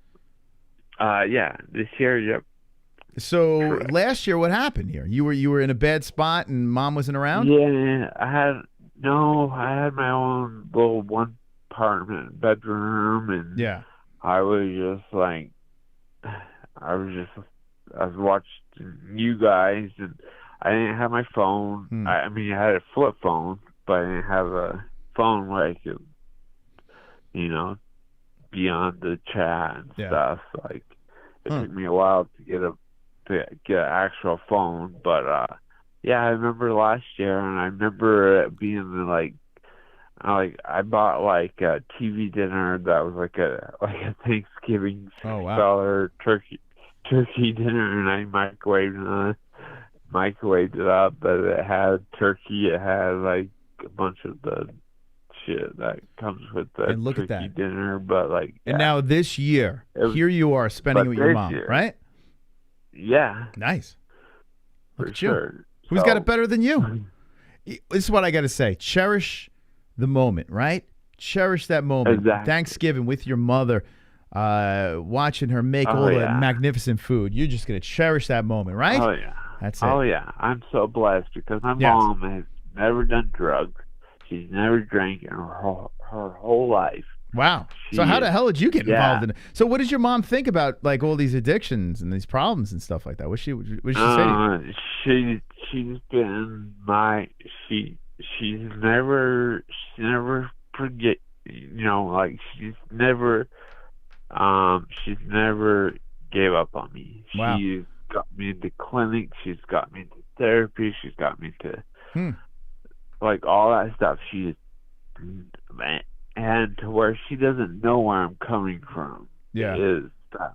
Speaker 21: Yeah, this year, yep.
Speaker 4: So last year, what happened here? You were in a bad spot and mom wasn't around?
Speaker 21: Yeah, I had my own little one apartment bedroom, and I was watching you guys, and I didn't have my phone. I mean, I had a flip phone, but I didn't have a phone where I could, be on the chat and stuff. It took me a while to get an actual phone, but I remember last year, and I remember it being I bought a TV dinner that was a Thanksgiving $6 turkey dinner, and I microwaved it up, but it had turkey, it had a bunch of the shit that comes with the turkey dinner, but
Speaker 4: And now this year, here you are spending it with your mom, right?
Speaker 21: Yeah.
Speaker 4: Nice. Look
Speaker 21: For
Speaker 4: at
Speaker 21: sure.
Speaker 4: you. Who's got it better than you? This is what I got to say. Cherish the moment, right? Cherish that moment.
Speaker 21: Exactly.
Speaker 4: Thanksgiving with your mother, watching her make all the magnificent food. You're just going to cherish that moment, right?
Speaker 21: Oh, yeah.
Speaker 4: That's it.
Speaker 21: Oh, yeah. I'm so blessed because my mom has never done drugs. She's never drank in her whole life.
Speaker 4: Wow. So how the hell did you get involved in it? So what does your mom think about all these addictions and these problems and stuff like that? What did she say to you?
Speaker 21: She's been she's never forget, she's never gave up on me.
Speaker 4: Wow.
Speaker 21: She's got me into clinic, she's got me into therapy, she's got me into all that stuff. And to where she doesn't know where I'm coming from is that,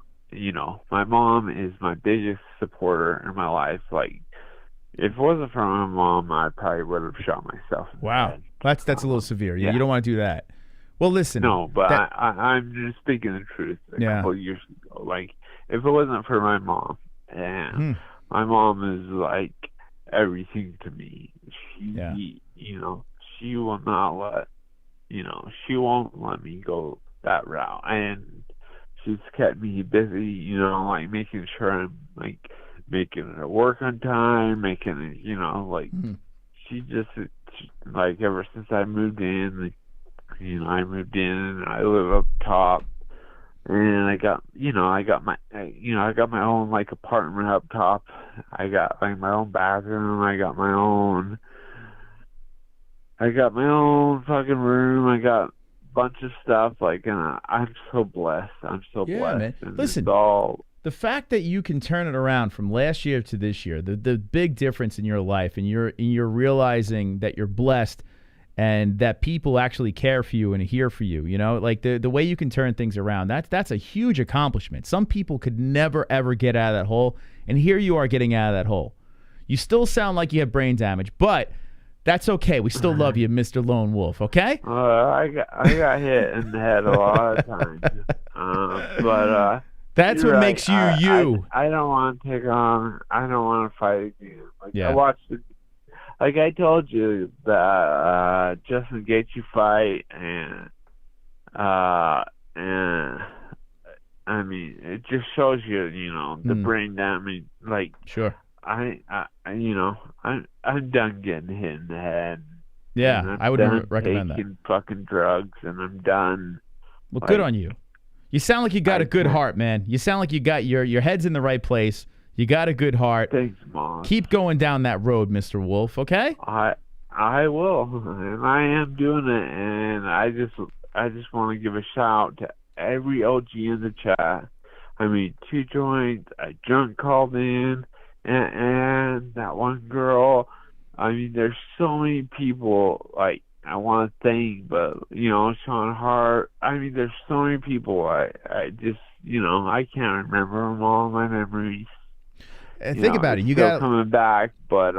Speaker 21: my mom is my biggest supporter in my life. If it wasn't for my mom, I probably would have shot myself in the head.
Speaker 4: That's a little severe. Yeah. You don't want to do that. Well, listen.
Speaker 21: No, but I'm just speaking the truth. A couple of years ago, if it wasn't for my mom, and my mom is everything to me. She will not let. She won't let me go that route, and she's kept me busy, making sure I'm making it work on time, making it, she just ever since I moved in, I moved in and I live up top, and I got my own apartment up top. I got my own bathroom. I got my own fucking room. I got a bunch of stuff. And I'm so blessed. I'm so blessed.
Speaker 4: Man.
Speaker 21: And
Speaker 4: listen, the fact that you can turn it around from last year to this year, the big difference in your life, and you're realizing that you're blessed and that people actually care for you and are here for you, the way you can turn things around, that's a huge accomplishment. Some people could never, ever get out of that hole, and here you are getting out of that hole. You still sound like you have brain damage, but that's okay. We still love you, Mr. Lone Wolf, okay?
Speaker 21: I got hit in the head a lot of times. But
Speaker 4: that's what makes you you.
Speaker 21: I don't want to take on. I don't want to fight again.
Speaker 4: Yeah.
Speaker 21: I watched it. I told you that Justin Gaethje fight, and it just shows you, you know, the brain damage. Like,
Speaker 4: sure,
Speaker 21: I'm done getting hit in the head.
Speaker 4: Yeah,
Speaker 21: and I'm
Speaker 4: I would
Speaker 21: done
Speaker 4: recommend that.
Speaker 21: taking fucking drugs, and I'm done.
Speaker 4: Well, good on you. You sound like you got a good heart, man. You sound like you got your head's in the right place. You got a good heart.
Speaker 21: Thanks, Mom.
Speaker 4: Keep going down that road, Mr. Wolf, okay?
Speaker 21: I will, and I am doing it, and I just want to give a shout to every OG in the chat. I mean, 2 joints, a drunk called in, and that one girl. I mean, there's so many people, like, I want to thank, but, you know, Sean Hart. I mean, there's so many people. I just, you know, I can't remember them all. My memories.
Speaker 4: Think about it. You
Speaker 21: still
Speaker 4: got
Speaker 21: coming back, but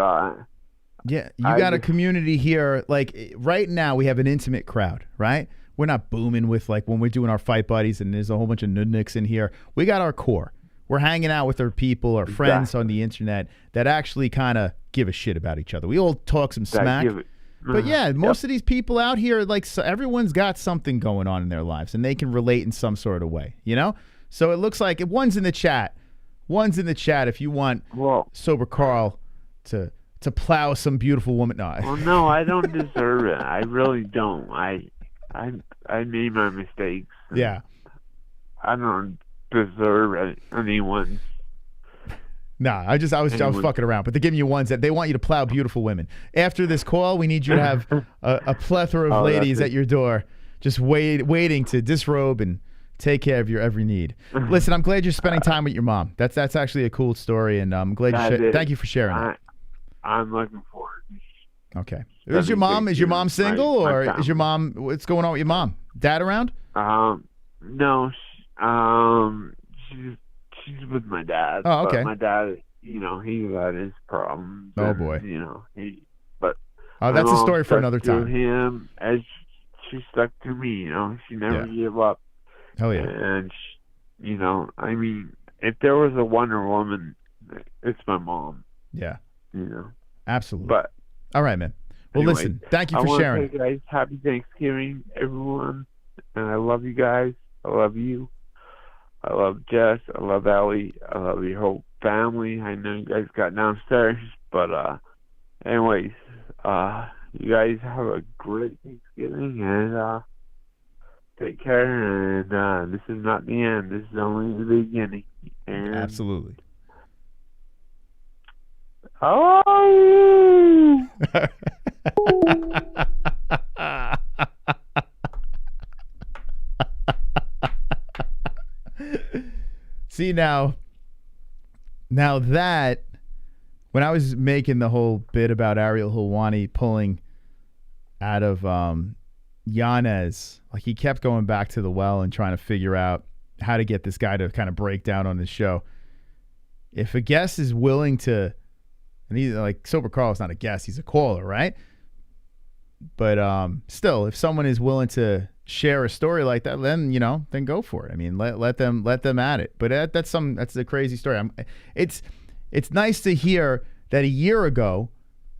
Speaker 4: yeah, you got a community here. Like right now, we have an intimate crowd, right? We're not booming with like when we're doing our fight buddies, and there's a whole bunch of nudniks in here. We got our core. We're hanging out with our people, our friends on the internet that actually kind of give a shit about each other. We all talk some smack. But yeah, most of these people out here, like everyone's got something going on in their lives, and they can relate in some sort of way, you know? So it looks like one's in the chat. One's in the chat if you want Sober Carl to plow some beautiful woman. No.
Speaker 21: Well, no, I don't deserve it. I really don't. I made my mistakes.
Speaker 4: Yeah.
Speaker 21: I don't deserve anyone.
Speaker 4: Nah, I was fucking around, but they're giving you ones that they want you to plow beautiful women. After this call, we need you to have a plethora of ladies at your door, just waiting to disrobe and take care of your every need. Listen, I'm glad you're spending time with your mom. That's actually a cool story, and I'm glad thank you for sharing that.
Speaker 21: I'm looking forward.
Speaker 4: Okay. Is your mom single, or is your mom? What's going on with your mom? Dad around?
Speaker 21: No. She's with my dad.
Speaker 4: Oh, okay.
Speaker 21: But my dad, you know, he's got his problems.
Speaker 4: Oh boy.
Speaker 21: You know,
Speaker 4: that's a story for another time.
Speaker 21: Him as she stuck to me. You know, she never gave up.
Speaker 4: Oh yeah.
Speaker 21: And you know, I mean, if there was a Wonder Woman, it's my mom.
Speaker 4: Yeah.
Speaker 21: You know.
Speaker 4: Absolutely.
Speaker 21: But
Speaker 4: all right, man. Well,
Speaker 21: anyway,
Speaker 4: listen. Thank you for sharing.
Speaker 21: I want to say, guys, happy Thanksgiving, everyone, and I love you guys. I love you. I love Jess. I love Ellie. I love your whole family. I know you guys got downstairs, but anyways, you guys have a great Thanksgiving, and take care. And this is not the end. This is only the beginning. And
Speaker 4: absolutely.
Speaker 21: Oh.
Speaker 4: See now that when I was making the whole bit about ARIEL HELWANI pulling out of Yanez, like he kept going back to the well and trying to figure out how to get this guy to kind of break down on his show. If a guest is willing to, and he's like Sober Carl is not a guest, he's a caller, right? But still, if someone is willing to share a story like that, then then go for it. I mean, let them at it. But that's a crazy story. It's nice to hear that a year ago,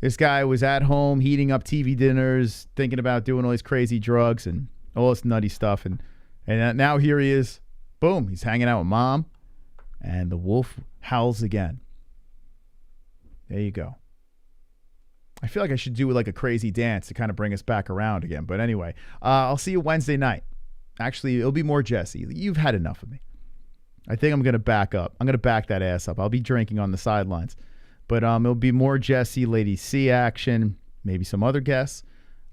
Speaker 4: this guy was at home heating up TV dinners, thinking about doing all these crazy drugs and all this nutty stuff, and now here he is. Boom, he's hanging out with mom, and the wolf howls again. There you go. I feel like I should do like a crazy dance to kind of bring us back around again. But anyway, I'll see you Wednesday night. Actually, it'll be more Jesse. You've had enough of me. I think I'm going to back up. I'm going to back that ass up. I'll be drinking on the sidelines. But it'll be more Jesse, Lady C action, maybe some other guests.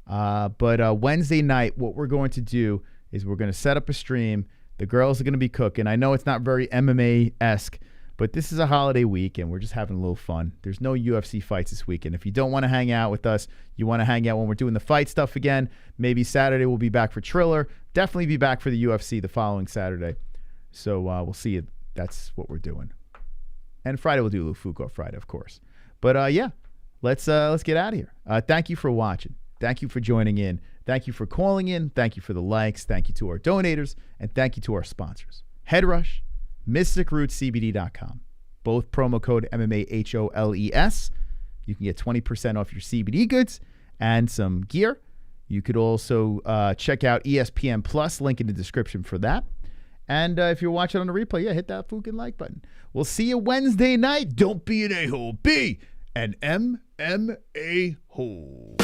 Speaker 4: But Wednesday night, what we're going to do is we're going to set up a stream. The girls are going to be cooking. I know it's not very MMA-esque, but this is a holiday week, and we're just having a little fun. There's no UFC fights this weekend. If you don't want to hang out with us, you want to hang out when we're doing the fight stuff again, maybe Saturday we'll be back for Triller. Definitely be back for the UFC the following Saturday. So we'll see you. That's what we're doing. And Friday we'll do Lufuko Friday, of course. But yeah, let's get out of here. Thank you for watching. Thank you for joining in. Thank you for calling in. Thank you for the likes. Thank you to our donators. And thank you to our sponsors. Headrush, MysticRootsCBD.com. Both promo code MMAHOLES. You can get 20% off your CBD goods and some gear. You could also check out ESPN Plus, link in the description for that. And if you're watching on the replay, yeah, hit that fucking like button. We'll see you Wednesday night. Don't be an a-hole. Be an MMA-hole.